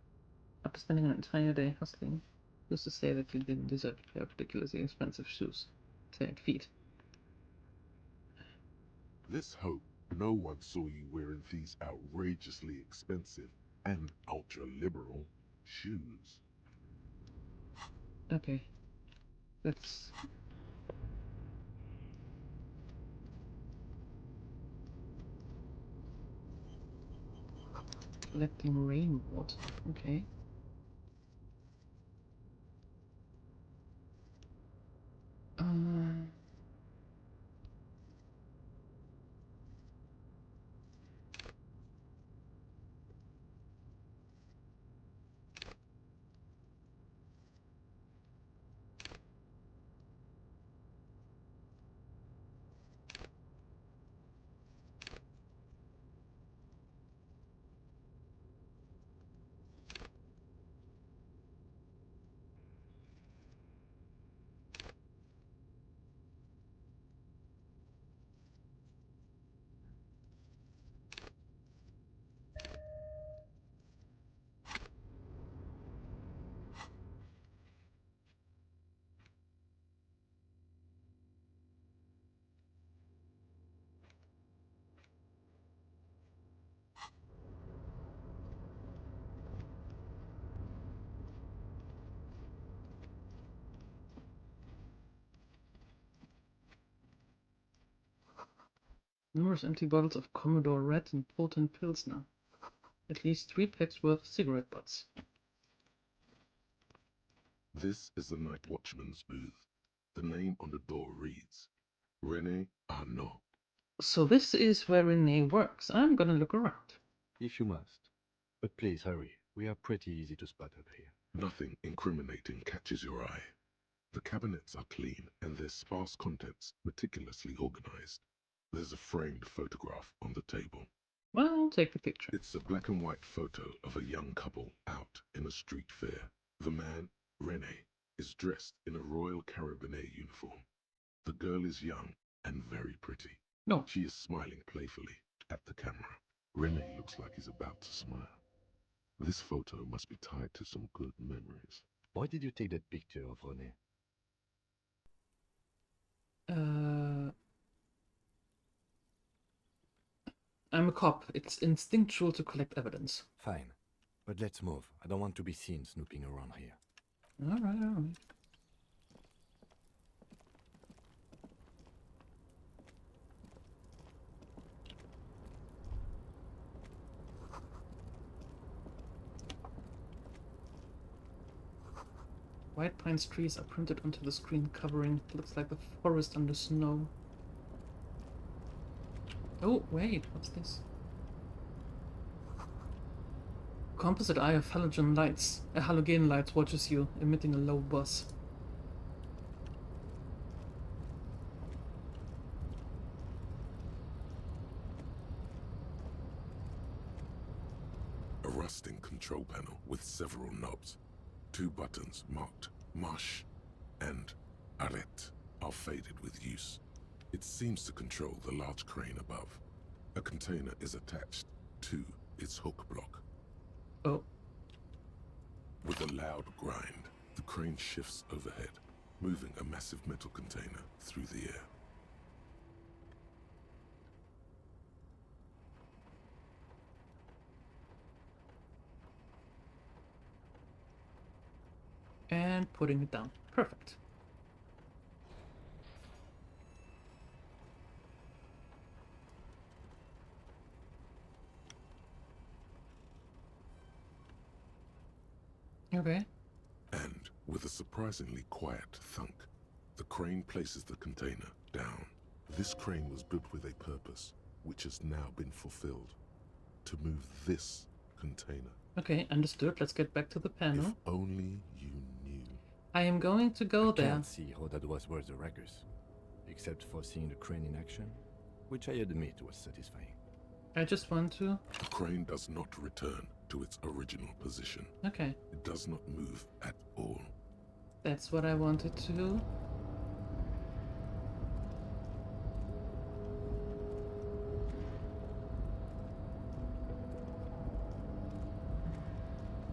after spending an entire day hustling, who's to say that you didn't deserve a pair of ridiculously expensive shoes? Tired feet. Let's hope no one saw you wearing these outrageously expensive and ultra-liberal shoes. Okay. Let's... Collecting rainwater. Okay. Numerous empty bottles of Commodore Red and potent Pilsner. At least 3 packs worth of cigarette butts. This is the night watchman's booth. The name on the door reads René Arnaud. So this is where Renee works. I'm gonna look around. If you must. But please hurry. We are pretty easy to spot up here. Nothing incriminating catches your eye. The cabinets are clean and their sparse contents meticulously organized. There's a framed photograph on the table. Well, I'll take the picture. It's a black and white photo of a young couple out in a street fair. The man, René, is dressed in a Royal Carabinier uniform. The girl is young and very pretty. No. She is smiling playfully at the camera. René looks like he's about to smile. This photo must be tied to some good memories. Why did you take that picture of René? I'm a cop. It's instinctual to collect evidence. Fine. But let's move. I don't want to be seen snooping around here. Alright, alright. White pine trees are printed onto the screen covering. Looks like the forest under snow. Oh, wait, what's this? Composite eye of halogen lights. A halogen light watches you, emitting a low buzz. A rusting control panel with several knobs. 2 buttons marked Marche and Arrête are faded with use. It seems to control the large crane above. A container is attached to its hook block. Oh. With a loud grind, the crane shifts overhead, moving a massive metal container through the air. And putting it down. Perfect. Okay. And with a surprisingly quiet thunk, the crane places the container down. This crane was built with a purpose, which has now been fulfilled. To move this container. Okay, understood. Let's get back to the panel. If only you knew. I am going to go there. I can't see how that was worth the records, except for seeing the crane in action, which I admit was satisfying. I just want to... The crane does not return to its original position. Okay. It does not move at all. That's what I wanted to do.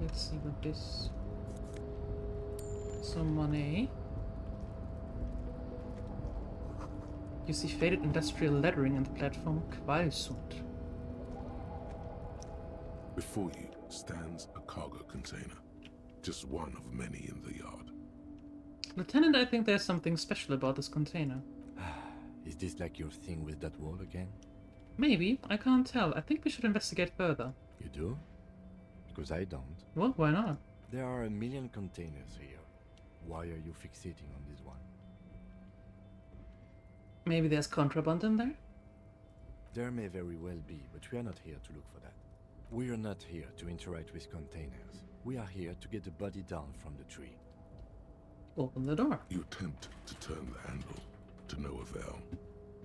Let's see what this... Some money. You see faded industrial lettering on the platform Qualsund. Before you stands a cargo container, just one of many in the yard. Lieutenant, I think there's something special about this container. Is this like your thing with that wall again? Maybe, I can't tell. I think we should investigate further. You do? Because I don't. Well, why not? There are 1 million containers here. Why are you fixating on this one? Maybe there's contraband in there? There may very well be, but we are not here to look for that. We are not here to interact with containers. We are here to get the body down from the tree. Open the door. You attempt to turn the handle, to no avail.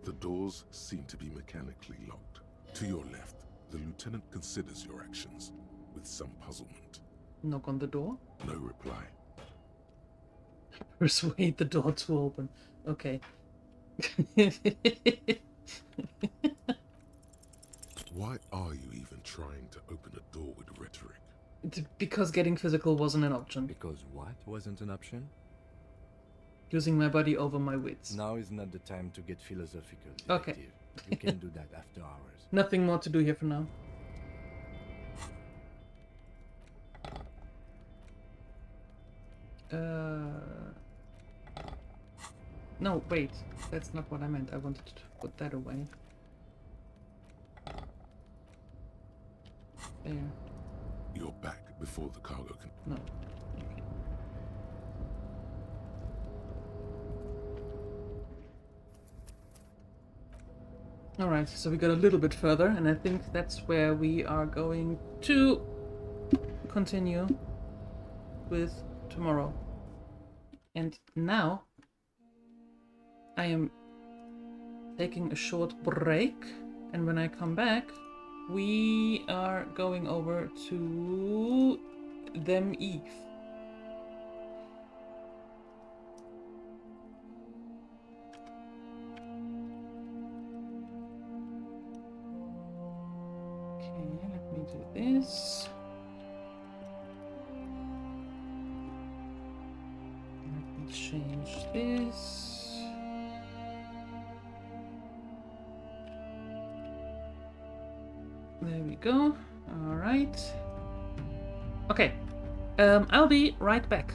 The doors seem to be mechanically locked. To your left, the lieutenant considers your actions with some puzzlement. Knock on the door. No reply. Persuade the door to open. Okay. Why are you even trying to open a door with rhetoric? Because getting physical wasn't an option. Because what wasn't an option? Using my body over my wits. Now is not the time to get philosophical, detective. Okay. We can do that after hours. Nothing more to do here for now. No, wait. That's not what I meant. I wanted to put that away. air. You're back before the cargo can... No. Alright, so we got a little bit further, and I think that's where we are going to continue with tomorrow. And now I am taking a short break, and when I come back we are going over to Them Eve. This. Let me change this. There we go. All right. Okay. I'll be right back.